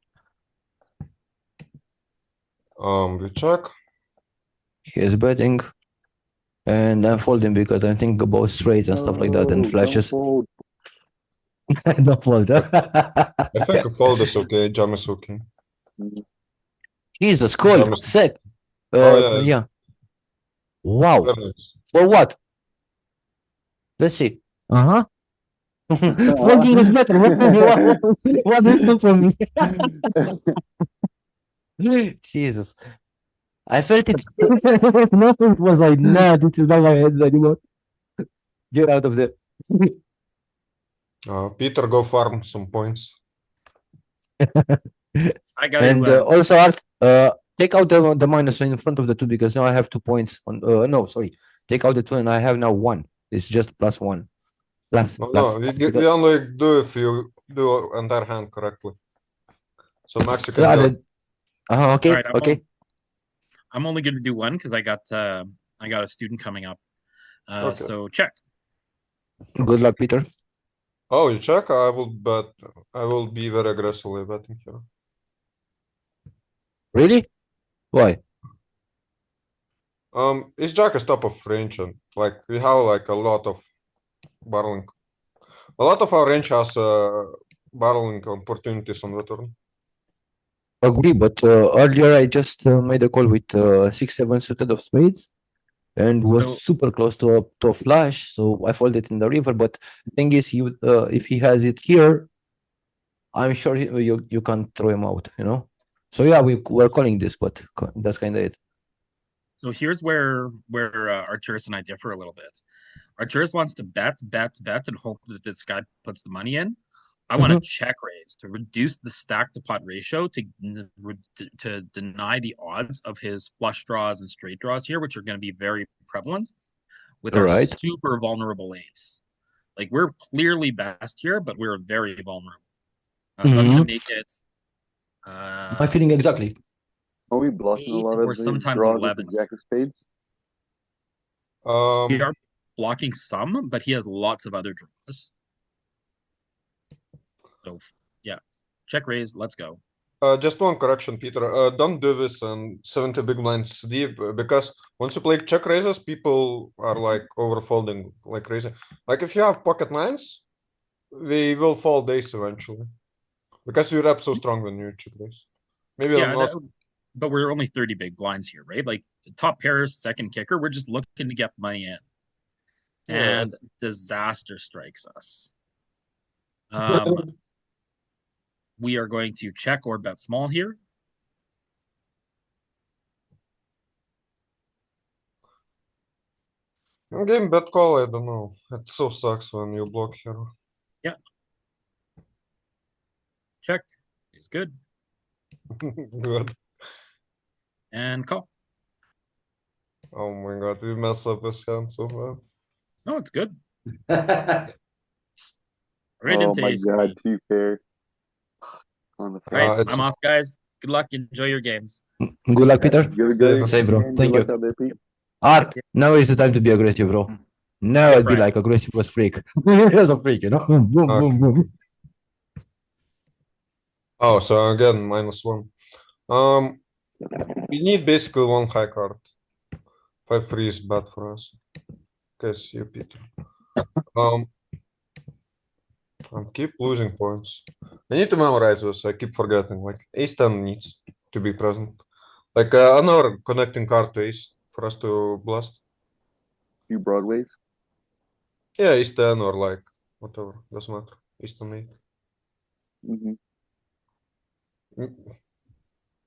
We check. He is betting. And I'm folding because I'm thinking about straights and stuff like that and flashes. Don't Don't fold. I think a fold is okay, jam is okay. Jesus, call. Jam is- Sick. Oh, Yeah. Wow. Very nice. For what? Let's see. Uh-huh. Folding is better. What do you do for me? Jesus. I felt it. Nothing was like, nah, this is not my head anymore. Get out of there. Peter, go farm some points. I got And to. also, Art, take out the minus in front of the 2 because now I have 2 points on. No, sorry. Take out the 2 and I have now 1. It's just +1. Plus. No, we only do if you do entire hand correctly. So Max, you can Yeah, go. okay, Alright, okay. I'm only going to do 1 because I got a student coming up. Okay. So check. Good luck, Peter. Oh, you check? I will bet. I will be very aggressively betting here. Really? Why? Is Jack is top of range and like we have like a lot of barreling. A lot of our range has barreling opportunities on the turn. Agree, but earlier I just made a call with 6-7 suited of spades and was So- super close to a flush, so I folded in the river. But the thing is, if he has it here, I'm sure you can't throw him out, you know. So yeah, we're calling this, but that's kind of it. So here's where Arcturus and I differ a little bit. Arcturus wants to bet, and hope that this guy puts the money in. I want to check raise to reduce the stack to pot ratio to deny the odds of his flush draws and straight draws here, which are going to be very prevalent with our Right. super vulnerable ace. Like we're clearly best here, but we're very vulnerable. So I'm going to make it. My feeling exactly. Are we blocking a 8 lot or of the sometimes draws with the 11. jack of spades? We are blocking some, but he has lots of other draws. So yeah, check raise. Let's go. Just one correction, Peter. Don't do this and 70 big blinds deep because once you play check raises, people are like overfolding like crazy. Like if you have pocket nines, they will fold ace eventually because you rep so strong when you check raise. Maybe Yeah, not. but we're only 30 big blinds here, right? Like top pair, second kicker, we're just looking to get money in. Yeah. And disaster strikes us. We are going to check or bet small here. Game bet call, I don't know. It so sucks when you block here. Yeah. Check is good. Good. And call. Oh my god, we mess up this hand so bad. No, it's good. Right Oh into my ace god, queen. 2 pair. On the All right, it's- I'm off, guys. Good luck. Enjoy your games. Good luck, Peter. Good Same, bro. man. Thank Good luck you. out there, Pete. Art, now is the time to be aggressive, bro. Now Yeah, I'd be Brian. like aggressive as freak. As a freak, you know? Boom, boom, Okay. boom, boom. Oh, so again, -1. We need basically one high card. 5-3 is bad for us. Okay, see you, Peter. I keep losing points. I need to memorize this. I keep forgetting. Like ace 10 needs to be present. Like another connecting card to ace for us to blast. Few broadways. Yeah, ace 10 or like whatever. Doesn't matter. Ace 10 8. Mm-hmm.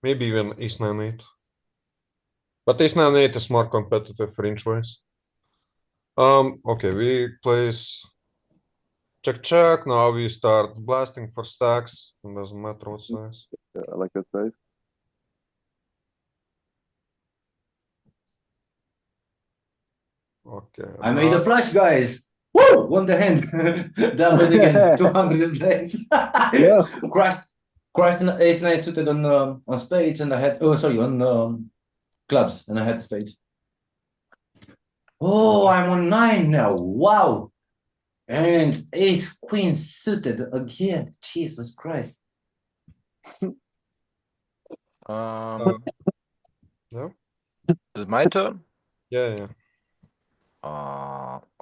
Maybe even ace 9 8. But ace 9 8 is more competitive range wise. Okay, we place check check. Now we start blasting for stacks. It doesn't matter what size. Yeah, I like that size. Okay. I made a flash, guys. Woo! Won the hand. Doubled again. 200 blinds. Yeah. Crashed an ace nine suited on spades, and I had on clubs, and I had spades. Oh, I'm on 9 now. Wow. And ace queen suited again. Jesus Christ. Yeah. Is it my turn? Yeah.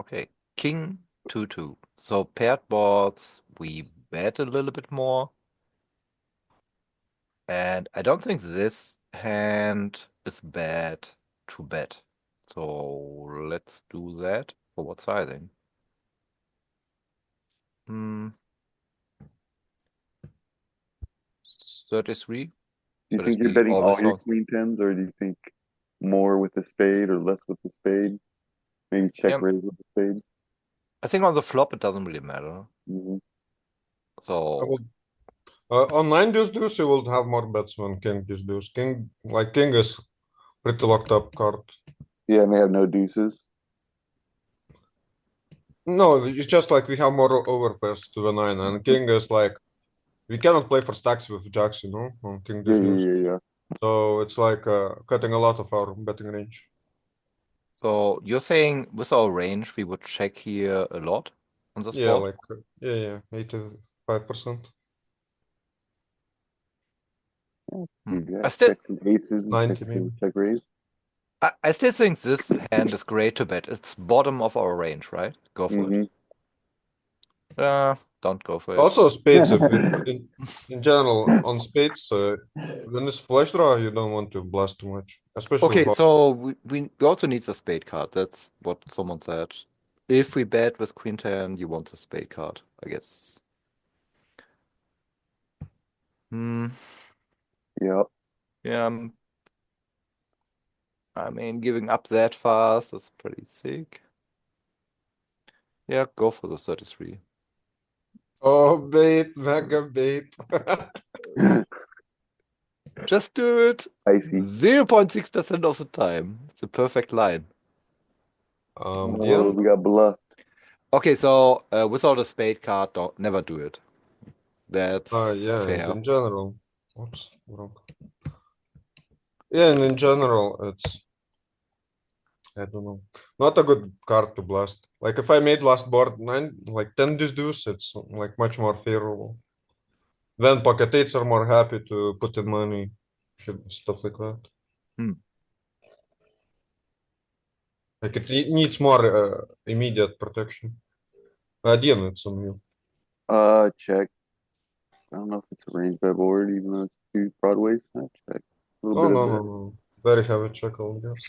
Okay. King 2-2. So paired boards, we bet a little bit more. And I don't think this hand is bad to bet. So let's do that. For what sizing? 33. Do you think you're 33 betting all always your sounds- queen tens, or do you think more with the spade or less with the spade? Maybe check Yeah. raise with the spade. I think on the flop it doesn't really matter. Mm-hmm. So On 9 deuce deuce, you will have more bets than king deuce deuce. King is pretty locked up card. Yeah, may have no deuces. No, it's just like we have more overpairs to the 9, and king is like we cannot play for stacks with jacks, you know, on king Yeah, deuce deuce. yeah. So it's like cutting a lot of our betting range. So you're saying with our range we would check here a lot on the Yeah, spot? like 85%. You got I still- check some aces and 90 maybe. check raise. I still think this hand is great to bet. It's bottom of our range, right? Go for Mm-hmm. it. Don't go for it. Also spades, if in general on spades, when it's flush draw, you don't want to blast too much, especially. Okay, with so we also need a spade card. That's what someone said. If we bet with queen 10, you want a spade card, I guess. Yep. Yeah. I mean, giving up that fast is pretty sick. Yeah, go for the 33. Oh, bait, mega bait. Just do it. Icy. 0.6% of the time. It's a perfect line. Oh, Yeah. we got bluffed. Okay, so without a spade card, never do it. That's Yeah, and fair. in general. Oops, wrong. Yeah, and in general, it's, I don't know, not a good card to blast. Like if I made last board 9, like 10 deuce, it's like much more favorable. Then pocket eights are more happy to put in money, stuff like that. Hmm. Like it needs more immediate protection. Again, it's on you. Check. I don't know if it's a range bet board, even though it's 2 broadways. Check. A little No, bit no, of no, bet. no. Very heavy check, I guess.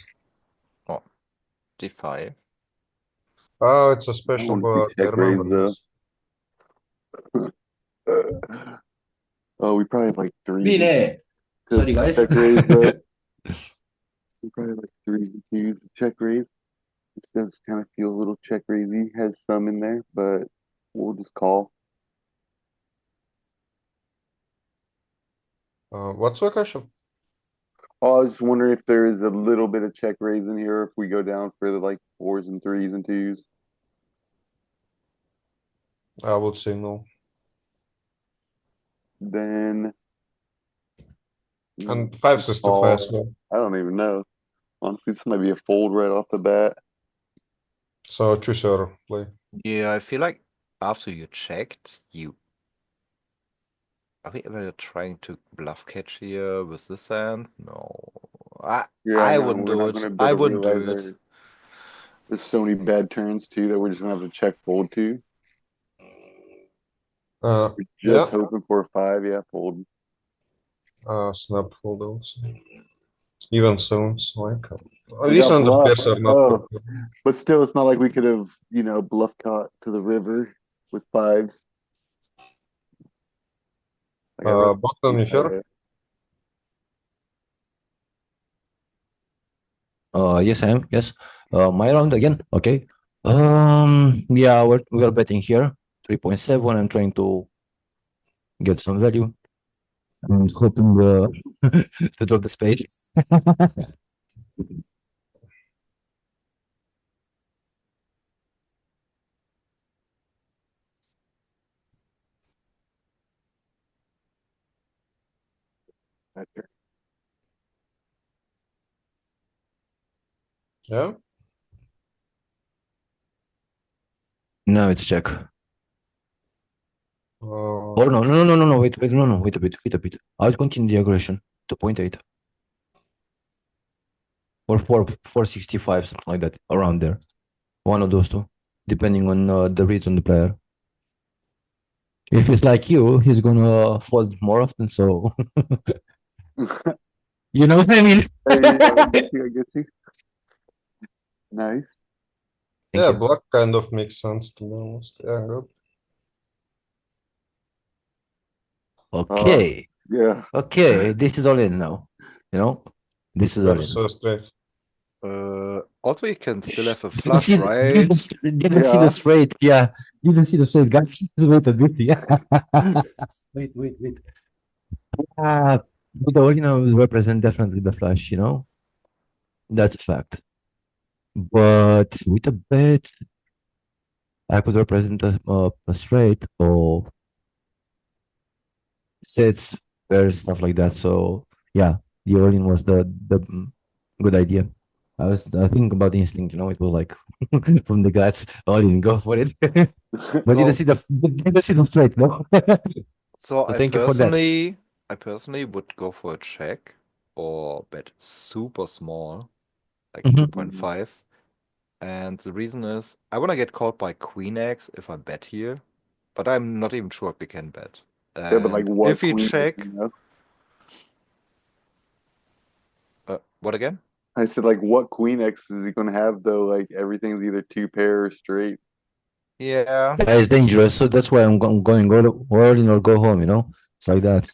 Oh, D5. Oh, it's a I special want to see board. I check raise remember though. this. Oh, we probably have like 3s. Bine. Sorry, guys. Check raise though. We probably have like 3s and 2s to check raise. This does kind of feel a little check raisey. Has some in there, but we'll just call. What's the question? Oh, I was just wondering if there is a little bit of check raise in here if we go down for the like 4s and 3s and 2s. I would say no. Then And 5s is too call. fast. No? I don't even know. Honestly, this might be a fold right off the bat. So choose your play. Yeah, I feel like after you checked, are we ever trying to bluff catch here with this hand? No. I No, wouldn't we're do not it. gonna I better wouldn't do realize it. there's so many bad turns too that we're just gonna have to check fold to. We're Yeah. just hoping for a 5, yeah, fold. Snap fold also. Even sevens, like We these got under bluffed. pairs are not. Oh, but still, it's not like we could have, bluff caught to the river with 5s. Like, I really Bottom think here. that- Yes, I am. Yes. My round again. Okay. Yeah, we are betting here. 3.7. I'm trying to get some value. I'm hoping to drop the space. Better. Yeah. No, it's check. Oh Oh no, wait, no, wait a bit. I'll continue the aggression. 2.8. Or 465, something like that, around there. One of those two, depending on the reads on the player. If it's like you, he's gonna fold more often, so you know what I mean? I get you. Nice. Thank yeah, you. black kind of makes sense to be honest. Yeah, good. Okay. Yeah. Okay, this is all in now. This is all in. So straight. Also, you can still have a Didn't flush, see, right? didn't see the straight. Yeah, didn't see the straight, guys. Wait a bit. Yeah. wait. But the original represent definitely the flush. That's a fact. But with a bet, I could represent a straight or sets, pairs, stuff like that. So yeah, the all-in was the good idea. I think about the instinct, it was like from the guts, all-in, go for it. But didn't see the straight, no. So thank you for that. I personally would go for a check or bet super small, like 2.5. And the reason is I want to get called by Queen X if I bet here, but I'm not even sure if we can bet. Yeah, but like what if you queen check, X, what again? I said like what queen X is he gonna have though? Like everything's either 2 pair or straight. Yeah. Yeah, it's dangerous, so that's why I'm going all in or go home, it's like that.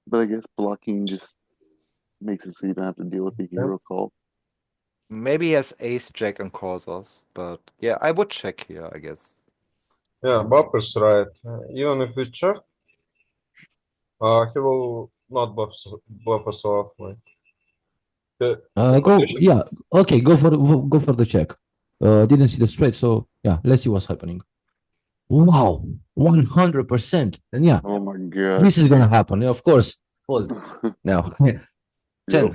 But I guess blocking just Makes it so you don't have to deal with the hero call. Maybe he has ace jack and calls us, but yeah, I would check here, I guess. Yeah, Bob is right. Even if we check, he will not bluff us off. Like the Go, position. yeah, okay, go for the check. Didn't see the straight, so yeah, let's see what's happening. Wow, 100%. And yeah, Oh my god. this is gonna happen. Of course, fold now. 10. Yep.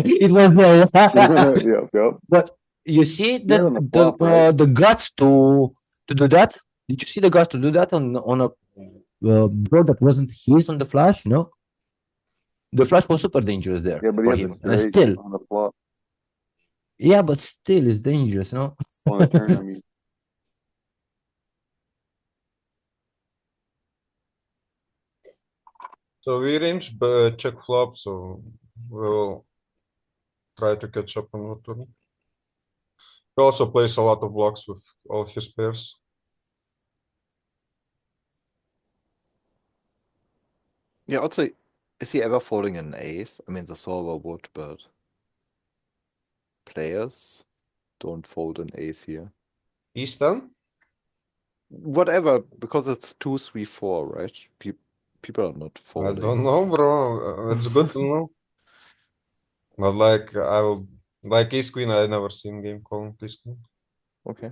It was there. Yep. But you see You had on the flop, right? the guts to do that? Did you see the guts to do that on a board that wasn't his on the flash? You know, the flash was super dangerous there Yeah, but he for had the him, and straight still, on the flop yeah, but still, it's dangerous, you know. on the turn. I mean, So we range check flop, so we'll try to catch up on the turn. He also plays a lot of blocks with all his pairs. Yeah, also, is he ever folding an ace? I mean, the solver would, but players don't fold an ace here. Easton? Whatever, because it's 2, 3, 4, right? People are not I folding. don't know, bro. It's good to know. But like, I will like ace queen. I never seen game calling ace queen. Okay.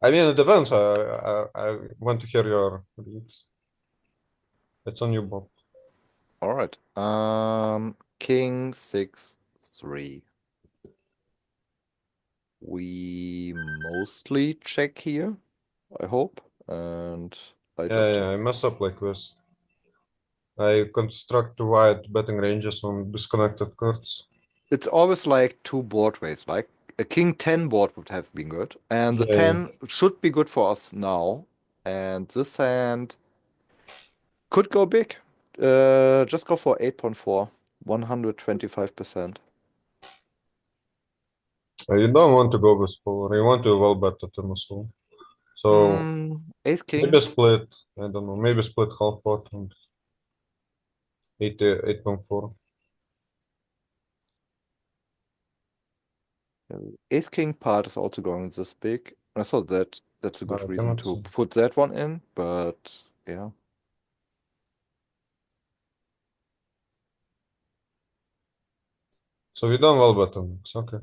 I mean, it depends. I want to hear your reads. It's on you, Bob. All right. King 6, 3. We mostly check here, I hope, and I just check. Yeah, I mess up like this. I construct wide betting ranges on disconnected cards. It's always like two board ways. Like a king 10 board would have been good, and the Yeah, 10 should be good for us now. And this hand could go big. Just go for 8.4, 125%. You don't want to go with polar. You want to well bet the turn as well. So Ace king. maybe split. I don't know. Maybe split half pot and 8.4. Ace king part is also going this big. I thought that's a good I reason cannot to see. put that one in, but yeah. So we don't well bet on mix. Okay.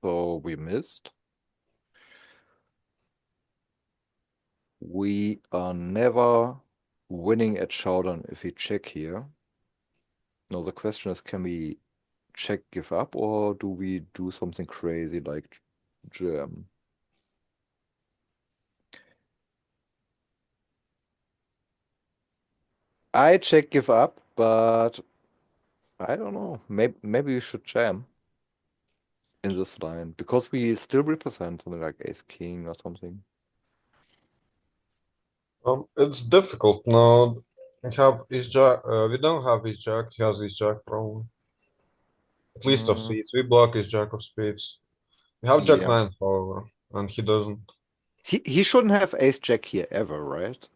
So we missed. We are never winning at showdown if we check here. Now the question is, can we check give up, or do we do something crazy like jam? I check give up, but I don't know. Maybe we should jam in this line because we still represent something like ace king or something. It's difficult now. We have ace jack. We don't have ace jack. He has ace jack probably. At least of spades. We block ace jack of spades. We have jack Yeah. 9, however, and he doesn't. He shouldn't have ace jack here ever, right?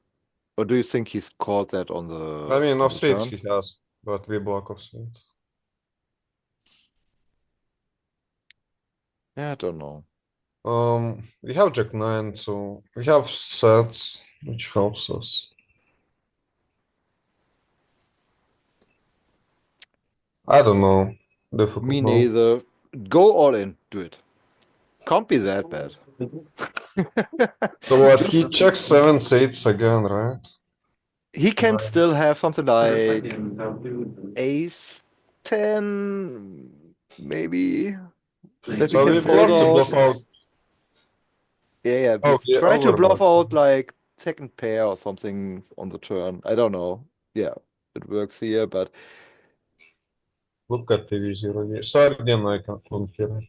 Or do you think he's called that on the I mean, on of the spades turn? he has, but we block of spades. Yeah, I don't know. We have jack 9, so we have sets, which helps us. I don't know. Difficult. Me now. neither. Go all in. Do it. Can't be that bad. So what? Just- He checks 7s, 8s again, right? He can Right. still have something like ace 10, maybe, that we So can we fold block to out. bluff out. Yeah, Oh, yeah, try to bluff overbluff. out like second pair or something on the turn. I don't know. Yeah, it works here, but Look at TV0. Sorry, again, I couldn't hear it.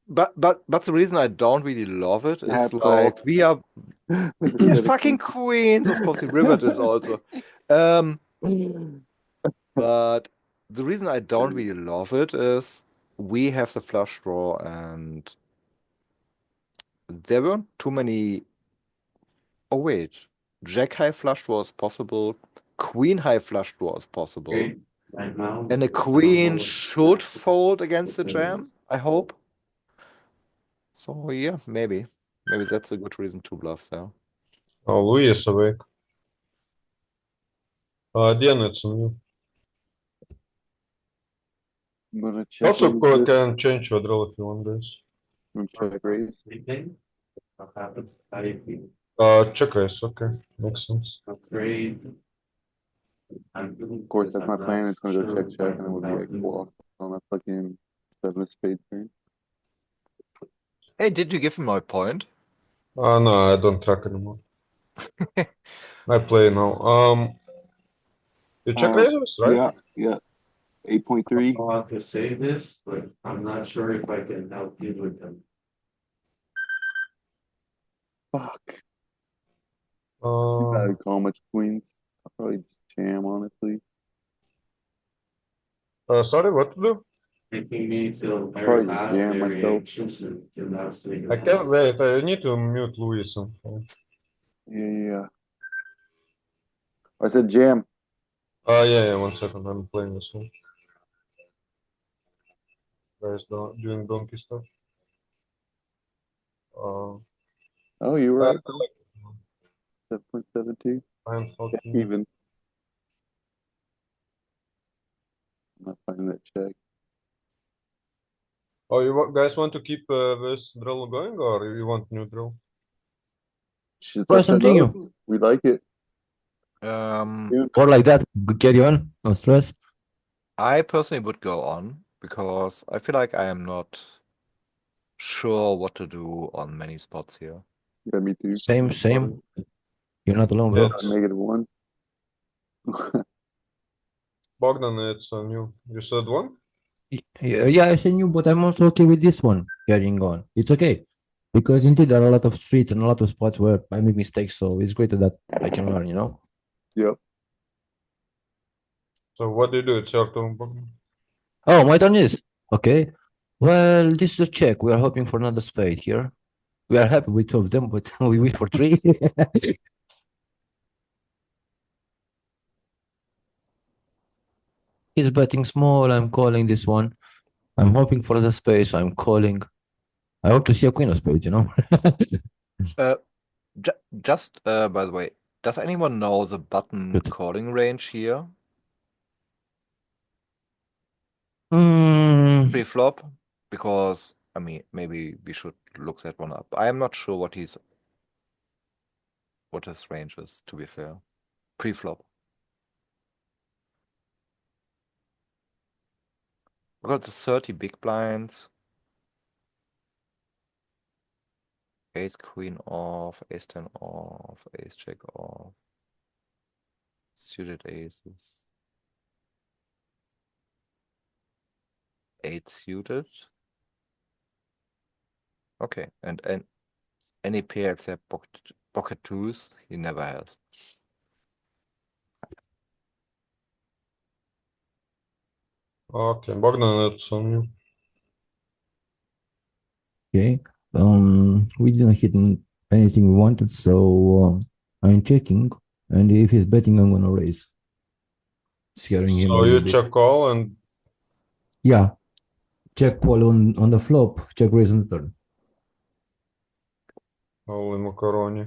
but the reason I don't really love it is Half like call. we are With the yeah, set of fucking queens. queens. Of course, he rivered it also. But the reason I don't really love it is we have the flush draw, and there weren't too many. Oh wait, Jack high flush draw is possible. Queen high flush draw is possible. Okay, right now. And a queen should fold against the jam, I hope. So yeah, maybe. Maybe that's a good reason to bluff there. Oh, Louis is awake. Again, it's on you. I'm gonna check Also, raise this. can change your drill if you want, guys. I'm gonna check raise. Check raise, okay. Makes sense. Upgrade. Of course, that's my plan. It's gonna go check check, and then we'll be like lost on a fucking 7 of spades turn. Hey, did you give him my point? No, I don't track anymore. I play now. You check raises, right? Yeah, yeah. 8.3. I'll have to say this, but I'm not sure if I can help you with them. Fuck. You gotta Um, call much queens. I'll probably just jam, honestly. sorry, what to do? Making me feel very Probably just bad, jam very myself. anxious, and cannot stay I calm. can't wait. I need to mute Louis somehow. Yeah. I said jam. Yeah, 1 second. I'm playing this one. Guys, doing donkey stuff. Oh, you were I right. like it. 7.72. I'm fucking. Even. I'm not finding that check. Oh, guys want to keep this drill going, or you want new drill? Shit's Press up to continue. both. We like it. Or like that. Carry on. No stress. I personally would go on because I feel like I am not sure what to do on many spots here. Yeah, me too. Same. You're not alone, bro. -1. Bogdan, it's on you. You said one? Yeah, I seen you, but I'm also okay with this one carrying on. It's okay. Because indeed there are a lot of streets and a lot of spots where I make mistakes, so it's great that I can learn, you know? Yep. So what do you do? It's your turn, Bogdan. Oh, my turn is. Okay. Well, this is a check. We are hoping for another spade here. We are happy with 2 of them, but we wish for 3. He's betting small. I'm calling this one. I'm hoping for the space. I'm calling. I hope to see a queen of spades, you know? Just by the way, does anyone know the button Good. calling range here? Pre-flop? Because, I mean, maybe we should look that one up. I am not sure what his range is, to be fair. Pre-flop. We got the 30 big blinds. Ace queen off, ace 10 off, ace jack off. Suited aces. 8 suited. Okay, and any pair except pocket twos, he never has. Okay, Bogdan, it's on you. Okay. We didn't hit anything we wanted, so I'm checking. And if he's betting, I'm gonna raise. Scaring him a So little you bit. check call and Yeah. Check call on the flop, check raise on the turn. holy macaroni.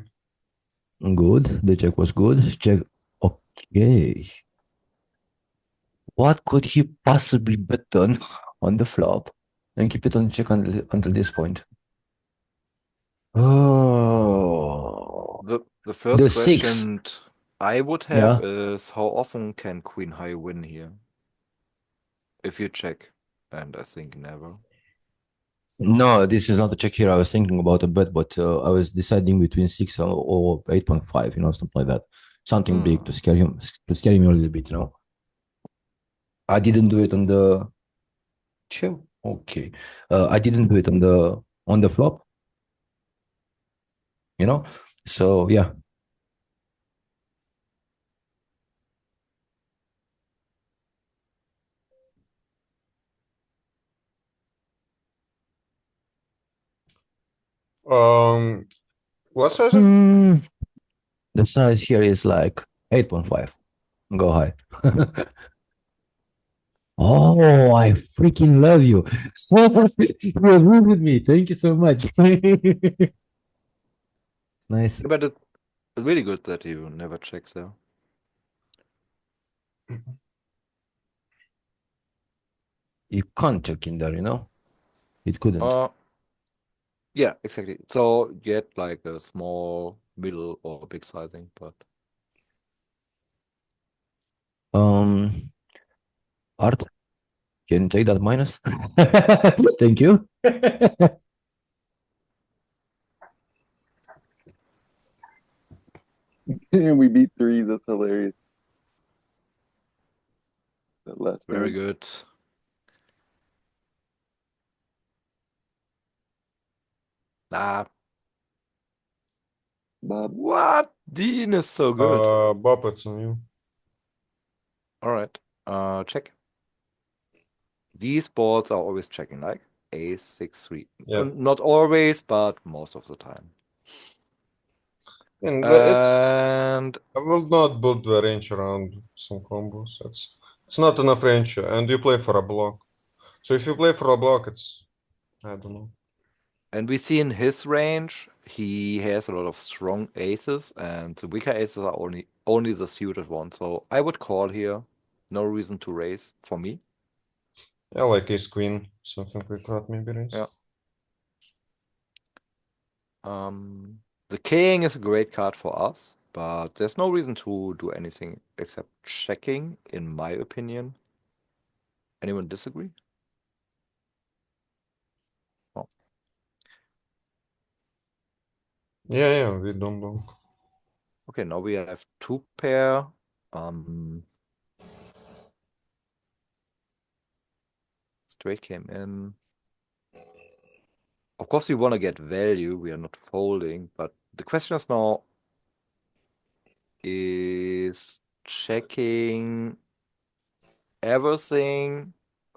Good. The check was good. Check. Okay. What could he possibly bet on the flop and keep it on check until this point? Oh, The first the 6. question I would have is how often can queen high win here? If you check, and I think never. No, this is not a check here. I was thinking about a bet, but I was deciding between 6 or 8.5, you know, something like that. Something big to scare him a little bit, you know. I didn't do it on the check. Okay. I didn't do it on the flop, you know. So yeah. What size is it? The size here is like 8.5. Go high. Oh, I freaking love you. You agree with me. Thank you so much. Nice. But it's really good that you never check there. You can't check in there, you know? It couldn't. Yeah, exactly. So you get like a small, middle, or big sizing, but Art, can you take that minus? Thank you. And we beat three. That's hilarious. That last very hand. good. Ah, Bob. what? Dean is so good. Bob, it's on you. All right. Check. These boards are always checking, like ace, 6-3. Yeah. Not always, but most of the time. And And I will not build the range around some combos. It's not enough range, and you play for a block. So if you play for a block, it's I don't know. and we see in his range, he has a lot of strong aces, and the weaker aces are only the suited ones. So I would call here. No reason to raise for me. Yeah, like ace queen, something like that, maybe raise. Yeah. The king is a great card for us, but there's no reason to do anything except checking, in my opinion. Anyone disagree? Oh. Yeah, we don't block. Okay, now we have 2 pair. Straight came in. Of course, we want to get value. We are not folding, but the question is now, is checking everything,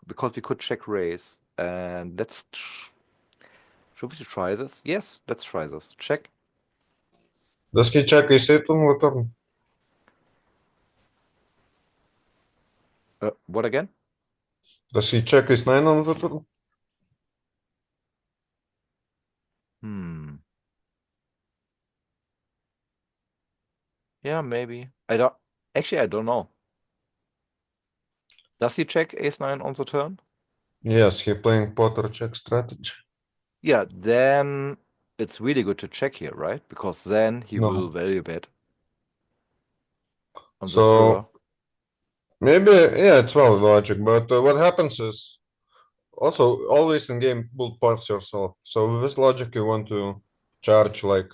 because we could check raise, and should we try this? Yes, let's try this. Check. Does he check ace eight on the turn? What again? Does he check ace nine on the turn? Yeah, maybe. I don't know. Does he check ace-9 on the turn? Yes, he playing Potter check strategy. Yeah, then it's really good to check here, right? Because then he No. will value bet on this So river. maybe yeah, it's valid logic, but what happens is also always in game build pots yourself. So with this logic, you want to charge like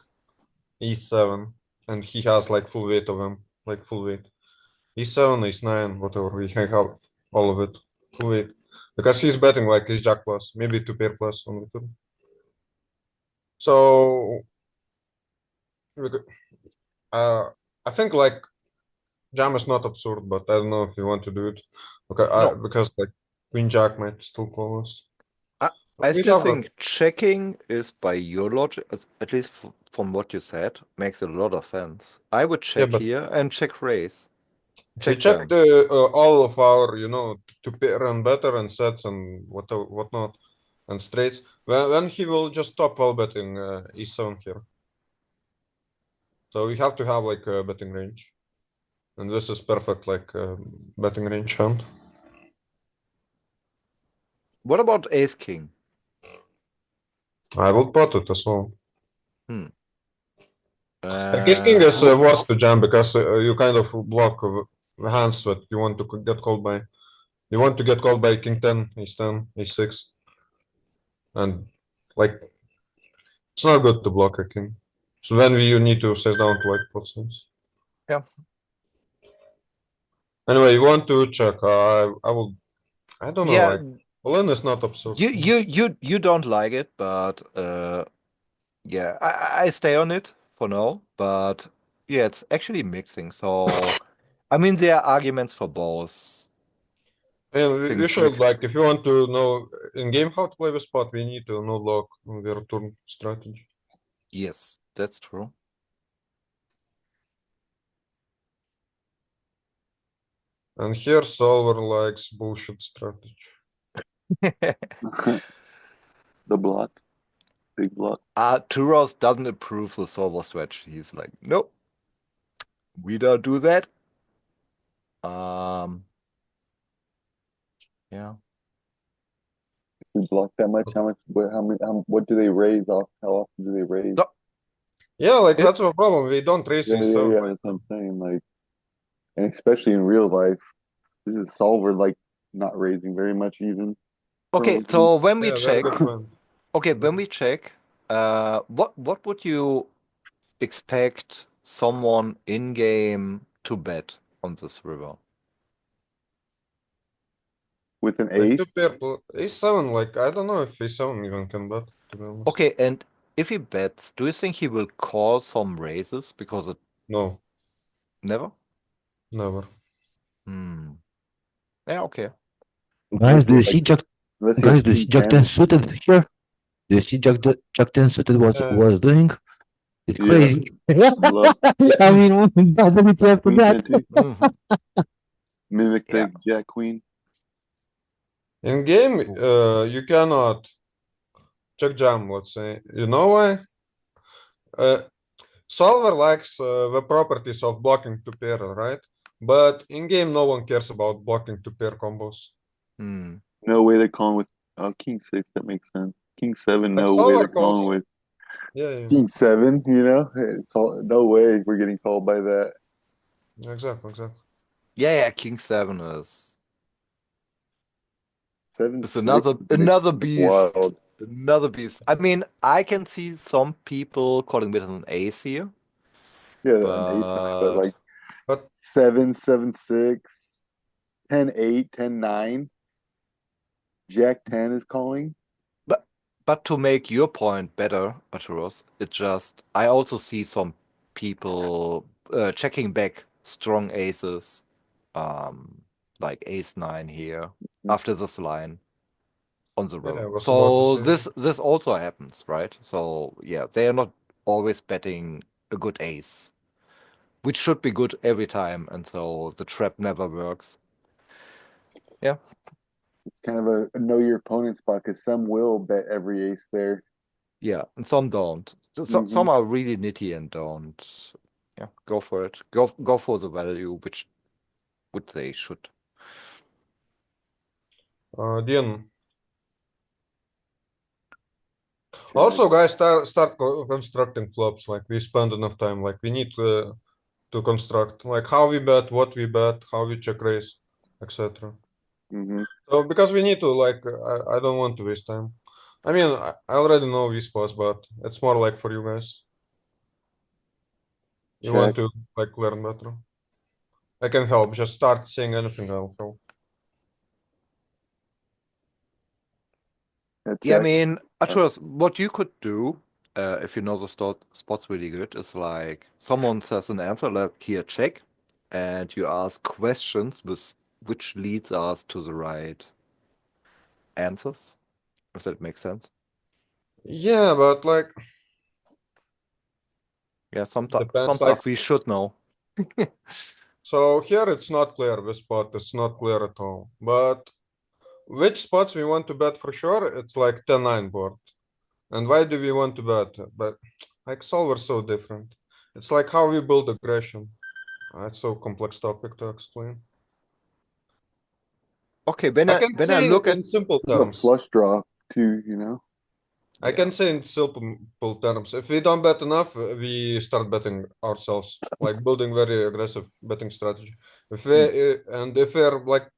e7, and he has like full weight of them, like full weight. E7, ace9, whatever, we have all of it, full weight. Because he's betting like ace jack plus, maybe two pair plus on the turn. So I think like jam is not absurd, but I don't know if you want to do it. Okay, No. because like queen jack might still call us. I We still have a- think checking is, by your logic, at least from what you said, makes a lot of sense. I would check but here and check raise. we Check checked jam. all of our, to pair and better and sets and whatnot and straights. Then he will just stop well betting e7 here. So we have to have like a betting range, and this is perfect like betting range hand. What about ace king? I will pot it as well. Like ace king is What- worse to jam because you kind of block hands that you want to get called by. You want to get called by king 10, ace 10, ace 6. And like, it's not good to block a king. So then you need to size down to like pot size. Yeah. Anyway, you want to check. I don't know, Yeah, like, all-in is not absurd. you don't like it, but yeah, I stay on it for now. But yeah, it's actually mixing. So I mean, there are arguments for both. And we things. should, like, if you want to know in game how to play with spot, we need to know log their turn strategy. Yes, that's true. And here solver likes bullshit strategy. The block, big block. Turos doesn't approve the solver strategy. He's like, nope, we don't do that. Yeah. If we block that much, how much? What do they raise off? How often do they raise? So, Yeah, like that's the problem. We don't raise Yeah, these yeah, yeah. right That's what I'm saying. Like, and especially in real life, this is solver like not raising very much even. okay, Probably. so when we Yeah, very check, good point. okay, when we check, what would you expect someone in game to bet on this river? With an Like ace, two pair, ace7, like I don't know if ace7 even can bet, to be honest. Okay, and if he bets, do you think he will call some raises because it No, never? never. Hmm. Yeah, okay. Guys, do you like, see Jack? unless he Guys, has do you see king Jack 10 10. suited here? Do you see Jack 10 suited was doing? It's Yeah. crazy. Love I mean, what do we have to queen that? 10 too. Mhm. Mimic Yeah. the jack queen. In game, you cannot check jam, let's say. You know why? Solver likes the properties of blocking two pair, right? But in game, no one cares about blocking two pair combos. Hmm. No way they're calling with king 6. That makes sense. King 7. Like No way solver they're calling calls. with Yeah, king 7. You know, it's all, no way we're getting called by that. exactly. Yeah, King 7 is 7 it's 6 another beast. wild. Another beast. I mean, I can see some people calling it an ace here, Yeah, an ace, but like But 7 7 6, 10 8, 10 9. Jack 10 is calling. but to make your point better, Arturos, it just I also see some people checking back strong aces, like ace 9 here after this line on the yeah, I row. was about to So say. this also happens, right? So yeah, they are not always betting a good ace, which should be good every time, and so the trap never works. Yeah. It's kind of a know your opponent spot because some will bet every ace there. Yeah, and some don't. Some are really nitty and don't. Yeah, go for it. Go for the value, which they should. Dean. Also, guys, start constructing flops. Like we spend enough time. Like we need to construct like how we bet, what we bet, how we check raise, etc. So because we need to like, I don't want to waste time. I mean, I already know these spots, but it's more like for you guys. You want to like learn better. I can help. Just start saying anything. I'll help. Yeah, I mean, Arturos, what you could do, if you know the spots really good, is like someone says an answer, like here, check, and you ask questions with which leads us to the right answers. Does that make sense? Yeah, but like, yeah, some depends, stuff we should know. So here it's not clear. This spot is not clear at all. But which spots we want to bet for sure? It's like 10-9 board. And why do we want to bet? But like solver so different. It's like how we build aggression. It's so complex topic to explain. Okay, when I look in at simple It's a terms. flush draw too, you know. I can say in simple terms. If we don't bet enough, we start betting ourselves, like building very aggressive betting strategy. If we and if we're like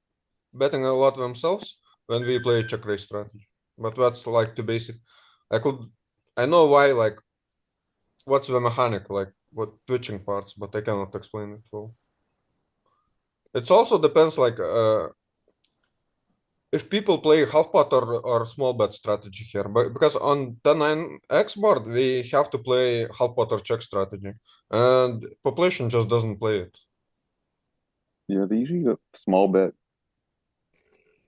betting a lot themselves, when we play check raise strategy. But that's like the basic. I know why, like, what's the mechanic, like, what twitching parts, but I cannot explain it well. It also depends, like, if people play half pot or small bet strategy here, but because on the 9x board, we have to play half pot or check strategy, and population just doesn't play it. Yeah, they usually go small bet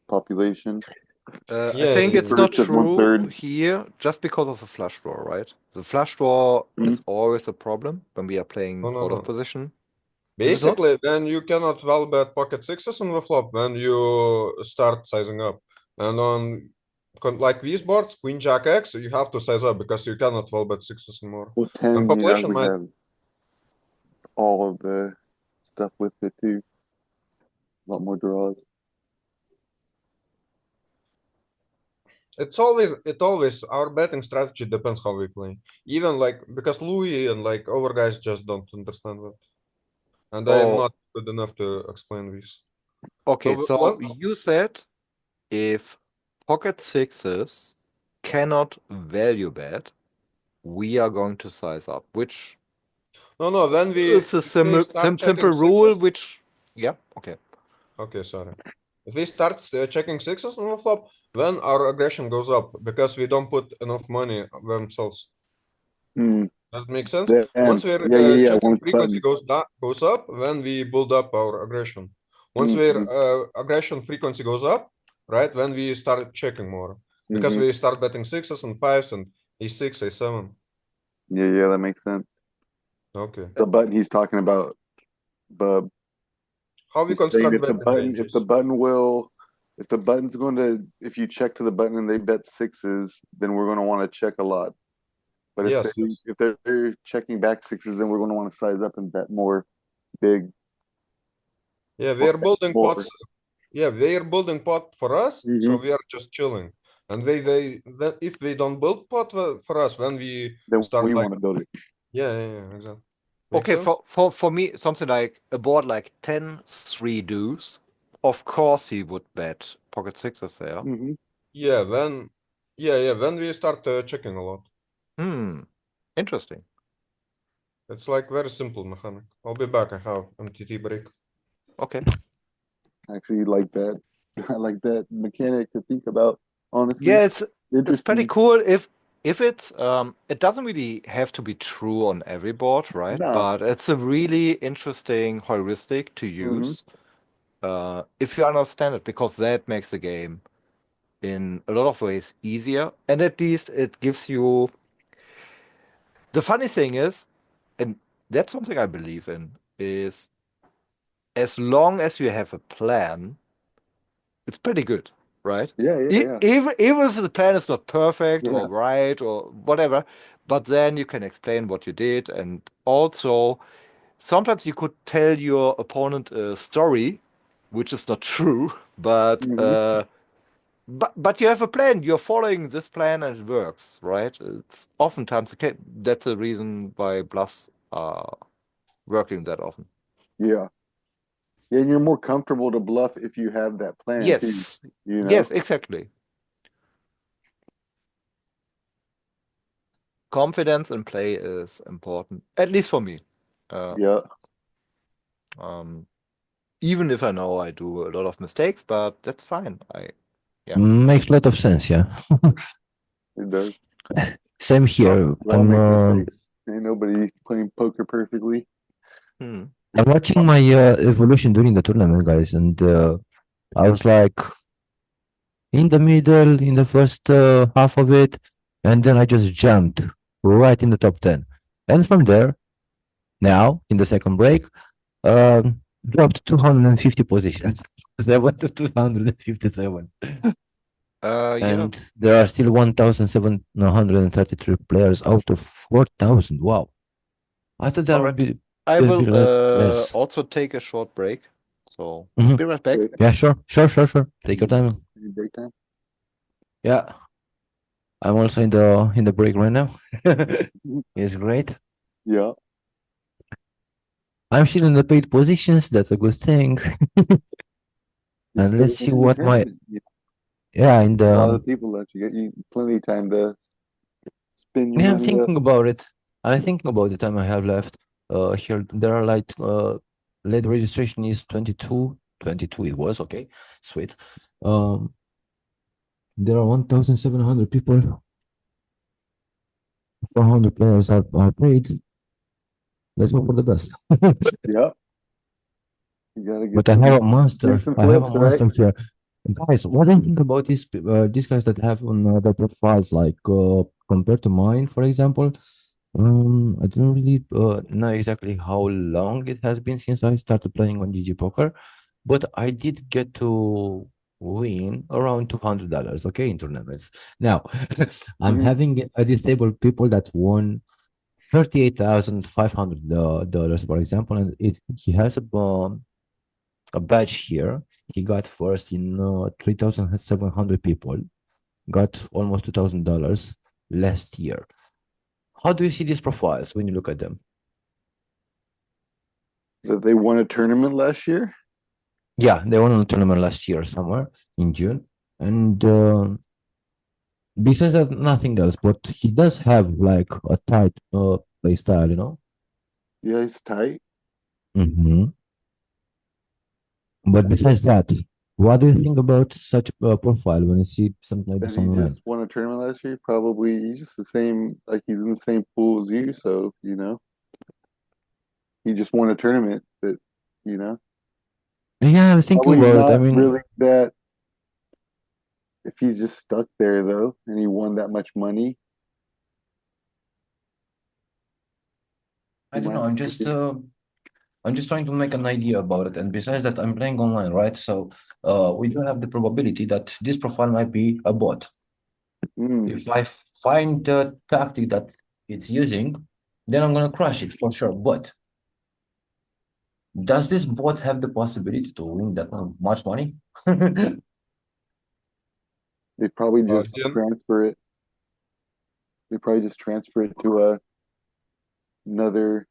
population. I Yeah, think yeah, it's yeah. not First at true 1/3. here just because of the flush draw, right? The flush draw is always a problem when we are playing No, no, out of no. position. Is it not? Basically, then you cannot well bet pocket sixes on the flop when you start sizing up. And on like these boards, Queen Jack X, you have to size up because you cannot well bet sixes anymore. Well, And 10, population would might. have all of the stuff with it too. A lot more draws. It always our betting strategy depends how we play. Even like because Louis and like other guys just don't understand that. And I am Oh, not good enough to explain this. okay. So So what? you said if pocket sixes cannot value bet, we are going to size up, which No, then is a if they start checking simple rule, sixes. which, yeah, okay. Okay, sorry. If we start checking sixes on the flop, then our aggression goes up because we don't put enough money themselves. Hmm. Does it make sense? Then, Once we're yeah. checking Once frequency button. goes up, then we build up our aggression. Once Mhm. we're aggression frequency goes up, right? Then we start checking more because we start betting sixes and fives and a6, a7. Yeah, that makes sense. Okay. The button he's talking about, Bub. How we He's saying construct if the betting button, ranges? if the button's going to, if you check to the button and they bet sixes, then we're going to want to check a lot. But Yes, if they're checking back sixes, then we're going to want to size up and bet more big. Yeah, we're building more. pots. Yeah, they're building pot for us, so we are just chilling. And if they don't build pot for us, then we Then start we like want to build it. yeah, exactly. Make Okay, sense? for me, something like a board like 10-3 deuce, of course he would bet pocket sixes there. Yeah, then then we start checking a lot. Interesting. It's like very simple mechanic. I'll be back. I have MTT break. Okay. Actually, like that. I like that mechanic to think about. Honestly, Yeah, it's pretty interesting. cool if it's it doesn't really have to be true on every board, right? No. But it's a really interesting heuristic to use if you understand it, because that makes the game in a lot of ways easier, and at least it gives you. The funny thing is, and that's something I believe in, is as long as you have a plan, it's pretty good, right? Yeah. Even if the plan is not perfect or right or whatever, but then you can explain what you did, and also sometimes you could tell your opponent a story, which is not true, but but you have a plan. You're following this plan and it works, right? It's oftentimes the case. That's the reason why bluffs are working that often. Yeah, and you're more comfortable to bluff if you have that plan Yes. too. You know? Yes, exactly. Confidence in play is important, at least for me. Yeah. Even if I know I do a lot of mistakes, but that's fine. Makes a lot of sense, yeah. It does. Same here. We all make mistakes. Ain't nobody playing poker perfectly. I'm watching my evolution during the tournament, guys, and I was like in the middle in the first half of it, and then I just jumped right in the top 10. And from there, now in the second break, dropped 250 positions. I went to 257. And there are still 1,733 players out of 4,000. Wow. I thought that would be. I will less. also take a short break. So Mhm. be right back. Yeah, sure. Take your time. Break time. Yeah. I'm also in the break right now. It's great. Yeah. I'm still in the paid positions. That's a good thing. And let's see what my in the a lot of people left. You plenty of time to spin your I'm money thinking up. about it. I'm thinking about the time I have left. Here there are like late registration is 22 it was okay, sweet. There are 1,700 people. 400 players are paid. Let's hope for the best. Yeah. You gotta get But I have a monster. some I have a flips, monster right? here. Guys, what do you think about these guys that have on other profiles, like compared to mine, for example? I don't really know exactly how long it has been since I started playing on GG Poker, but I did get to win around $200, okay, in tournaments. Now, I'm Mhm. having a disabled people that won $38,500, for example, and he has a badge here. He got first in 3,700 people, got almost $2,000 last year. How do you see these profiles when you look at them? That they won a tournament last year. Yeah, they won a tournament last year somewhere in June, and besides that, nothing else. But he does have like a tight play style, you know. Yeah, it's tight. Mm-hmm. But besides that, what do you think about such a profile when you see something like And this he online? just won a tournament last year. Probably he's just the same, like he's in the same pool as you. So he just won a tournament. That you know, Yeah, I was thinking probably about it. I not mean, really that. If he's just stuck there though, and he won that much money, I he don't know. might. I'm just trying to make an idea about it. And besides that, I'm playing online, right? So we do have the probability that this profile might be a bot. Mm, If I find the tactic that it's using, then I'm gonna crush it for sure. But does this bot have the possibility to win that much money? they probably just Again, transfer it. They probably just transfer it to another,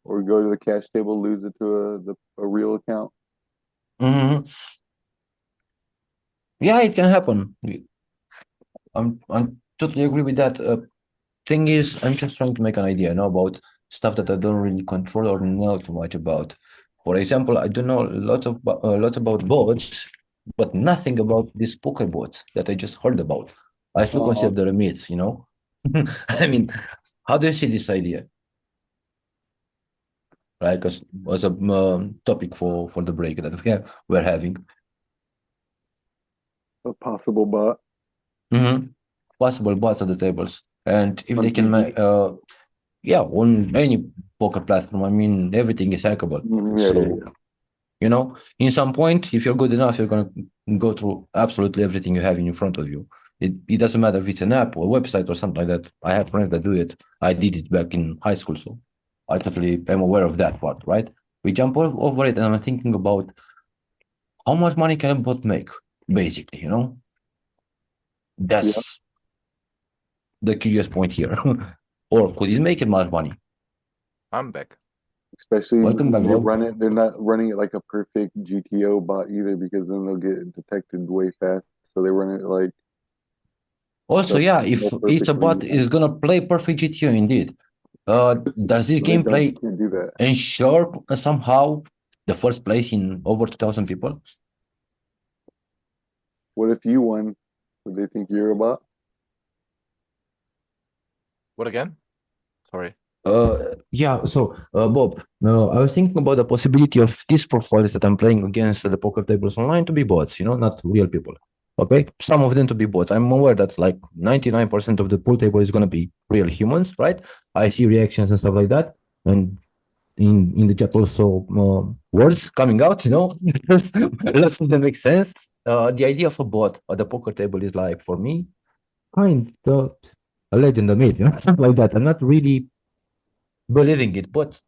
or go to the cash table, lose it to a real account. Mhm. Yeah, it can happen. I'm totally agree with that. Thing is, I'm just trying to make an idea, about stuff that I don't really control or know too much about. For example, I don't know lots about bots, but nothing about these poker bots that I just heard about. I still Uh, consider them myths. I mean, how do you see this idea? Like as a topic for the break that we're having. a possible bot Mm-hmm. Possible bots at the tables, and if on they can GG. yeah, on any poker platform. I mean, everything is hackable. Yeah, yeah, So, yeah. in some point, if you're good enough, you're gonna go through absolutely everything you have in front of you. It doesn't matter if it's an app or a website or something like that. I have friends that do it. I did it back in high school, so I totally am aware of that part, right? We jump over it, and I'm thinking about how much money can a bot make, basically. Yeah. That's the curious point here. Or could it make it much money? I'm back. Especially Welcome back, when they Bob. run it, they're not running it like a perfect GTO bot either, because then they'll get detected way fast. So they run it like Also, yeah, if double it's a perfectly. bot is gonna play perfect GTO indeed. Does this But they don't. gameplay You can't do that. ensure somehow the first place in over 2,000 people? What if you won? Would they think you're a bot? What again? Sorry. Yeah, so Bob, no, I was thinking about the possibility of these profiles that I'm playing against the poker tables online to be bots, not real people. Okay, some of them to be bots. I'm aware that like 99% of the pool table is gonna be real humans, right? I see reactions and stuff like that, and in the chat also words coming out, lots of them make sense. The idea of a bot at the poker table is like for me kind of a legend of myth, something like that. I'm not really believing it, but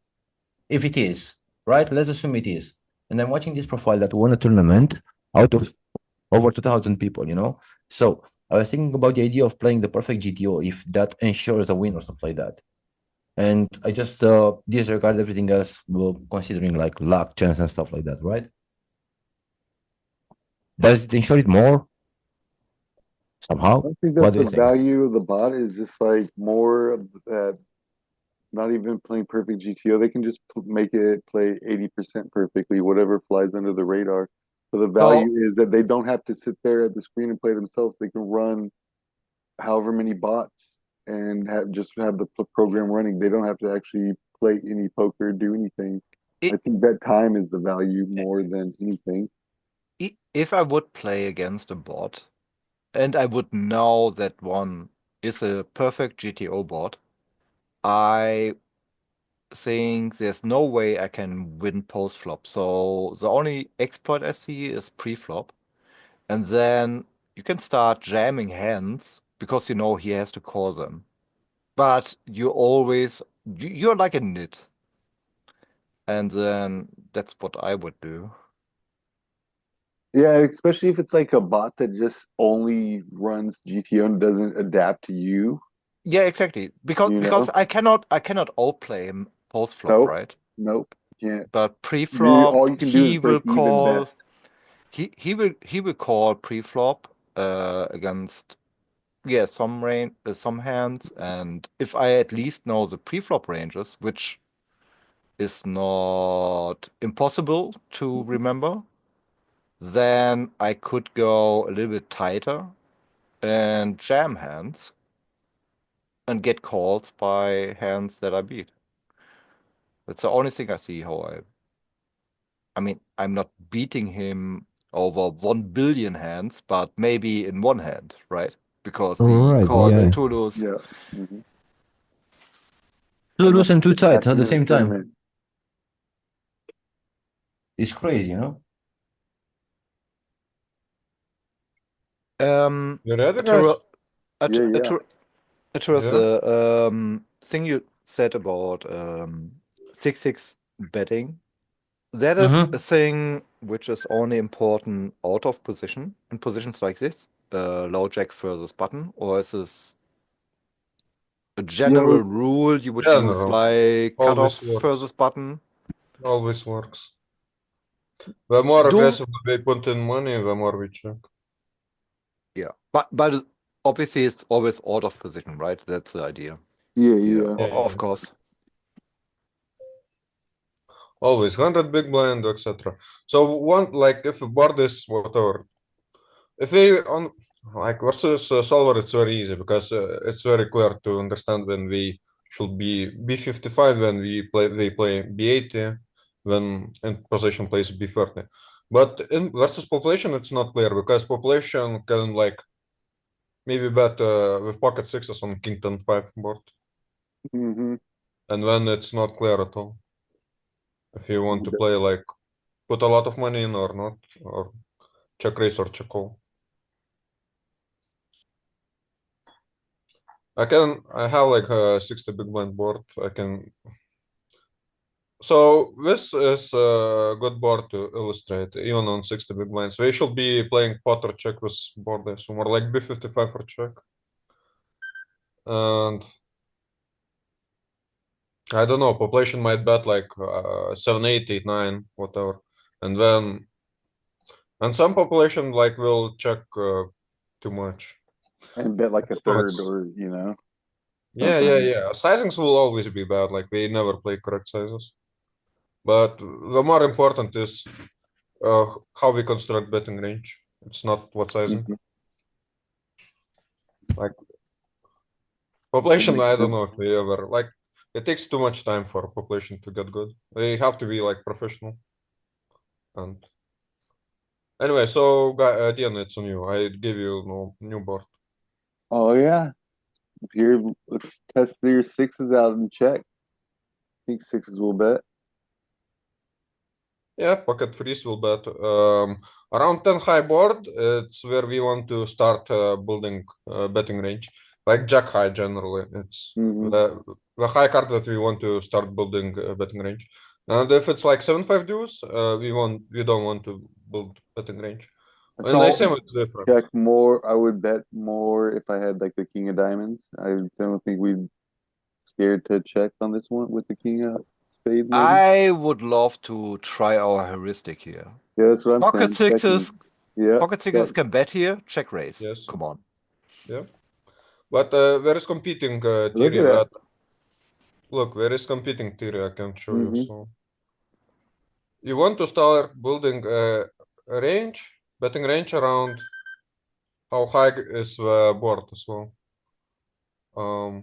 if it is, right, let's assume it is. And I'm watching this profile that won a tournament out of over 2,000 people. So I was thinking about the idea of playing the perfect GTO if that ensures a win or something like that. And I just disregard everything else, considering like luck, chance, and stuff like that, right? Does it ensure it more somehow? I think What that's do the you think? value of the bot, is just like more of that. Not even playing perfect GTO, they can just make it play 80% perfectly, whatever flies under the radar. So the value So is that they don't have to sit there at the screen and play themselves. They can run however many bots and have the program running. They don't have to actually play any poker, do anything. I it, think that time is the value more than anything. if I would play against a bot and I would know that one is a perfect GTO bot, I think there's no way I can win post flop. So the only exploit I see is pre-flop. And then you can start jamming hands because you know he has to call them. But you're like a nit. And then that's what I would do. Yeah, especially if it's like a bot that just only runs GTO and doesn't adapt to you, Yeah, exactly. Because you because know? I cannot outplay him post flop, Nope, right? nope, can't. But All pre-flop you can do is he will break even call best. he will call pre-flop against some hands, and if I at least know the pre-flop ranges, which is not impossible to remember, then I could go a little bit tighter and jam hands and get calls by hands that I beat. That's the only thing I see how I mean, I'm not beating him over 1 billion hands, but maybe in one hand, right? Because he Right, calls yeah. Toulouse. Yeah. Mhm. Too And loose that's and too just tight at happened the in a same time. tournament. It's crazy, you know? You ready, Arturo, guys? Yeah, yeah. Arturo, Yeah. the thing you said about 6-6 betting, that is Mm-hmm. a thing which is only important out of position, in positions like this, low jack versus button, or is this a Yeah, general rule you would use General. like Always cutoff works. versus button? Always works. The more Do aggressive we put in money, the more we check. Yeah, but obviously it's always out of position, right? That's the idea. yeah, Yeah, yeah. Yeah, of course. always 100 big blind, etc. So one like if a board is whatever, if we on like versus solver, it's very easy because it's very clear to understand when we should be b55 when we play b80 when in position plays b30. But in versus population, it's not clear because population can like maybe bet with pocket sixes on king 10-5 board, Mm-hmm. and then it's not clear at all if you want to play like put a lot of money in or not, or check raise or check call. I have like a 60 big blind board. So this is a good board to illustrate, even on 60 big blinds. We should be playing pot or check with board, so more like b55 or check. And I don't know, population might bet like 7, 8, 8, 9, whatever. And some population like will check too much. And bet like a So third or, yeah. sometimes. Sizings will always be bad. Like we never play correct sizes. But the more important is how we construct betting range. It's not what sizing. Mhm. Like That population, makes I don't sense. know if we ever like. It takes too much time for population to get good. They have to be like professional. And anyway, so Diana, it's on you. I give you no new board. Oh yeah. Here, let's test your sixes out and check. I think sixes will bet. Yeah, pocket freeze will bet. Around 10 high board, it's where we want to start building betting range. Like jack high generally. It's Mm-hmm. the high card that we want to start building betting range. And if it's like 7-5 deuce, we don't want to build betting range. It's In all ICM, it's different. check more. I would bet more if I had like the king of diamonds. I don't think we'd scared to check on this one with the king of spades, maybe. I would love to try our heuristic here. Yeah, that's what I'm Pocket saying. Checking. sixes, Yeah, pocket check. sixes can bet here. Check raise. Yes. Come on. Yeah. But there is competing Look theory at that. look, there is competing theory I can show you. Mm-hmm. So you want to start building a range, betting range around how high is the board as well. Um,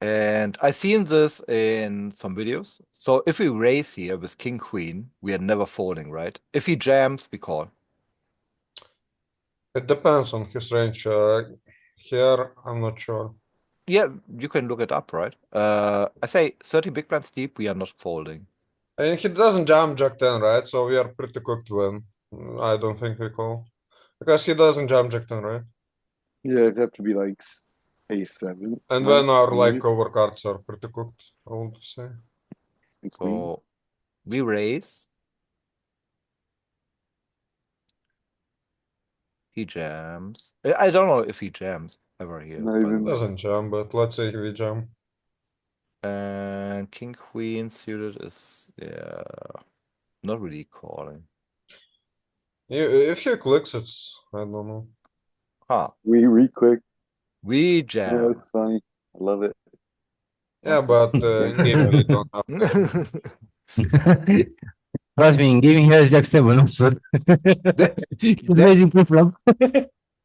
And I seen this in some videos. So if we raise here with king queen, we are never folding, right? If he jams, we call. It depends on his range. Here, I'm not sure. Yeah, you can look it up, right? I say 30 big blinds deep, we are not folding. And he doesn't jam Jack 10, right? So we are pretty cooked when I don't think we call. Because he doesn't jam Jack 10, right? Yeah, it'd have to be like A7. And right? when our like Maybe. overcards are pretty cooked, I want to say. And queen. So we raise. He jams. I don't know if he jams ever here. Not by the even- way. Doesn't jam, but let's say we jam. And king queen suited is not really calling. If he clicks, it's I don't know. Huh. We re-click. We Oh, jam. that's funny. I love it. Yeah, but in game we don't have to. Trust me, in gaming here is Jack 7 also. He's raising pre-flop.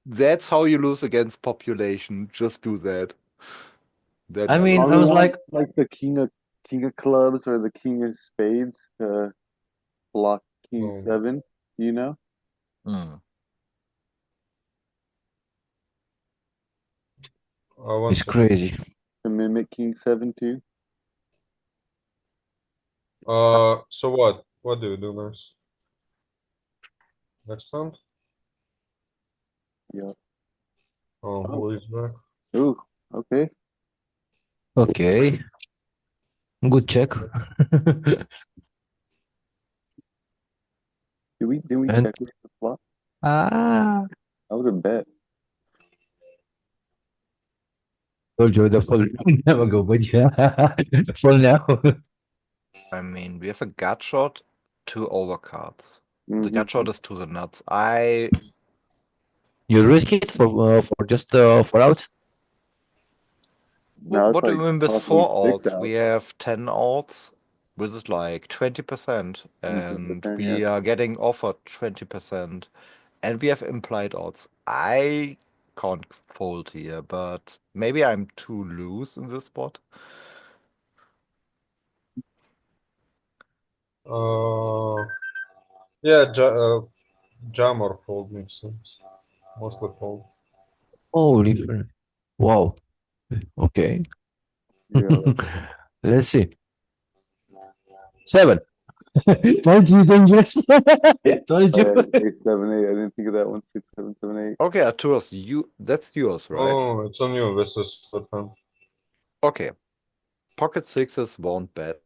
That's how you lose against population. Just do that. That's I mean, I I was want, like, the king of clubs or the king of spades to block king Oh. 7, you know? it's crazy. To mimic king 7 too. So what? What do you do, guys? Next round? Yeah. Oh, who is back? Ooh, okay. Okay. Good check. Did we And- check with the flop? Ah. I would have bet. Told you the full never go, but yeah. Full now. I mean, we have a gut shot, 2 overcards. The Mhm. gut shot is to the nuts. You risk it for just for outs? Now it's What do like you mean with possibly 4 6 outs? We have 10 outs, which is like 20%, and percent, we yeah. are getting offered 20%, and we have implied odds. I can't fold here, but maybe I'm too loose in this spot. Yeah, jam or fold makes sense. Mostly fold. Holy friend. Wow. Okay. Yeah. Let's see. 7. Told you dangerous. Told you. 8, 7, 8. I didn't think of that one. 6, 7, 7, 8. Okay, Arturos, that's yours, right? Oh, it's on you. This is the time. Okay. Pocket sixes won't bet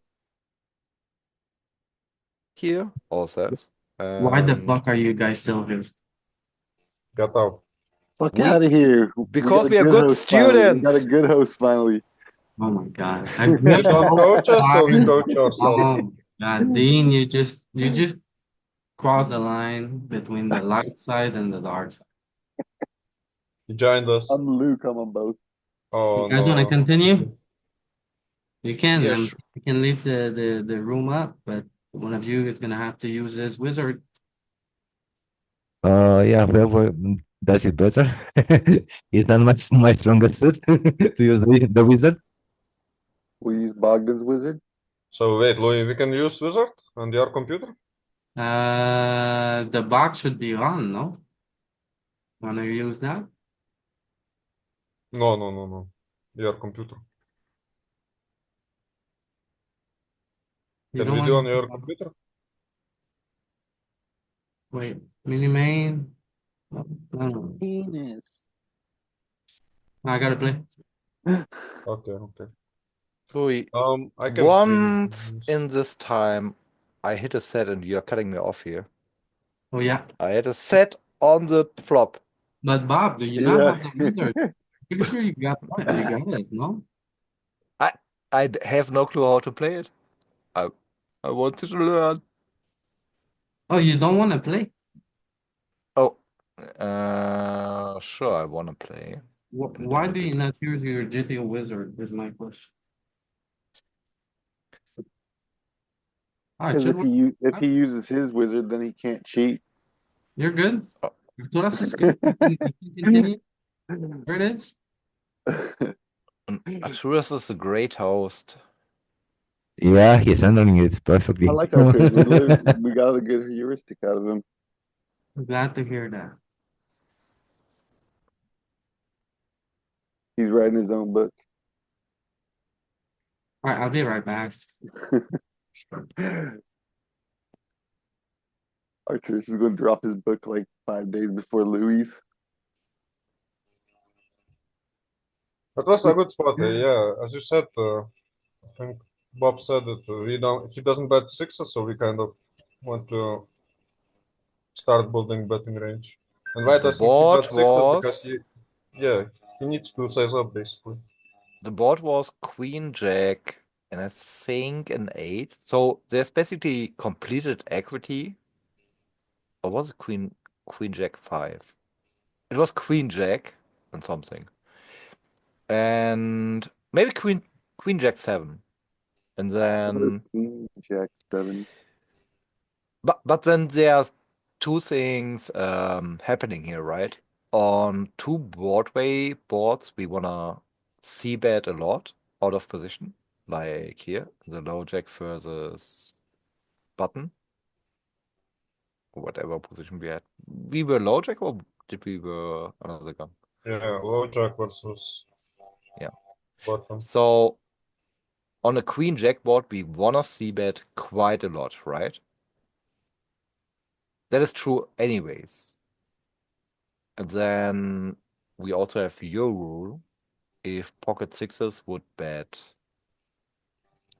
here ourselves. Why the and fuck are you guys still here? Get out. Fuck out of here. Because got a we are good host finally. We got a students. good host finally. Oh my god. You don't coach us, so we coach ourselves. Oh god, Dean, you just crossed the line between the light side and the dark side. You joined us. I'm Luke. I'm on both. Oh, You guys want to no. continue? You can. Yeah, You can leave the room up, but one of you is gonna have to use this wizard. Yeah, whoever does it better. It's not my strongest suit to use the wizard. We use Bogdan's wizard. So wait, Louis, we can use wizard on your computer? The box should be on, no? Wanna use that? No. Your computer. You Can don't we want do on your computer? Wait, mini main. No. Penis. I gotta play. Okay. Louis, I can once stream. in this time, I hit a set and you're cutting me off here. Oh yeah. I had a set on the flop. But Bob, do you not have the wizard? Pretty sure you got it, no? I have no clue how to play it. I wanted to learn. Oh, you don't want to play? Oh, sure, I want to play. Why do you not use your GTO wizard? Is my question. Because if he uses his wizard, then he can't cheat. You're good. Arturas is good. You can continue. There it is. Arturus is a great host. Yeah, he's handling it perfectly. I like Arthur. We got a good heuristic out of him. I'm glad to hear that. He's writing his own book. All right, I'll be right back. Arthur is going to drop his book like 5 days before Louis. That was a good spot. Yeah, as you said, I think Bob said that we don't. He doesn't bet sixes, so we kind of want to start building betting range. And White The doesn't he board bet sixes because was he needs to size up basically. the board was Queen Jack and I think an 8. So there's basically completed equity. Or was it Queen Jack 5? It was Queen Jack and something. And maybe Queen Jack 7. And then King Jack 7. but then there's two things happening here, right? On two Broadway boards, we wanna c-bet a lot out of position, like here, the low jack versus button, or whatever position we had. We were low jack or did we were another gun? Yeah, low jack versus Yeah. bottom. So on a queen jack board, we wanna c-bet quite a lot, right? That is true anyways. And then we also have your rule. If pocket sixes would bet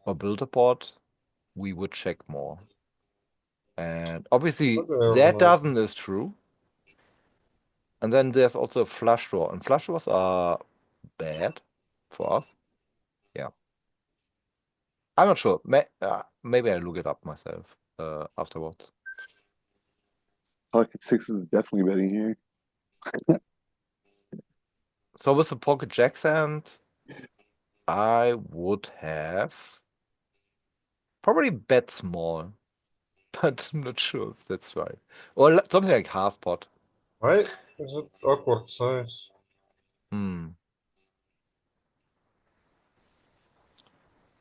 or build a board, we would check more. And obviously that doesn't is true. And then there's also a flush draw. And flush draws are bad for us. Yeah. I'm not sure. Maybe I look it up myself afterwards. Pocket sixes is definitely betting here. So with the pocket jacks hand, I would have probably bet small, but I'm not sure if that's right. Or something like half pot. Why is it awkward size?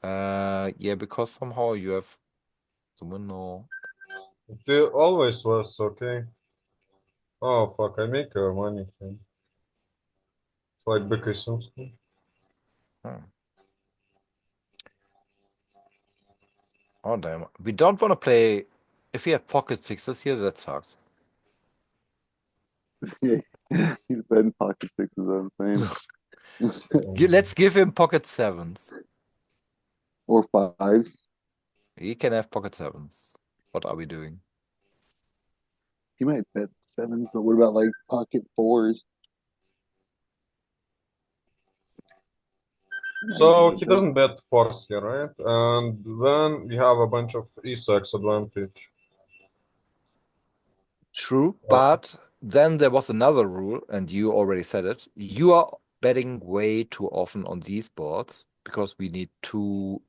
Yeah, because somehow you have the window. It always was okay. Oh fuck! I make money thing. It's like BK Simpson. Oh damn! We don't want to play. If we have pocket sixes here, that sucks. Yeah, he's betting pocket sixes. I'm saying. Let's give him pocket sevens. Or fives. He can have pocket sevens. What are we doing? He might bet sevens, but what about like pocket fours? So he doesn't bet fours here, right? And then we have a bunch of e-sex advantage. True, but then there was another rule, and you already said it. You are betting way too often on these boards because we need the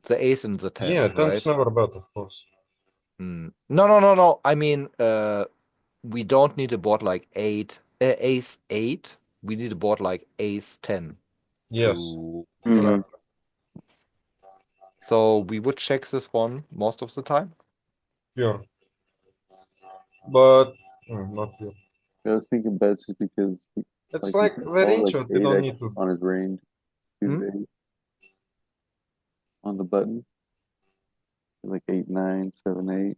ace and the 10, Yeah, right? ten's never bet, of course. No. I mean, we don't need a board like ace 8. We need a board like ace 10. Yes. Yeah. So we would check this one most of the time. Yeah. But not pure. I was thinking bets just because It's like very intuitive. You don't need to. on his range. On the button. Like 8, 9, 7, 8.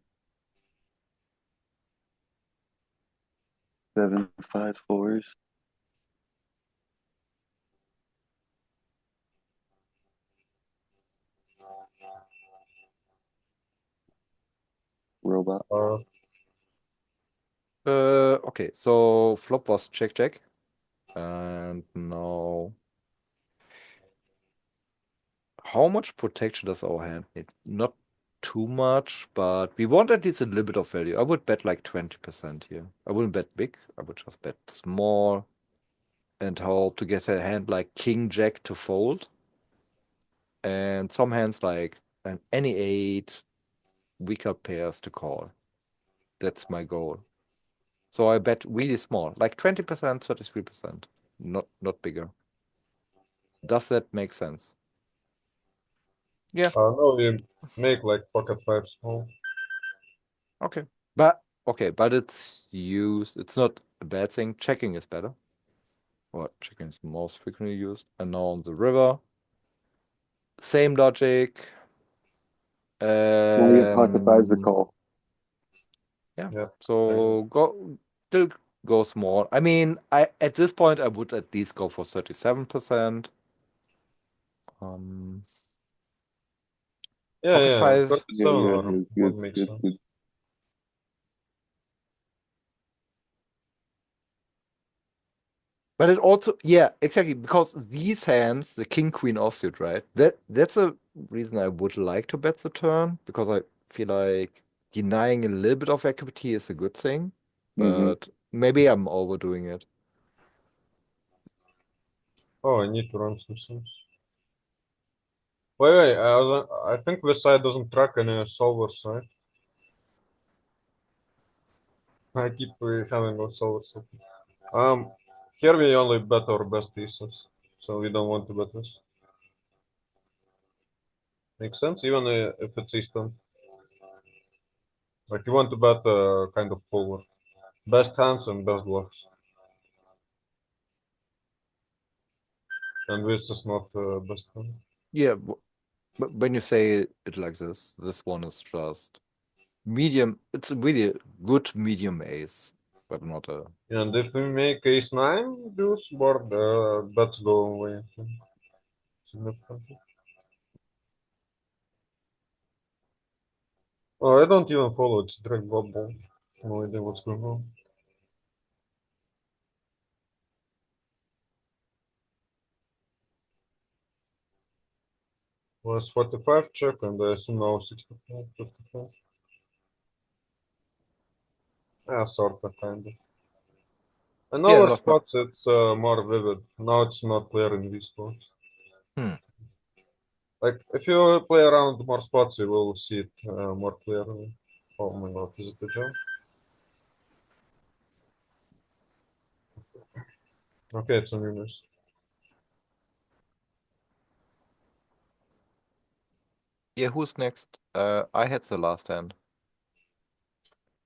7, 5, 4s. Robot. Okay, so flop was check, and now how much protection does our hand need? Not too much, but we want at least a little bit of value. I would bet like 20% here. I wouldn't bet big. I would just bet small and hope to get a hand like King Jack to fold. And some hands like any 8 weaker pairs to call. That's my goal. So I bet really small, like 20%, 33%, not bigger. Does that make sense? Yeah. No, you make like pocket five small. Okay. But it's used. It's not a bad thing. Checking is better. Or checking is most frequently used. And now on the river. Same logic. Now you get pocket fives to call. Yeah. Yeah. So still go small. I mean, at this point I would at least go for 37%. Yeah, Pocket yeah. five. 37 Yeah, or it's would good, make good, sense. good. But it also, yeah, exactly, because these hands, the king queen offsuit, right? That's a reason I would like to bet the turn, because I feel like denying a little bit of equity is a good thing, Mhm. but maybe I'm overdoing it. Oh, I need to run some sims. Wait, I think this side doesn't track any solvers, right? I keep having those solvers open. Here we only bet our best pieces, so we don't want to bet this. Makes sense, even if it's Eastern. Like you want to bet kind of forward. Best hands and best bluffs. And this is not best hand. Yeah, but when you say it like this one is just medium. It's a really good medium ace, but not a. And if we make ace nine deuce board, bets go away significantly. Oh, I don't even follow. It's drag bubble. No idea what's going on. Was 45 check and I assume now 65, 55. Yeah, sort of, kind of. In Yeah, other not much. spots, it's more vivid. Now it's not clear in these spots. Like, if you play around more spots, you will see it more clearly. Oh my god, is it a jump? Okay, it's a minus. Yeah, who's next? I had the last hand.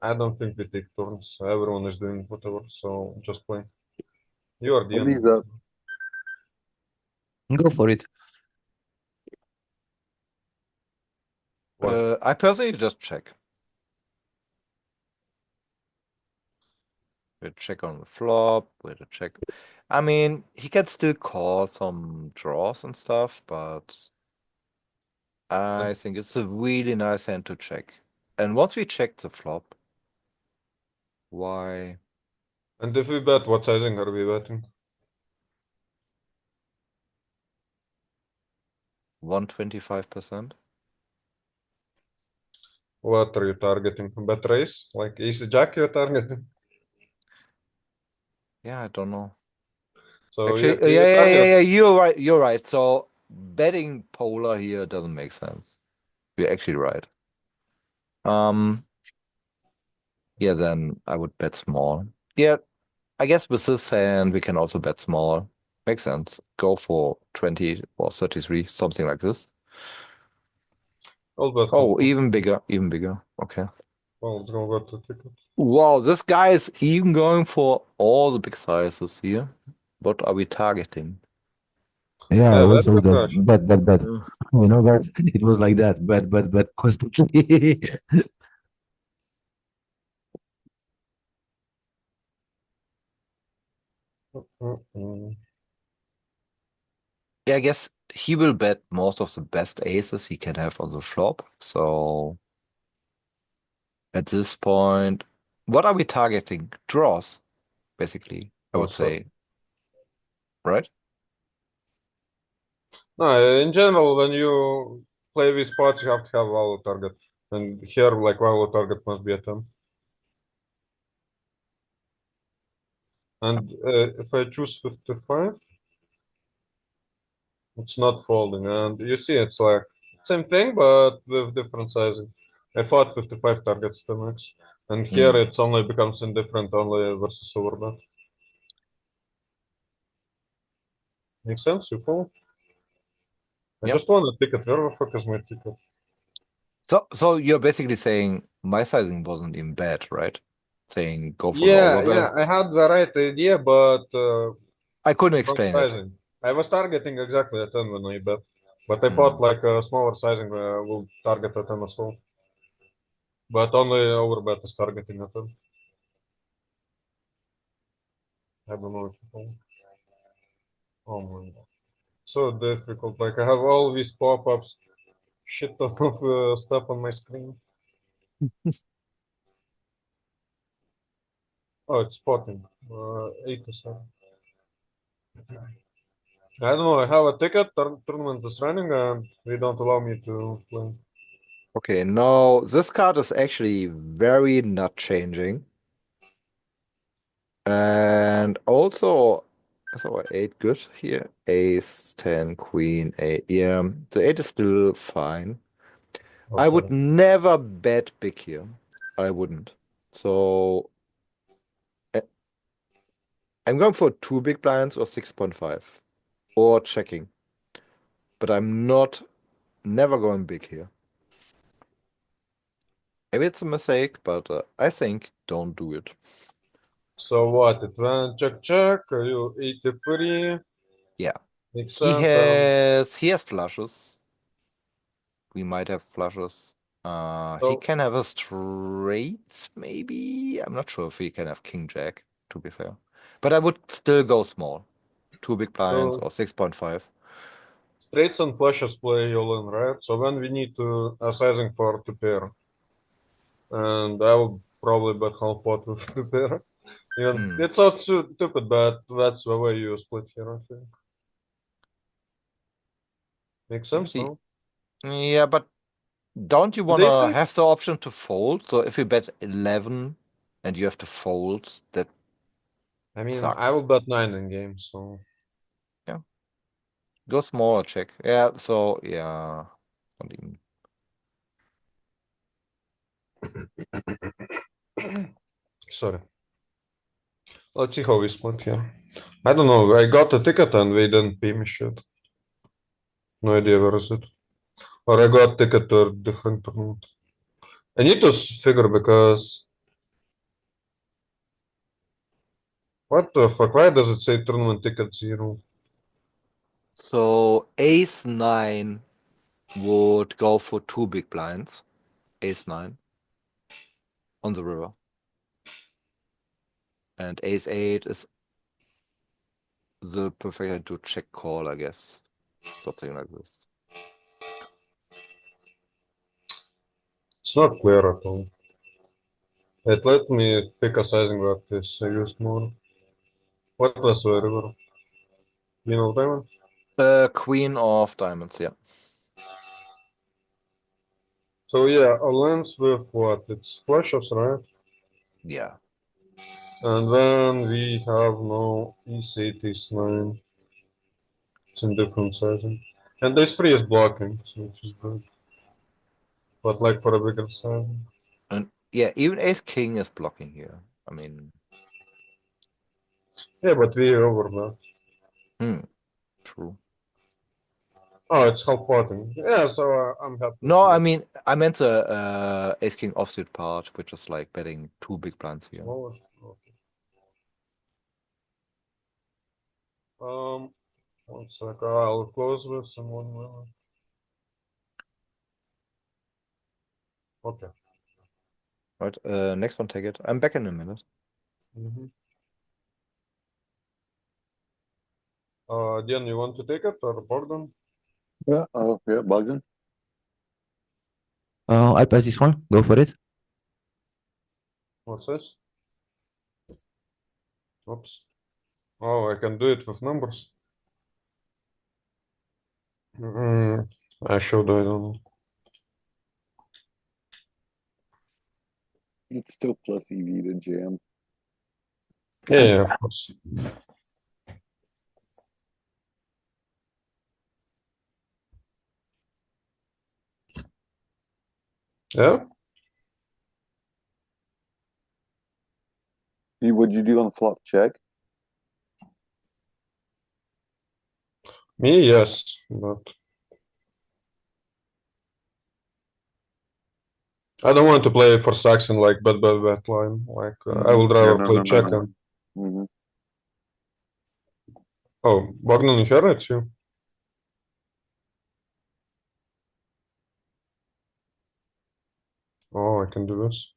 I don't think we take turns. Everyone is doing whatever, so just play. You are the Eddie's end. up. Go for it. What? I personally just check. We check on the flop. We check. I mean, he can still call some draws and stuff, but I think it's a really nice hand to check. And once we check the flop, why? And if we bet, what sizing are we betting? 125%. What are you targeting? Bet raise? Like ace jack you're targeting? Yeah, I don't know. So Actually, you yeah, target. you're right. You're right. So betting polar here doesn't make sense. You're actually right. Yeah, then I would bet small. Yeah, I guess with this hand we can also bet small. Makes sense. Go for 20 or 33, something like this. I'll bet Oh, call. even bigger, even bigger. Okay. Well, it's gonna go to ticket. Wow, this guy is even going for all the big sizes here. What are we targeting? Yeah, I Yeah, bet also the that, crash. but you know, guys, it was like that, but constantly. Yeah, I guess he will bet most of the best aces he can have on the flop. So at this point, what are we targeting? Draws, basically, I would say. Right? No, in general, when you play these spots, you have to have value target. And here, like, value target must be a 10. And if I choose 55, it's not folding. And you see, it's like same thing, but with different sizing. I thought 55 targets the max. And here it's only becomes indifferent only versus overbet. Make sense? You fold? I Yep. just want a ticket. Where the fuck is my ticket? So you're basically saying my sizing wasn't even bad, right? Saying go for the Yeah, overbet. I had the right idea, but I couldn't wrong explain it. sizing. I was targeting exactly a 10 when I bet, but I thought like a smaller sizing will target a 10 as well. But only overbet is targeting a 10. I don't know if you know. Oh my god. So difficult. Like I have all these pop-ups, shit ton of stuff on my screen. Oh, it's spotting. 87. I don't know. I have a ticket. Tournament is running, and they don't allow me to play. Okay, no, this card is actually very not changing. And also, so 8 good here. Ace, 10, queen, 8. Yeah, the 8 is still fine. I would Okay. never bet big here. I wouldn't. So I'm going for 2 big blinds or 6.5 or checking. But I'm never going big here. Maybe it's a mistake, but I think don't do it. So what? It went check. You 83. Yeah. Makes He sense. has flushes. We might have flushes. He So can have a straight, maybe. I'm not sure if he can have king jack, to be fair. But I would still go small. 2 big blinds so or 6.5. straights and flushes play all in, right? So when we need to a sizing for two pair, and I will probably bet half pot with two pair. Even it's not stupid, but that's the way you split here, I think. Makes sense, no? Yeah, but don't you want They to say, have the option to fold? So if you bet 11 and you have to fold, that I mean, I sucks. will bet 9 in game, so Yeah. Go small or check. Yeah, so yeah. Not even. sorry. Let's see how we split here. I don't know. I got a ticket and they didn't pay me shit. No idea where is it. Or I got ticket to a different tournament. I need to figure because what the fuck? Why does it say tournament ticket 0? So ace 9 would go for 2 big blinds. Ace 9 on the river. And ace 8 is the perfect hand to check call, I guess. Something like this. It's not clear at all. It let me pick a sizing that is used more. What was the river? Queen of diamond? Queen of diamonds, yeah. So yeah, a lens with what? It's flushes, right? Yeah. And then we have no E8, E9. It's in different sizing. And this free is blocking, so which is good. But like for a bigger sizing. And yeah, even ace king is blocking here. I mean, Yeah, but we overbet. True. Oh, it's half potting. Yeah, so I'm happy. No, I mean, I meant the ace king offsuit part, which is like betting 2 big blinds here. Lower. Okay. 1 sec. I'll close this in 1 minute. Okay. Right, next one, take it. I'm back in a minute. Dian, you want to take it or Bogdan? Yeah, yeah, Bogdan. I'll pass this one. Go for it. What's this? Oops. Oh, I can do it with numbers. I should, I don't know. It's still plus EV to jam. Yeah, of course. Yeah? What'd you do on the flop check? Me, yes, but I don't want to play for stacks in like bet line. Like I would Yeah, rather no, play no, no, check no. and Mhm. oh, Bogdan, you heard it too. Oh, I can do this.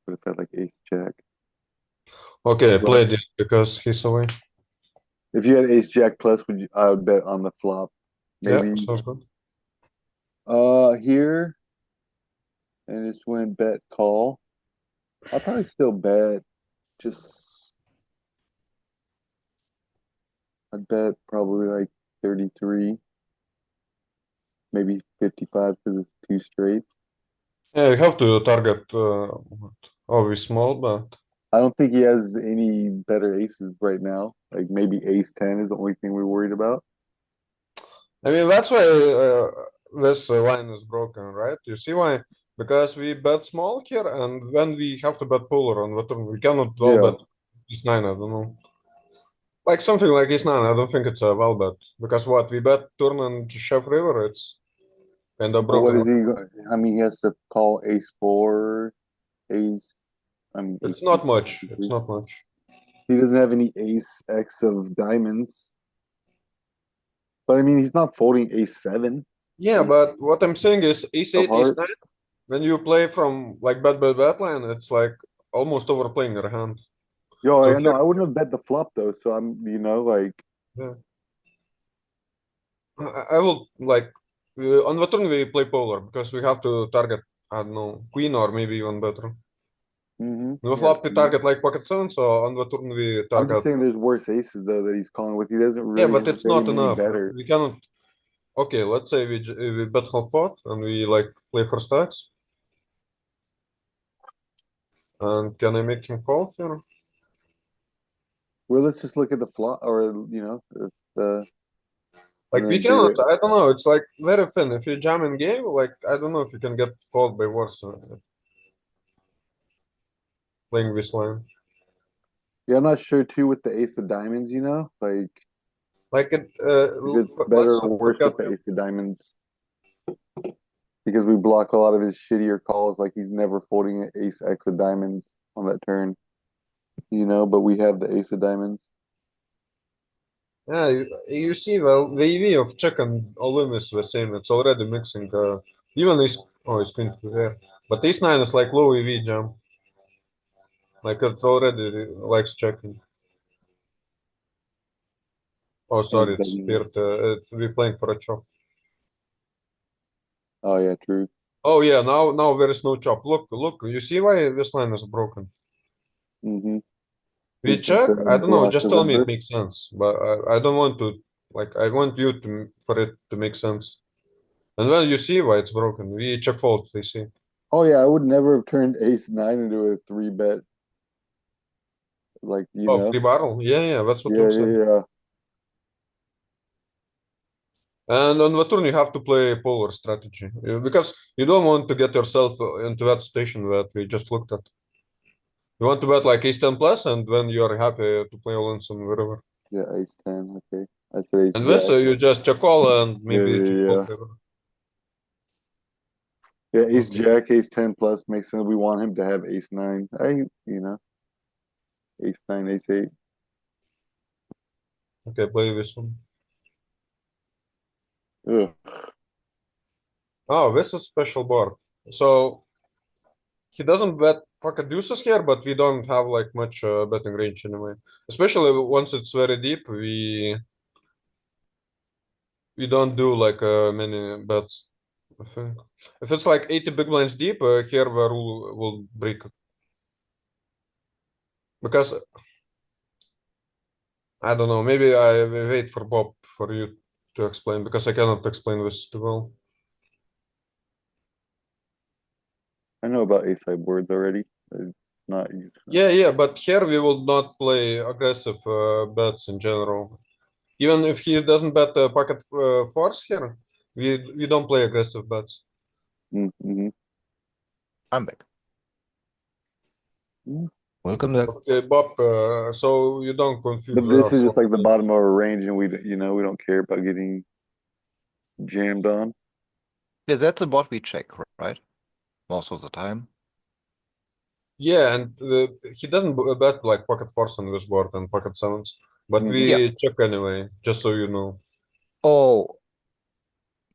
But if I had like ace jack, Okay, I Right. played it because he's away. if you had ace jack plus, I would bet on the flop. Maybe Yeah, sounds good. here, and just went bet call. I'll probably still bet. Just I'd bet probably like 33, maybe 55 because it's two straights. Yeah, you have to target always small, but I don't think he has any better aces right now. Like maybe ace 10 is the only thing we're worried about. I mean that's why this line is broken, right? You see why? Because we bet small here, and then we have to bet polar on the turn. We cannot well Yeah. bet ace nine. I don't know. Like something like ace nine. I don't think it's a well bet because what we bet turn and shove river. It's kind of But what broken. is he? I mean, he has to call ace four, ace. I mean, ace It's not two, much. ace It's three. not much. He doesn't have any ace X of diamonds. But I mean, he's not folding ace seven Yeah, but what I'm saying is ace of eight, ace hearts. nine. When you play from like bet line, it's like almost overplaying your hand. Yo, So I know here, I wouldn't have bet the flop though. So I'm, like, yeah. I will like on the turn we play polar because we have to target, I don't know, queen or maybe even better. The yeah. flop we target like pocket seven, so on the turn we I'm just target. saying there's worse aces though that he's calling with. He doesn't Yeah, really but have it's not any enough. better. We cannot. Okay, let's say we bet half pot and we like play for stacks. And can I make him call here? Well, let's just look at the flop, or the Like and we then do cannot. it. I don't know. It's like very thin. If you jam in game, like I don't know if you can get called by worse playing this line. Yeah, I'm not sure too with the ace of diamonds. Like it. If it's better Let's or worse look at. with the ace of diamonds because we block a lot of his shittier calls. Like he's never folding an ace X of diamonds on that turn. But we have the ace of diamonds. Yeah, you see, well, the EV of check and all in is the same. It's already mixing. Even ace. Oh, it's going to there. But ace nine is like low EV jam. Like it already likes checking. Oh, And sorry, it's betting. spirit. We're playing for a chop. Oh yeah, true. Oh yeah, now there is no chop. Look. You see why this line is broken? Mm-hmm. We It's just check. I don't know. block Just the tell me river. it makes sense. But I don't want to. Like I want you to for it to make sense. And then you see why it's broken. We check fold. They see. Oh yeah, I would never have turned ace nine into a three bet. Like Oh, free barrel. Yeah. That's what yeah, Luke yeah, said. yeah. And on the turn, you have to play polar strategy because you don't want to get yourself into that situation that we just looked at. You want to bet like ace 10 plus, and then you are happy to play all in some river. Yeah, ace 10. Okay. I said ace And this, jack. you just check all and Yeah, maybe check yeah, fold yeah. river. Yeah, ace Okay. jack, ace 10 plus makes sense. We want him to have ace nine. Ace nine, ace eight. Okay, play this one. Ugh. Oh, this is special board. So he doesn't bet pocket deuces here, but we don't have like much betting range anyway. Especially once it's very deep, we don't do like many bets. I think if it's like 80 big blinds deep, here the rule will break because I don't know. Maybe I will wait for Bob for you to explain because I cannot explain this too well. I know about ace high boards already. It's not Yeah, but here we will not play aggressive bets in general. Even if he doesn't bet pocket fours here, we don't play aggressive bets. Mm-hmm. I'm back. Welcome back. Okay, Bob. So you don't confuse But this us. is just like the bottom of our range, and we don't care about getting jammed on. Yeah, that's a bot we check, right? most of the time. Yeah, and he doesn't bet like pocket fours on this board and pocket sevens, but we Yeah. check anyway, just so you know. Oh,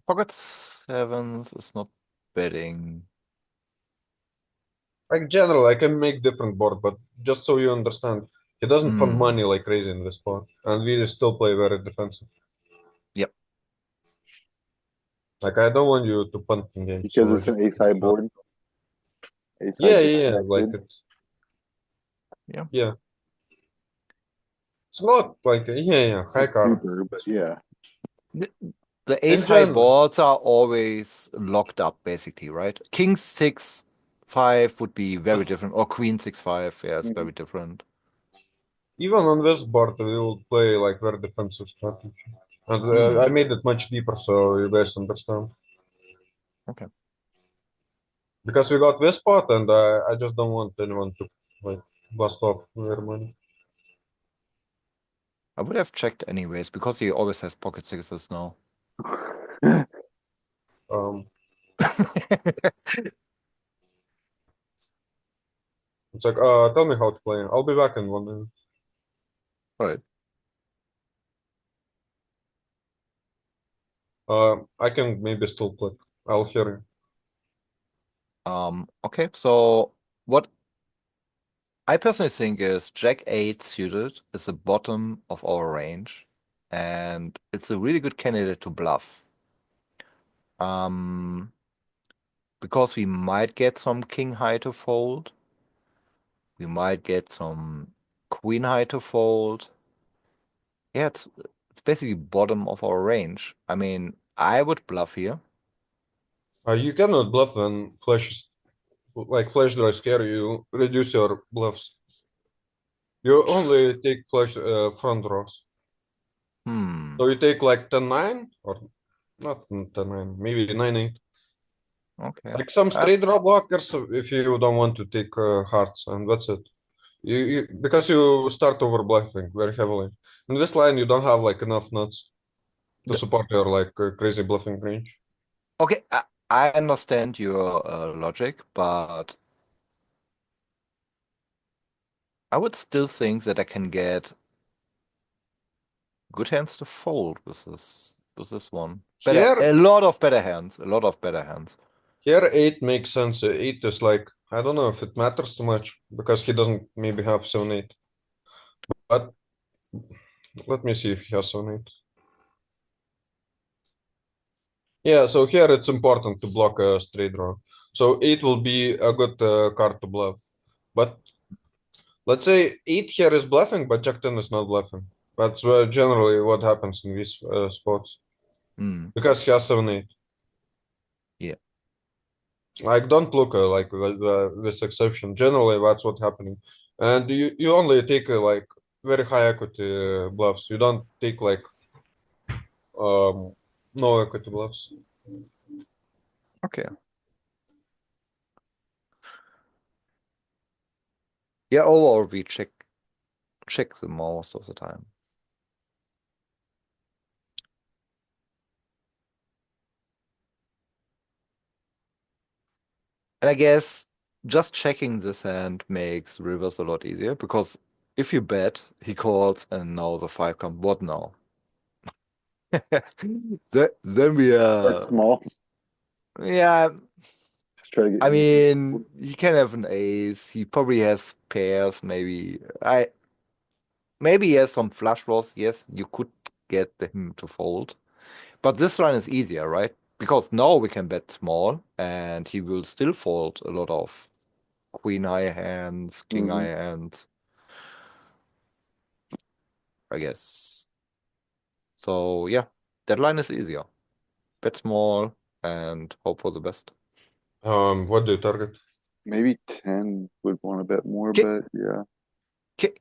pocket sevens is not betting. Like general, I can make different board, but just so you understand, he doesn't fund money like crazy in this spot, and we still play very defensive. Yep. Like I don't want you to punt in games. Because So it's an ace high board. Ace high yeah, like disconnected. Yeah. yeah. It's not like yeah, high Not card. super, but yeah. The In ace high general. boards are always locked up, basically, right? King 6-5 would be very different, or Queen 6-5, yeah, it's very different. Even on this board, we will play like very defensive strategy, and I made it much deeper so you guys understand. Okay. Because we got this spot, and I just don't want anyone to like blast off their money. I would have checked anyways, because he always has pocket sixes now. It's like, tell me how to play. I'll be back in 1 minute. Right. I can maybe still click. I'll hear you. Okay, so what I personally think is Jack 8 suited is the bottom of our range, and it's a really good candidate to bluff. Because we might get some king high to fold. We might get some queen high to fold. Yeah, it's basically bottom of our range. I mean, I would bluff here. You cannot bluff when flash draws scare you. Reduce your bluffs. You only take flash front draws. So you take like 10-9 or not 10-9, maybe 9-8. Okay. Like some straight draw blockers if you don't want to take hearts, and that's it. You because you start over bluffing very heavily. In this line, you don't have like enough nuts to support your like crazy bluffing range. Okay, I understand your logic, but I would still think that I can get good hands to fold with this one. Here, a lot of better hands. A lot of better hands. here 8 makes sense. 8 is like I don't know if it matters too much because he doesn't maybe have 7-8. But let me see if he has 7-8. Yeah, so here it's important to block a straight draw. So 8 will be a good card to bluff. But let's say 8 here is bluffing, but Jack 10 is not bluffing. That's generally what happens in these spots. Because he has 7-8. Yeah. Like, don't look like this exception. Generally, that's what's happening. And you only take like very high equity bluffs. You don't take like no equity bluffs. Okay. Yeah, or we check them most of the time. And I guess just checking this hand makes rivers a lot easier because if you bet, he calls and now the 5 comes. What now? Then we That's small. Yeah. Just try to get I mean, he can have an ace. He probably has pairs, maybe. Maybe he has some flush draws. Yes, you could get him to fold. But this line is easier, right? Because now we can bet small and he will still fold a lot of queen high hands, king high hands. I guess. So yeah, that line is easier. Bet small and hope for the best. What do you target? Maybe 10 would want to bet more, but yeah.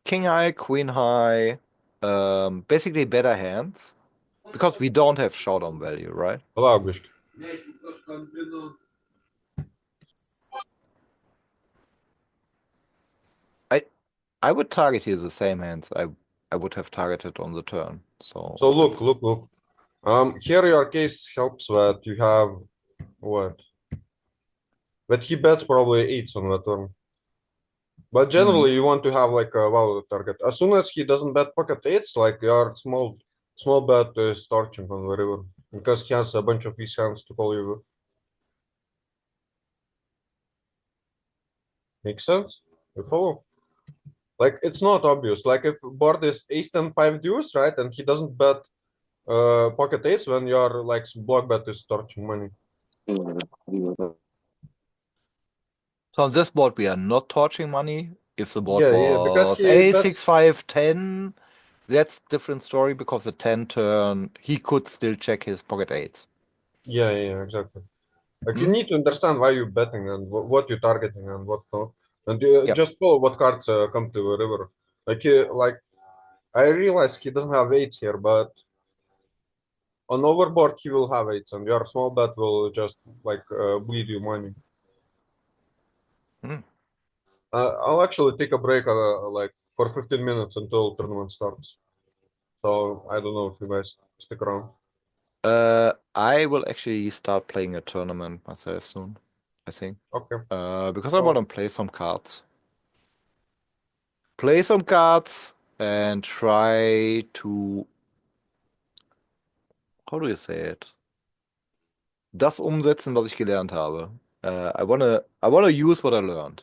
King high, queen high, basically better hands. Because we don't have showdown value, right? I would target here the same hands I would have targeted on the turn. So look. Here your case helps that you have what? But he bets probably eights on that turn. But generally, you want to have like a value target. As soon as he doesn't bet pocket eights, like your small bet is torching on the river because he has a bunch of easy hands to call you with. Makes sense? You follow? Like it's not obvious. Like if board is ace 10 5 deuce, right, and he doesn't bet pocket eights when your like block bet is torching money. So on this board, we are not torching money. If the board Yeah, because was he a bets. 6 5 10, that's different story because the 10 turn he could still check his pocket eights. Yeah, exactly. Like you need to understand why you're betting and what you're targeting and what not, and you Yep. just follow what cards come to the river. Like I realize he doesn't have eights here, but on overboard he will have eights, and your small bet will just like bleed you money. Hmm. I'll actually take a break, like for 15 minutes until tournament starts. So I don't know if you guys stick around. I will actually start playing a tournament myself soon, I think. Okay. Because I want to play some cards. Play some cards and try to, how do you say it? Das umsetzen, was ich gelernt habe. I wanna use what I learned.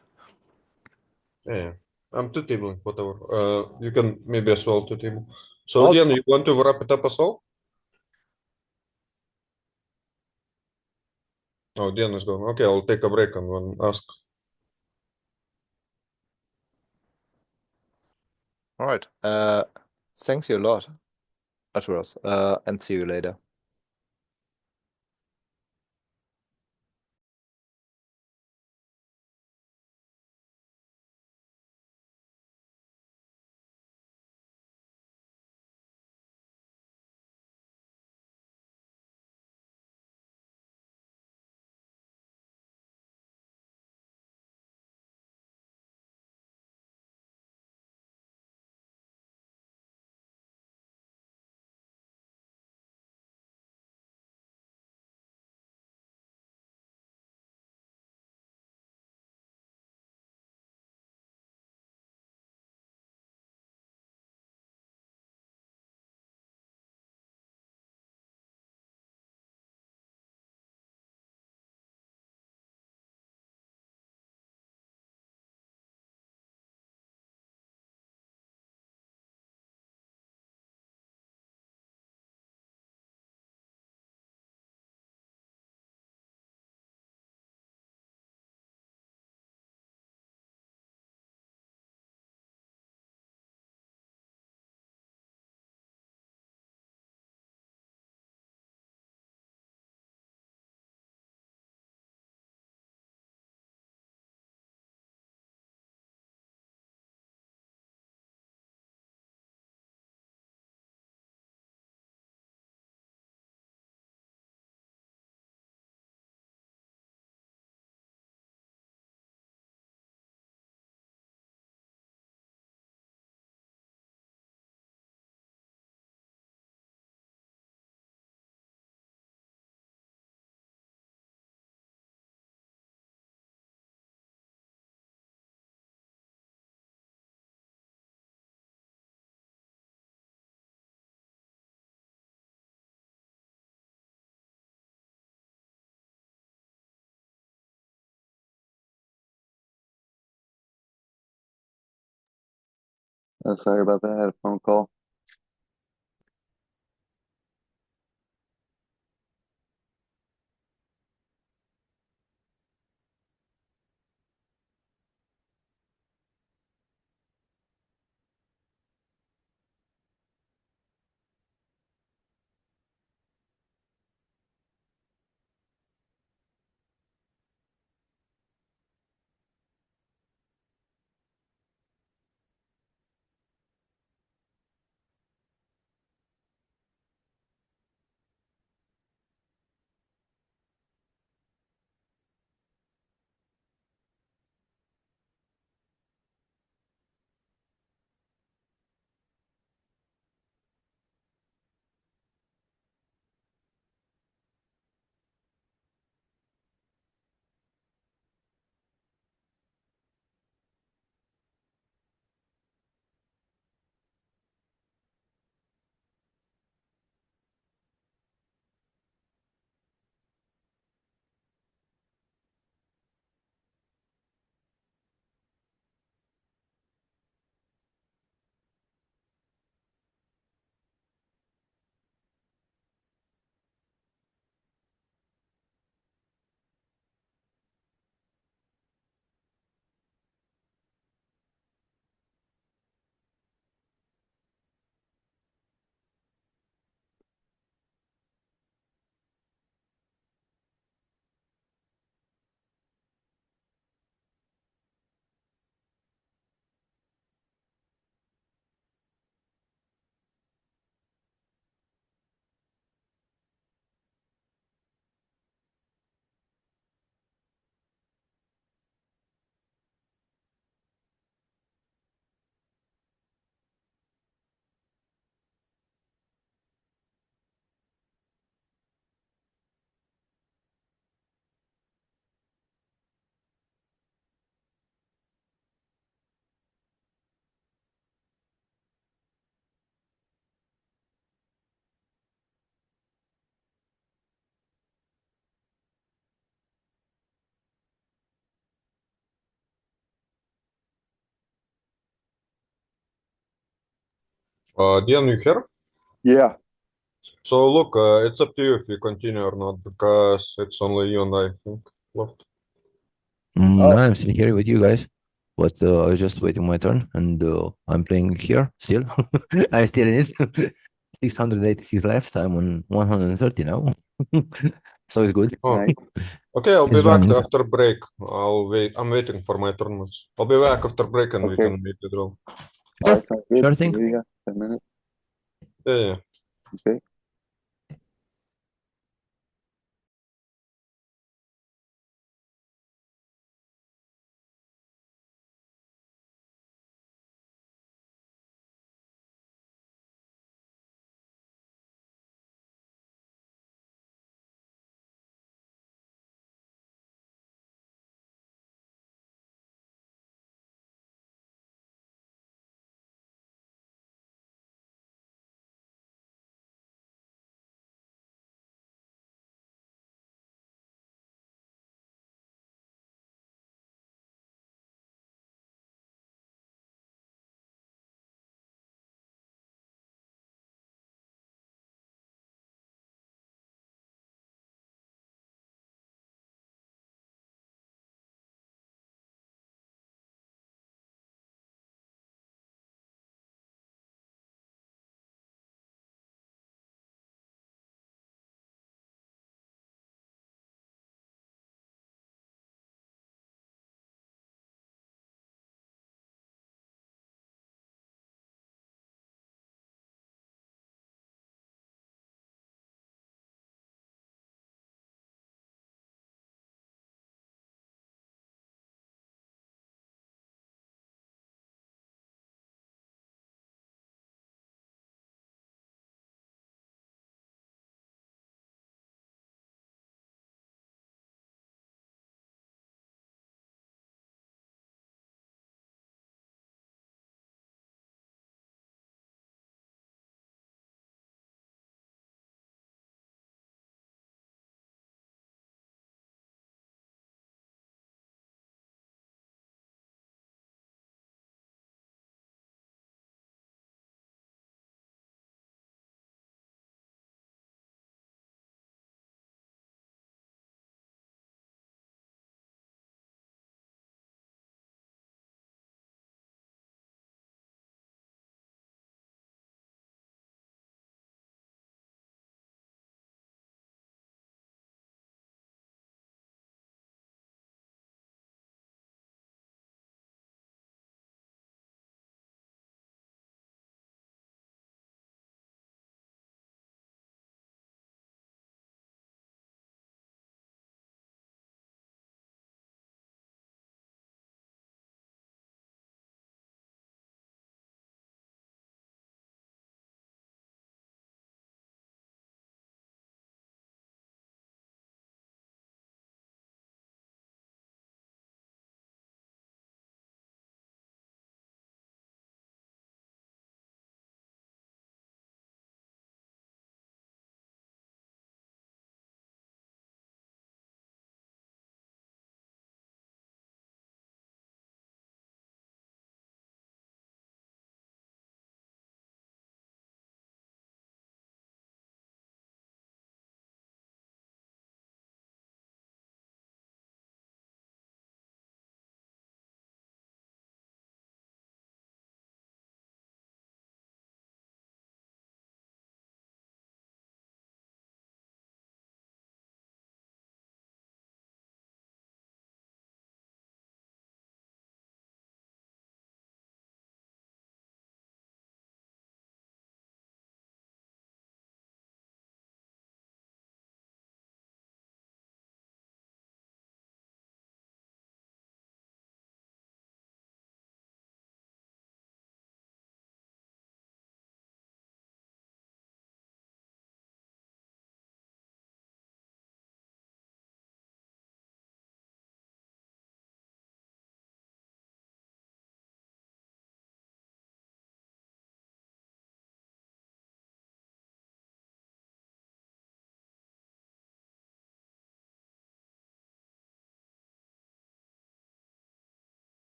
Yeah, I'm two tabling, whatever. You can maybe as well two table. So I'll- Dian, you want to wrap it up as well? Oh, Dian is gone. Okay, I'll take a break and then ask. All right. Thanks you a lot, Arturos. And see you later. Sorry about that. I had a phone call. Dion, you here? Yeah. So look, it's up to you if you continue or not, because it's only you and I think left. No, Oh. I'm still here with you guys, but I was just waiting my turn, and I'm playing here still. I'm still in it. 686 left. I'm on 130 now, so it's good. Oh, Nice. okay, I'll be It's back running. after break. I'll wait. I'm waiting for my tournaments. I'll be back after break and we Okay. can make the draw. All Sure, right, sounds good. sure thing. What do you got? 10 minutes? Yeah, yeah. Okay.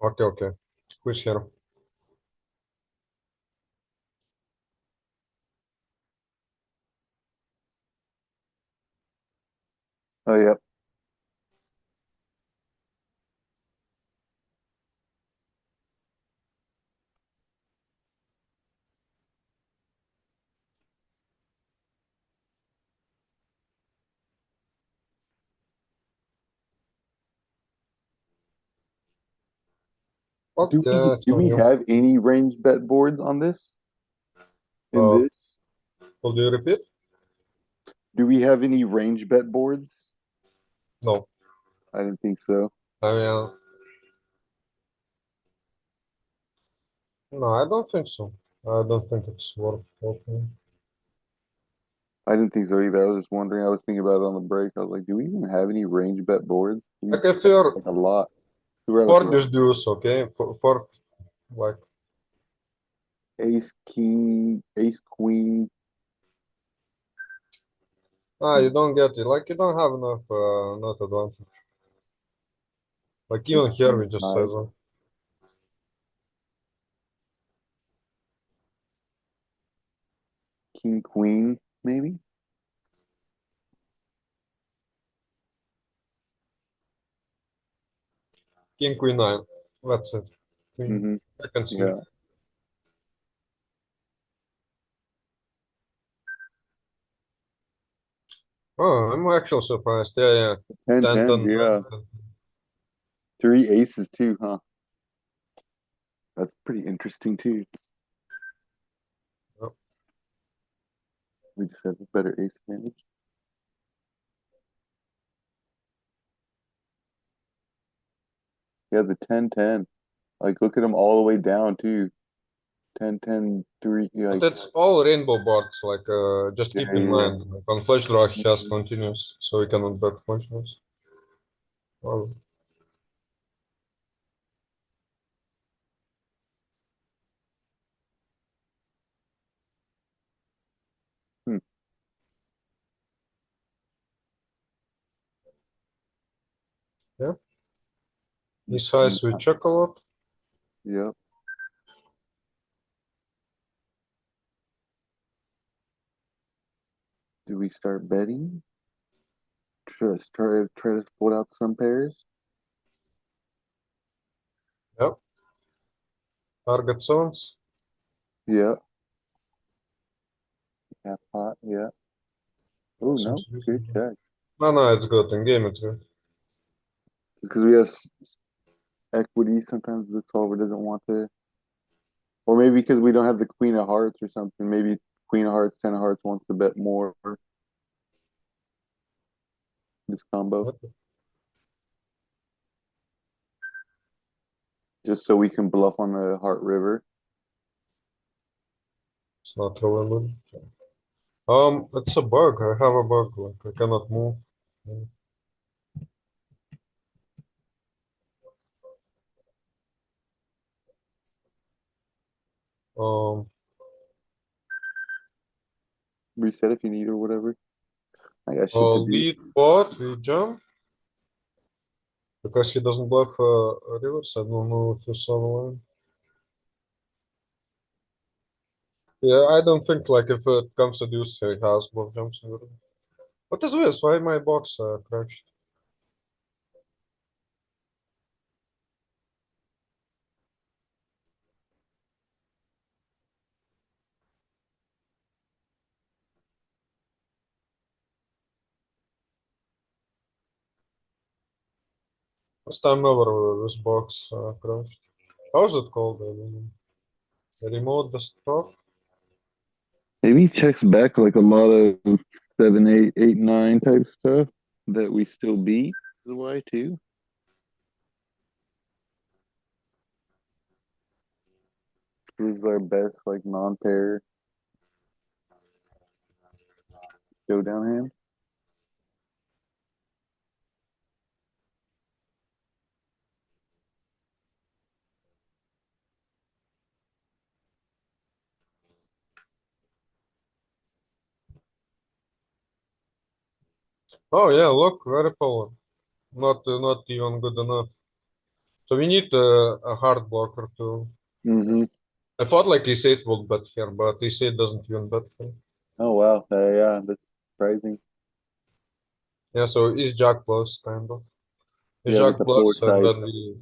Okay. Who's here? Oh, yep. Do we Okay, do we Antonio. have any range bet boards on this? In Uh, this? Will you repeat? Do we have any range bet boards? No. I didn't think so. I mean, no, I don't think so. I don't think it's worth opening. I didn't think so either. I was just wondering. I was thinking about it on the break. I was like, do we even have any range bet boards? We Like if have you're like a lot. We have like for this deuce, okay, for like ace, king, ace, queen. you don't get it. Like you don't have enough not advantage. Like Ace, even here we queen, just five, size up. king, queen, maybe. King, queen, nine. That's it. Queen. Mm-hmm. I can see it. Yeah. Oh, I'm actually surprised. Yeah. 10, 10, 10, 10, yeah. 10. Three aces too, huh? That's pretty interesting too. Yep. We just have a better ace advantage. Yeah, the 10, 10. Like, look at them all the way down too. 10, 10, 3. But Like, it's all rainbow boards. Like just yeah, keep in yeah, mind, like, on flash draw he has yeah. continuous, so we cannot bet flash draws. Oh, Hmm. yeah. These highs we check a lot. Yep. Do we start betting? Try to fold out some pairs. Yep. Target sevens. Yeah. Half pot. Yeah. Oh no. Seems Good reasonable. check. No, it's good. In game it's good. Just because we have equity, sometimes the solver doesn't want to, or maybe because we don't have the queen of hearts or something. Maybe queen of hearts, 10 of hearts wants to bet more. This combo, Yep. just so we can bluff on the heart river. It's not really good. It's a bug. I have a bug. Like I cannot move. Um, Reset if you need or whatever. I got shit to do. lead pot. We jump because he doesn't bluff rivers. I don't know if you saw the line. Yeah, I don't think like if it comes to deuce, he has bluff jumps. What is this? Why my box crashed? First time ever this box crashed. How is it called? I mean, remote desktop? Maybe he checks back like a lot of 7, 8, 8, 9 type stuff that we still beat. Is why too. This is our best like non-pair showdown hand. Oh yeah, look, very poor. Not even good enough. So we need a hard blocker too. Mm-hmm. I thought like E8 would bet here, but E8 doesn't even bet here. Oh wow. Yeah, that's surprising. Yeah, so Ace Jack plus kind of. Ace Yeah, like Jack the plus, and foresight. then we.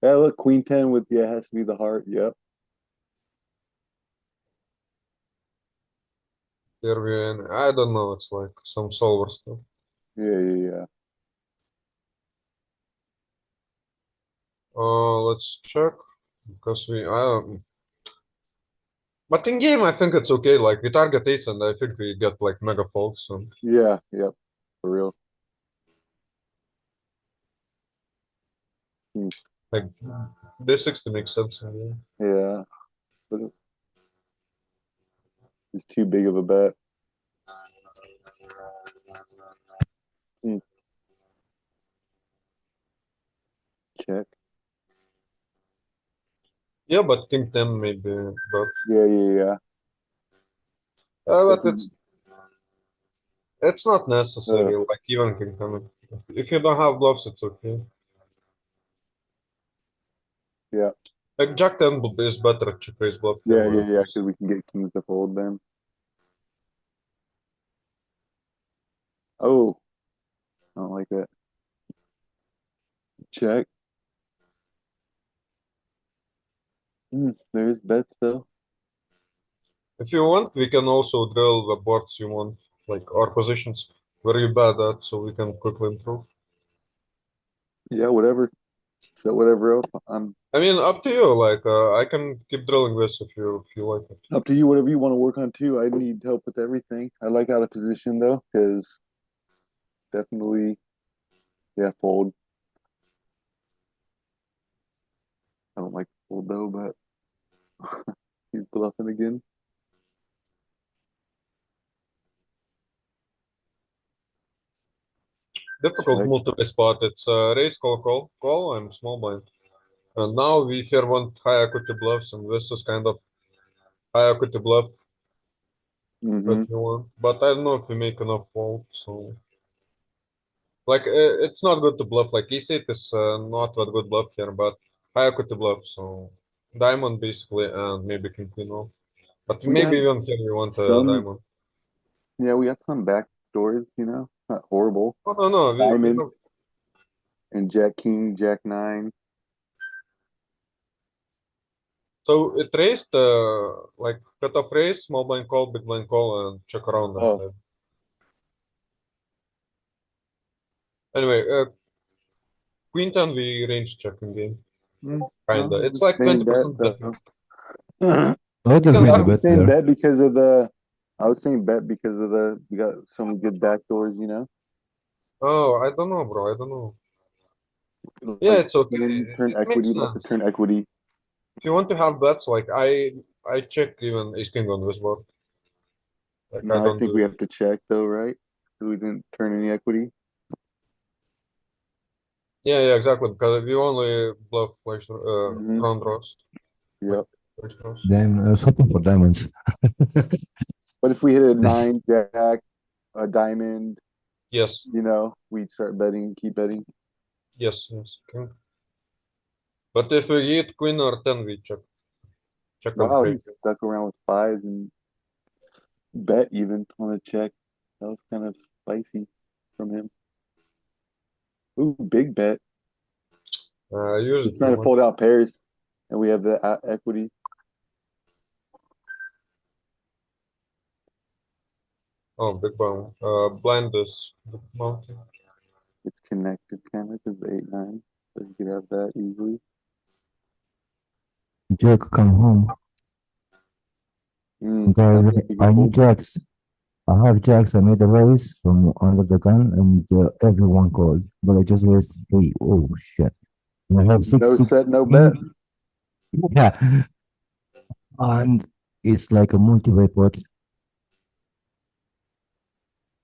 Yeah, look, Queen 10 with it has to be the heart. Yep. Here we. I don't know. It's like some solver stuff. Yeah. Let's check because we. But in game, I think it's okay. Like we target eights, and I think we get like mega folds. And Yeah. Yep. For real. like D60 makes sense. In game. Yeah. But it's too big of a bet. Hmm. Check. Yeah, but King 10 maybe. But Yeah. but Definitely. it's not necessary. Like even King 10. If you don't have bluffs, it's okay. Yeah. Like Jack 10 is better at check raise bluff. Yeah. Because we can get kings to fold then. Oh, I don't like that. Check. There's bets though. If you want, we can also drill the boards you want, like our positions where you're bad at, so we can quickly improve. Yeah, whatever. So whatever else. I mean, up to you. Like, I can keep drilling this if you like it. Up to you, whatever you want to work on too. I need help with everything. I like out of position though, because definitely, yeah, fold. I don't like fold though, but he's bluffing again. Difficult Check. multiple spot. It's raise, call. I'm small blind. And now we here want high equity bluffs, and this is kind of high equity bluff Mm-hmm. that you want. But I don't know if we make enough fold, so. Like, it's not good to bluff. Like, E8 is not that good bluff here, but high equity bluff, so. Diamond basically, and maybe King Queen off. But We got maybe even here we want a some. diamond. Yeah, we got some back doors. Not horrible. Oh, no, we Diamonds have. and Jack King, Jack 9. So it raised like cutoff raise, small blind call, big blind call, and check around. Oh. And anyway, Queen 10 we range check in game. Kinda. It's like Same bet 20% though. betting. I don't can made a have bet Same there. bet because of the. I was saying bet because of we got so many good back doors. Oh, I don't know, bro. I don't know. Like Yeah, it's okay. turn It equity, makes lots of sense. turn equity. If you want to have bets, like I check even ace king on this board. Like I No, I don't think do we it. have to check though, right? Because we didn't turn any equity. Yeah, exactly. Because we only bluff flash Mhm. front draws. Yep. Flash draws. Then I was hoping for diamonds. But if we hit a 9, Jack, a diamond, Yes, we'd start betting, keep betting. yes. Okay. But if we hit queen or 10, we check on Wow, he preview. stuck around with 5s and bet even on the check. That was kind of spicy from him. Ooh, big bet. Use He's it trying too to much. fold out pairs, and we have the equity. Oh, big bomb. Blind this mountain. It's connected kind of because 8-9, so you could have that easily. Jack, come home. Guys, Sounds like a I good need fold. jacks. I have jacks. I made a raise from under the gun, and everyone called, but I just raised 3. Oh shit! And I have No six. set, no bet. Yeah, and it's like a multi-way pot.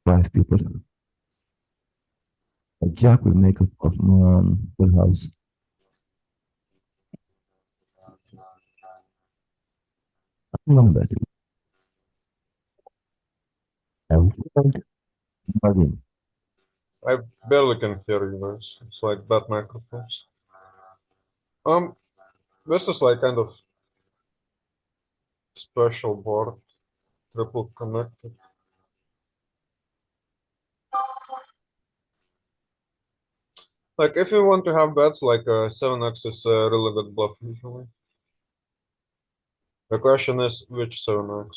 5 people. A jack will make a full house. One bet. I will fold. Bargain. I barely can hear you guys. It's like bad microphones. This is like kind of special board, triple connected. Like if you want to have bets, like 7x is a really good bluff usually. The question is which 7x?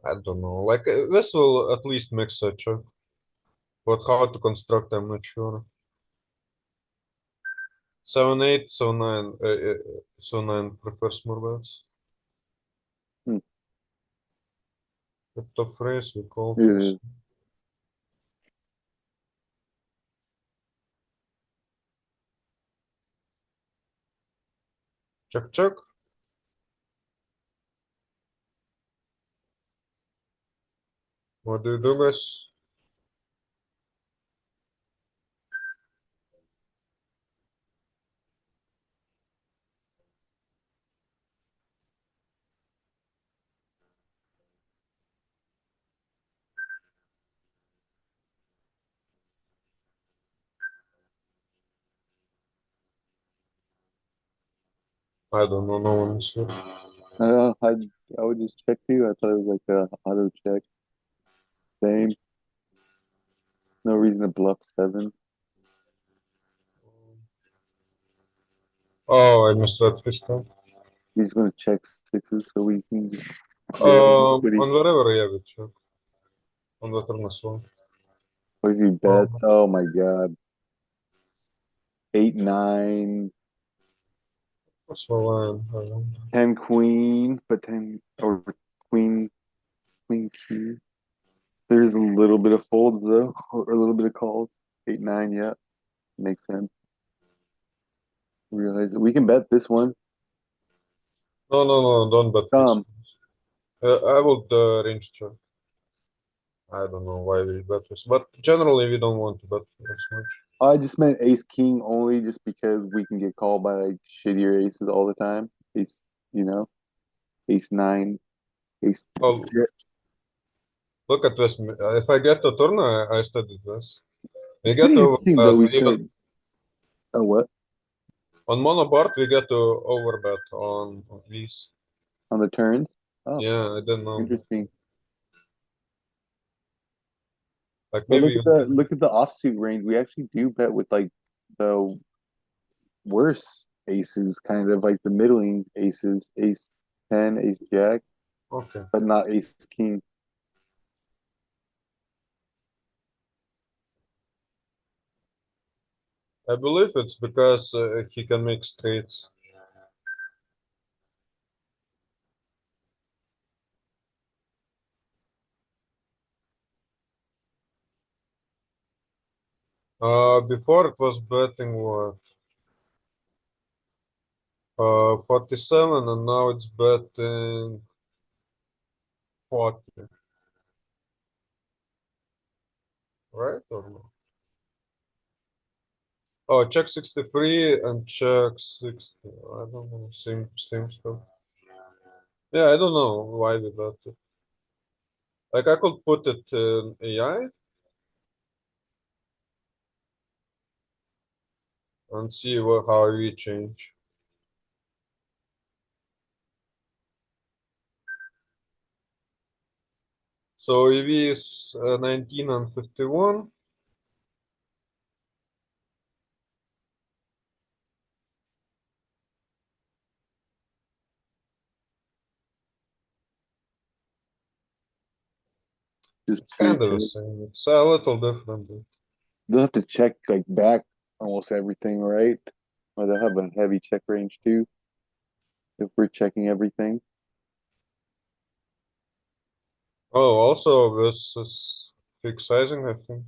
I don't know. Like this will at least mix a check, but how to construct, I'm not sure. 7-8, 7-9, 7-9 prefers more bets. Hmm. The top phrase we call Yeah. this. Check, check. What do you do, guys? I don't know, no one is here. I would just check you. I thought it was like a auto check. Same. No reason to bluff 7. Oh, I misread his time. He's gonna check 6s so we can just get equity. On whatever, yeah, we check. On the turn as well. What if he bets? Oh my god. 8, 9, What's the line? 10 queen, but 10 or queen king. There's a little bit of folds though, or a little bit of calls. 8, 9, yeah. Makes sense. Realize that we can bet this one. No, don't bet this. Some. I would range check. I don't know why we bet this, but generally we don't want to bet as much. I just meant ace king only just because we can get called by like shittier aces all the time. Ace, ace 9, ace. Oh, look at this. If I get the turn, I studied this. We It's get pretty to interesting though. We even could. Oh, what? on mono board we get to overbet on these. On the turns? Oh, Yeah, I didn't know. interesting. Like But maybe look at the offsuit range. We actually do bet with like the worse aces, kind of like the middling aces, ace 10, ace jack, okay. but not ace king. I believe it's because he can make straights. Before it was betting what? 47, and now it's betting 40. Right or no? Oh, check 63 and check 60. I don't know. Same stuff. Yeah, I don't know why we bet it. Like I could put it in AI and see how we change. So EV is 19 and 51. Just It's kind of the pre-check. same. It's a little different. They'll have to check like back almost everything, right? Or they'll have a heavy check range too. If we're checking everything. Oh, also this is fake sizing, I think.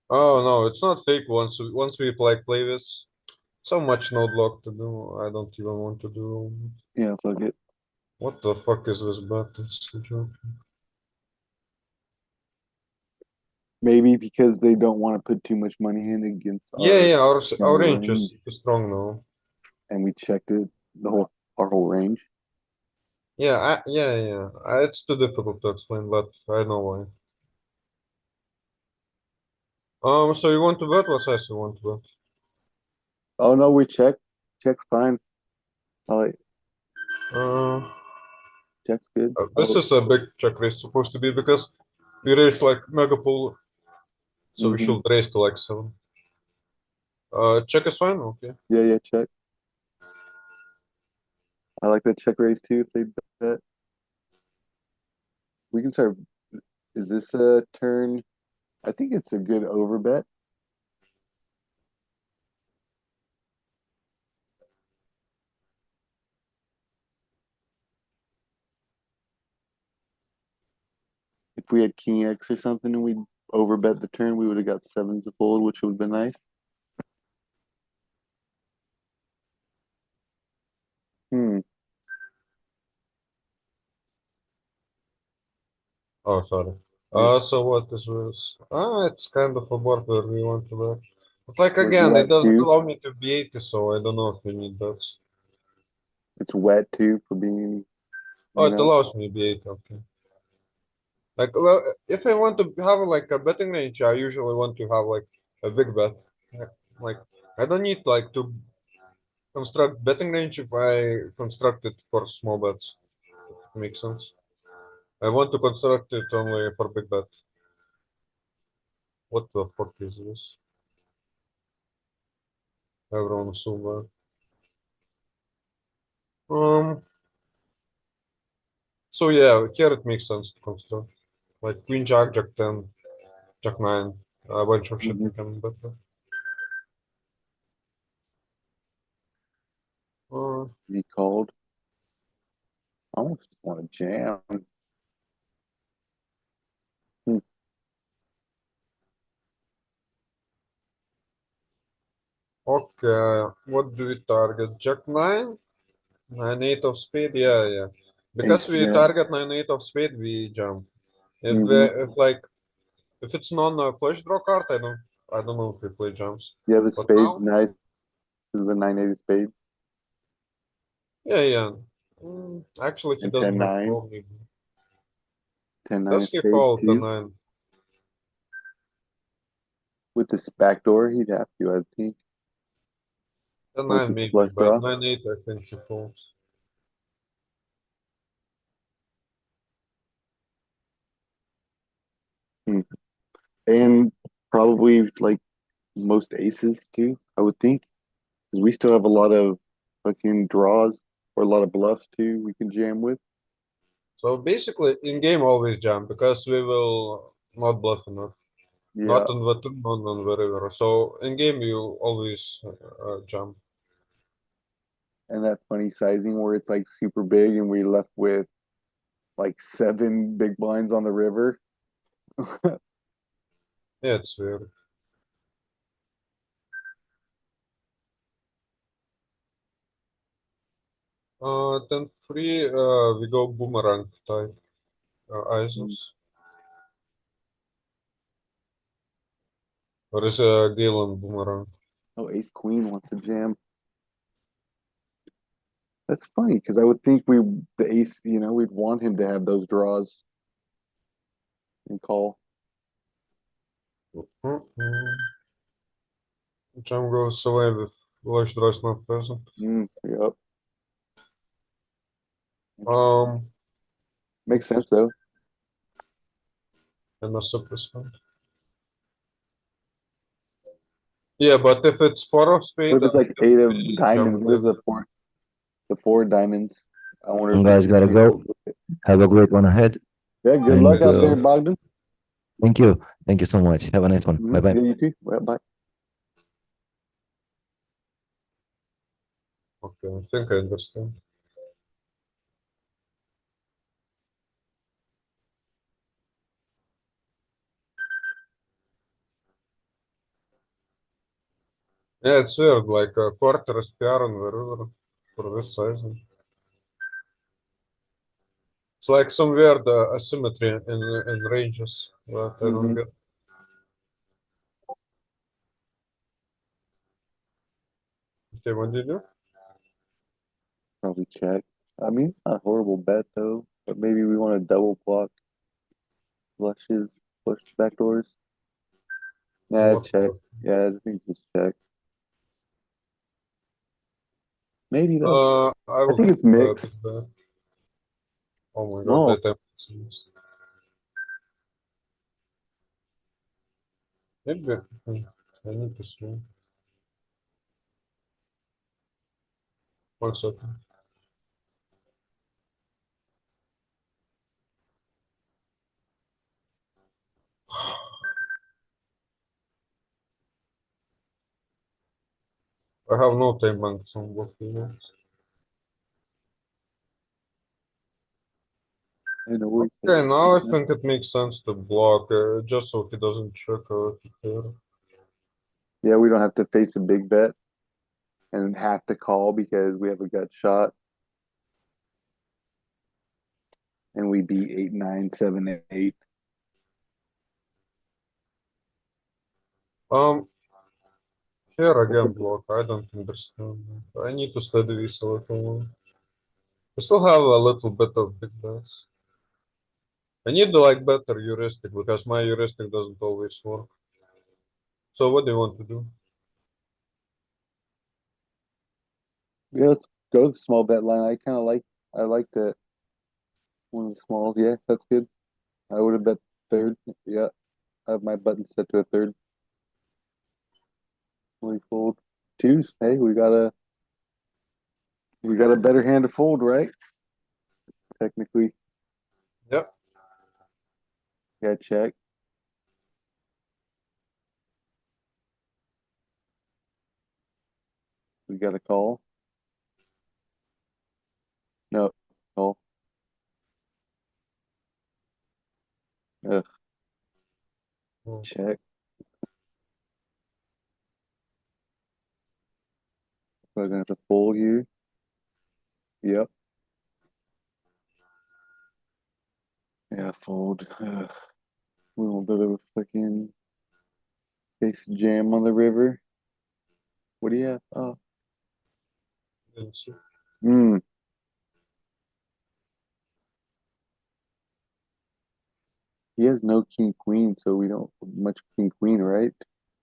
Oh no, it's not fake. Once we play this, so much node lock to do. I don't even want to do. Yeah, fuck it. What the fuck is this bet? It's a joke. Maybe because they don't want to put too much money in against Yeah, our strong range range, is strong now. and we checked it our whole range. Yeah. It's too difficult to explain, but I know why. So you want to bet? What size you want to bet? Oh no, we check. Check's fine. I like Uh, check's good. this Oh, is a big check raise supposed to be because we raised like mega pool, so we should raise to like 7. Check is fine. Okay. yeah, check. I like that check raise too if they bet. We can start. Is this a turn? I think it's a good over bet. If we had King X or something and we over bet the turn, we would have got sevens to fold, which would have been nice. Hmm. Oh, sorry. So what is this? It's kind of a board where we want to bet. But like It's again, it wet doesn't too. allow me to be 80, so I don't know if we need that. It's wet too for being, Oh, you it know. allows me to be 80, okay. Like, well, if I want to have like a betting range, I usually want to have like a big bet. Like, I don't need like to construct betting range if I construct it for small bets. If it makes sense. I want to construct it only for big bet. What the fuck is this? Everyone is so bad. So yeah, here it makes sense to construct. Like Queen Jack, Jack 10, Jack 9, a bunch of shit becoming better. He called. I almost want to jam. Hmm. Okay, what do we target? Jack 9? 9 8 of spade? Yeah. Because Ace we jack. target 9 8 of spade, we jump. Mm-hmm. If it's non flush draw card, I don't know if we play jumps. Yeah, the But spade's now, nice. This is the 9-8 spade yeah. Actually, he and doesn't ten have nine. call maybe. 10-9 Does he spades call the too. 9? With this back door, he'd have to, I think. The With 9 his maybe, flush but draw. 9 8 I think he folds. Hmm. And probably like most aces too, I would think. Because we still have a lot of fucking draws or a lot of bluffs too we can jam with. So basically, in game always jump because we will not bluff enough. Yeah. Not on button, not on wherever. So in game you always jump. And that funny sizing where it's like super big and we left with like 7 big blinds on the river. Yeah, it's weird. Then free, we go boomerang type ISOs. Or is a Galen boomerang? Oh, ace queen wants to jam. That's funny because I would think the ace, we'd want him to have those draws and call. Jump goes away with flush draws not present. Yep. Um, Makes sense though. and a surface hand. Yeah, but if it's 4 of What spade, if it's then like 8 of definitely jump diamonds? with What is it. the four diamonds? I wonder You if we guys can gotta jam. go. Have a great one ahead. Yeah, good And luck out there, Okay, Bogdan. thank you. Thank you so much. Have a nice one. Bye bye. Yeah, you too. Well, bye. okay, I think I understand. Yeah, it's weird, like a quarter SPR and wherever for this size. It's like some weird asymmetry in ranges that I don't get. Okay, what did you do? Probably check. I mean, it's not a horrible bet though, but maybe we want to double block flushes, flush backdoors. Yeah, What check. about? Yeah, I think just check. Maybe though. I I will think it's mixed. pick that. Oh my god, Small. that seems. Maybe I need to stream. 1 second. I have no time banks on both units. I know what he's Okay, now I saying. think it makes sense to block just so he doesn't check here. Yeah, we don't have to face a big bet and have to call because we have a gut shot and we beat 8, 9, 7, 8. Here again block. I don't understand. I need to study this a little more. I still have a little bit of big bets. I need to like better heuristic because my heuristic doesn't always work. So what do you want to do? Yeah, let's go the small bet line. I like that one of the smalls. Yeah, that's good. I would have bet third. Yeah, I have my button set to a third. We fold twos. Hey, we got a better hand to fold, right? Technically, Yep. yeah, check. We got a call. No, call. Ugh, check. We're gonna have to fold you. Yep. Yeah, fold. Ugh. We want a bit of a fucking face jam on the river. What do you have? Oh, hmm. He has no king queen, so we don't much king queen, right?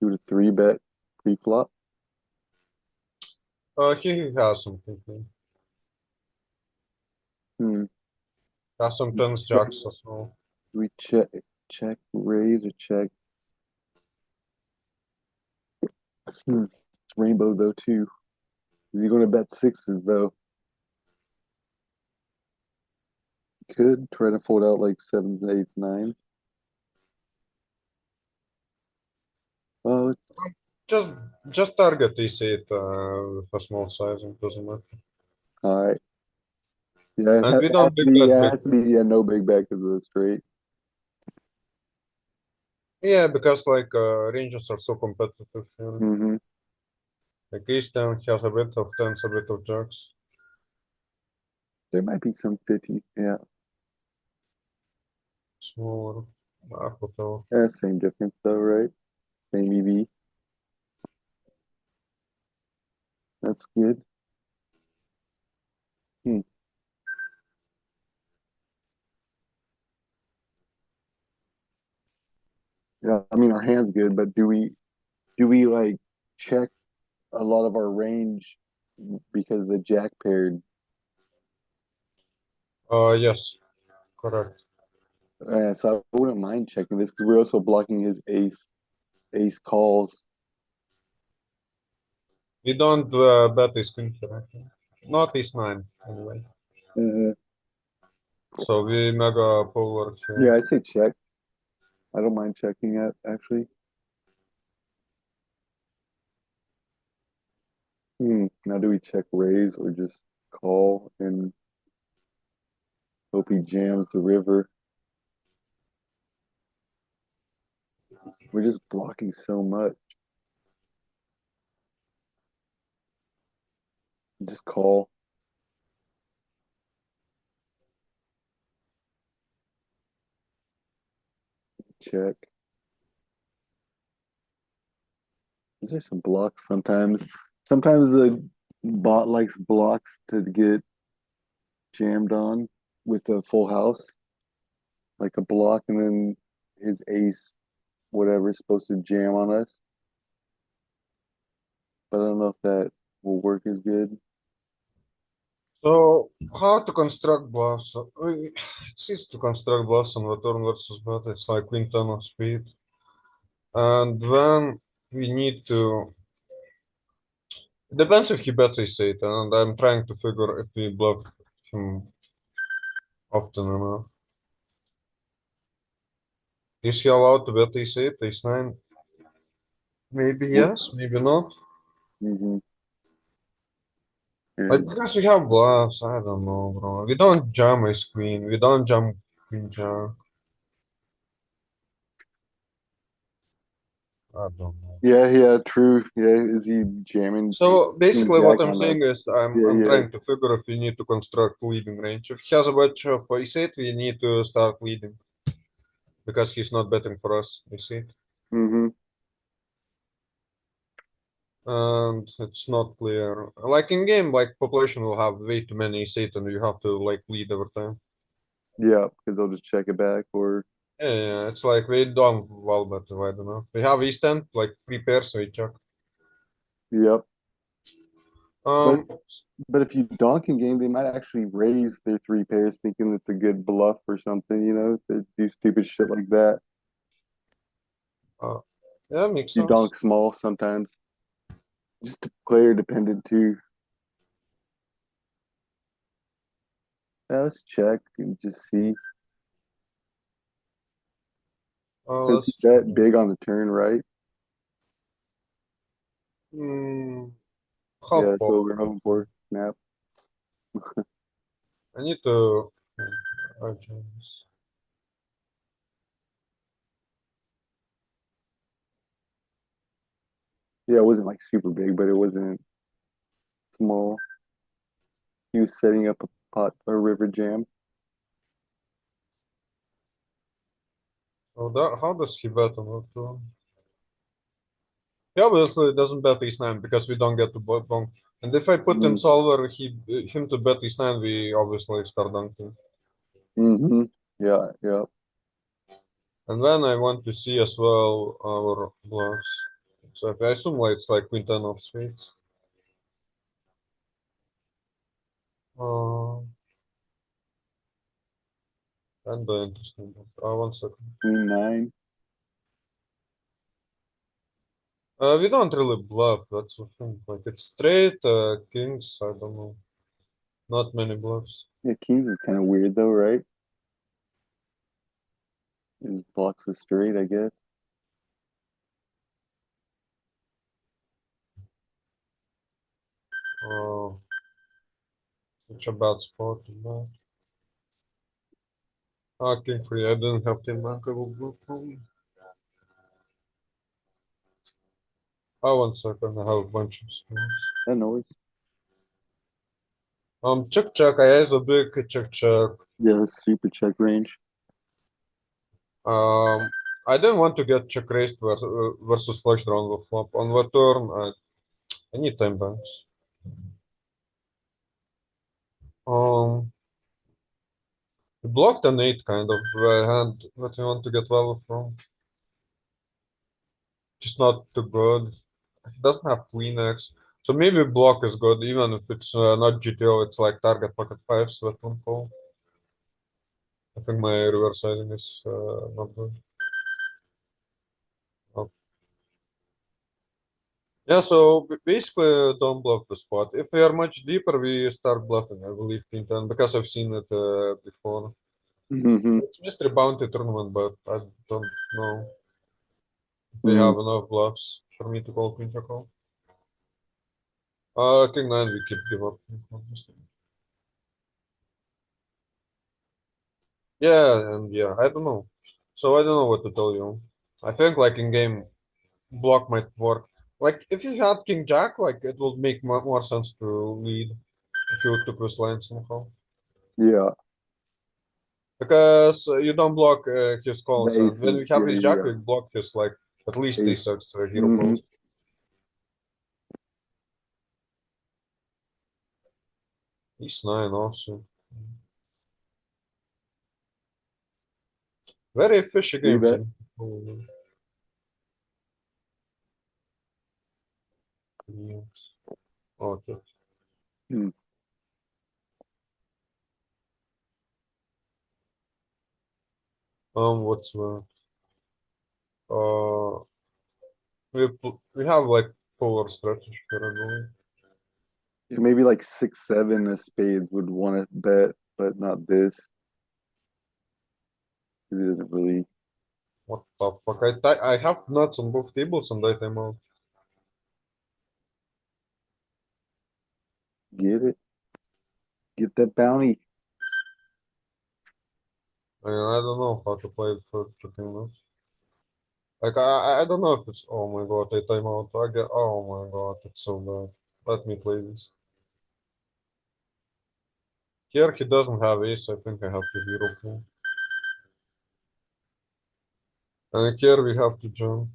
Do the three bet pre-flop. He has something. Hmm. Has some tens Check. jacks as well. We check raise or check. Hmm. Rainbow though too. Is he going to bet sixes though? Could try to fold out like sevens, eights, nines. Oh, it's Just just target E8 with a small size, it doesn't matter. all right. Yeah, And we it don't has to big be. bet Yeah, it big. has to be. Yeah, no big bet because of the straight. Yeah, because like ranges are so competitive here. Mm-hmm. Like Eastern has a bit of tens, a bit of jacks. There might be some 50. Yeah, Smaller. Whatever. yeah, same difference though, right? Same EV. That's good. Hmm. Yeah, I mean our hand's good, but do we like check a lot of our range because the jack paired? Yes, correct. So I wouldn't mind checking this because we're also blocking his ace calls. We don't bet this queen here, I think. Not Ace9, anyway. Uh, So we mega polar yeah, here. I say check. I don't mind checking it actually. Now do we check raise or just call and hope he jams the river? We're just blocking so much. Just call. Check. These are some blocks sometimes. Sometimes the bot likes blocks to get jammed on with a full house, like a block, and then his ace, whatever, is supposed to jam on us. But I don't know if that will work as good. So how to construct bluffs? It's easy to construct bluffs on the turn versus bet. It's like queen ten of speed. And then we need to. It depends if he bets ace eight, and I'm trying to figure if we bluff him often enough. Is he allowed to bet ace eight, ace nine? Maybe yes, maybe not. Mm-hmm. Like because we have bluffs, I don't know, bro. We don't jam ace queen. We don't jam queen jack. I don't know. Yeah, true. Yeah, is he jamming? So basically, jack what I'm on saying is I'm Yeah. trying to figure if we need to construct leading range. If he has a bunch of ace eight, we need to start leading because he's not betting for us. You see, Mm-hmm. and it's not clear. Like in game, like population will have way too many ace eight, and you have to like lead every time. Yeah, because they'll just check it back or Yeah, it's like we don't well bet. I don't know. We have ace ten, like three pairs, so we check. yep. Um, But if you donk in game, they might actually raise their three pairs thinking it's a good bluff or something, they do stupid shit like that. yeah, makes You sense. donk small sometimes. Just player dependent too. Let's check and just see. Because Let's he bet check. big on the turn, right? Half Yeah, that's what pot. we're hoping for. Snap. I need to. Adjust this. Yeah, it wasn't like super big, but it wasn't small. He was setting up a river jam. So that how does he bet on that turn? He obviously doesn't bet ace nine because we don't get to bet donk. And if I put in solver him to bet ace nine, we obviously start dunking. Mm-hmm. Yeah. And then I want to see as well our bluffs. So if I assume like it's like queen ten of spades. And interesting. 1 second. Queen nine. We don't really bluff. That's the thing. Like it's straight kings. I don't know. Not many bluffs. Yeah, kings is kind of weird though, right? It just blocks the straight, I guess. Oh, such a bad spot. No. King free. I didn't have 10 bankable bluff probably. 1 second. I have a bunch of spoons. That noise. Check. I has a big check. Yeah, that's super check range. I didn't want to get check raised versus flush drawn with flop. On the turn, I need time banks. Blocked an 8 kind of hand that we want to get value from. Just not too good. It doesn't have queen X. So maybe block is good, even if it's not GTO, it's like target pocket fives that one call. I think my reverse sizing is not good. Oh. Yeah, so basically don't bluff the spot. If we are much deeper, we start bluffing, I believe, king 10, because I've seen it before. Mm-hmm. It's mystery bounty tournament, but I don't know if they have enough bluffs for me to call queen check call. King 9, we keep give up. Yeah, and yeah, I don't know. So I don't know what to tell you. I think like in game, block might work. Like if you had king jack, like it would make more sense to lead if you took this line somehow. Yeah. Because you don't block his calls, The and when we aces. have Yeah, his yeah. jack, we block his like at least Ace. ace hero calls. Ace 9 also. Very fishy Three game. bet. Sim. Yes. Okay. Hmm. What's that? We have like polar strategy here, I believe. Yeah, maybe like 6-7 of spades would want to bet, but not this. Because he doesn't really What the fuck? I have nuts on both tables and I time out. get it. Get that bounty. I mean, I don't know how to play it for freaking nuts. Like I don't know if it's oh my god, I time out. I get oh my god, it's so bad. Let me play this. Here he doesn't have ace, I think I have to hero play. And here we have to jump.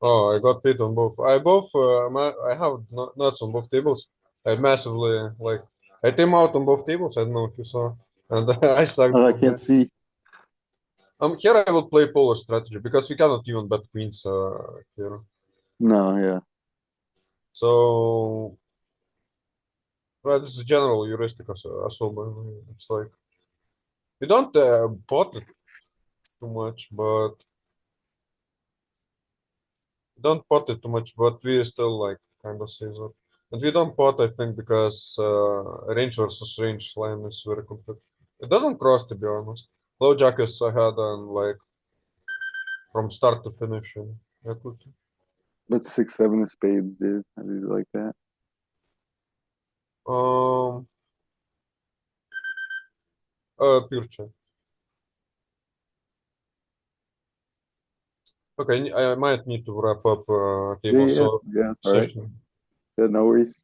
Oh, I got paid on both. I have nuts on both tables. I massively like I came out on both tables. I don't know if you saw, and I stacked Oh, I both can't guys. see. Here I will play polar strategy because we cannot even bet queens here. No, yeah. So, well, this is general heuristic as well. By the way. It's like we don't pot it too much, but don't pot it too much, but we still like kind of say that. And we don't pot, I think, because range versus range line is very competitive. It doesn't cross, to be honest. Low jack is ahead and like from start to finish in equity. But 6-7 of spades, dude. I do like that. Um, pure check. Okay, I might need to wrap up table, Yeah, so yeah. All right. session. Yeah, no worries.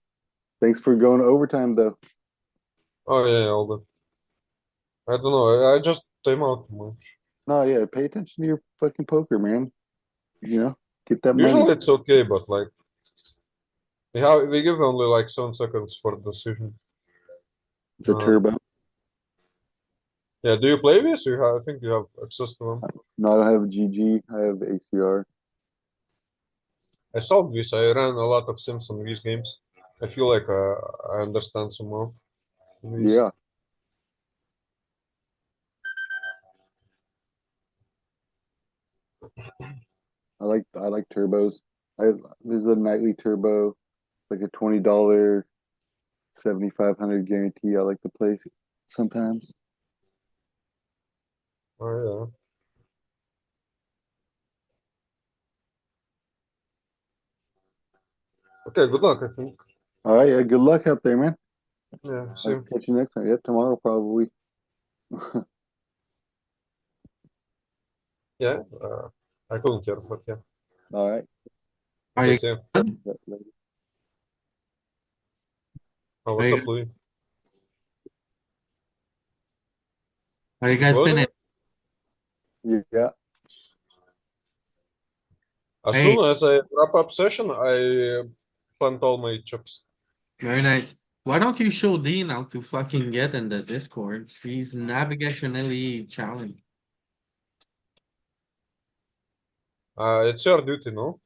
Thanks for going to overtime, though. Oh yeah, all good. I don't know. I just time out too much. No, yeah. Pay attention to your fucking poker, man. You know, get that money. Usually it's okay, but like we give only like 7 seconds for decision. It's a turbo. Yeah, do you play this? I think you have access to them. No, I don't have GG. I have ACR. I solved this. I ran a lot of sims on these games. I feel like I understand some of these. Yeah. I like turbos. There's a nightly turbo, like a $20 7,500 guarantee. I like to play sometimes. Oh yeah. Okay, good luck, I think. All right, yeah. Good luck out there, man. Yeah, see I'll you. catch you next time. Yep, tomorrow probably. Yeah, I couldn't hear, but yeah. All right. Are Okay, you see you. good? Oh, Are what's you, up, Louis? are you guys What was finished? it? Yeah. As Hey, soon as I wrap up session, I plant all my chips. very nice. Why don't you show Dean how to fucking get in the Discord? He's navigationally challenged. It's your duty, no?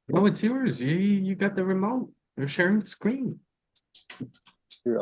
No, it's yours. You got the remote. You're sharing the screen. Here,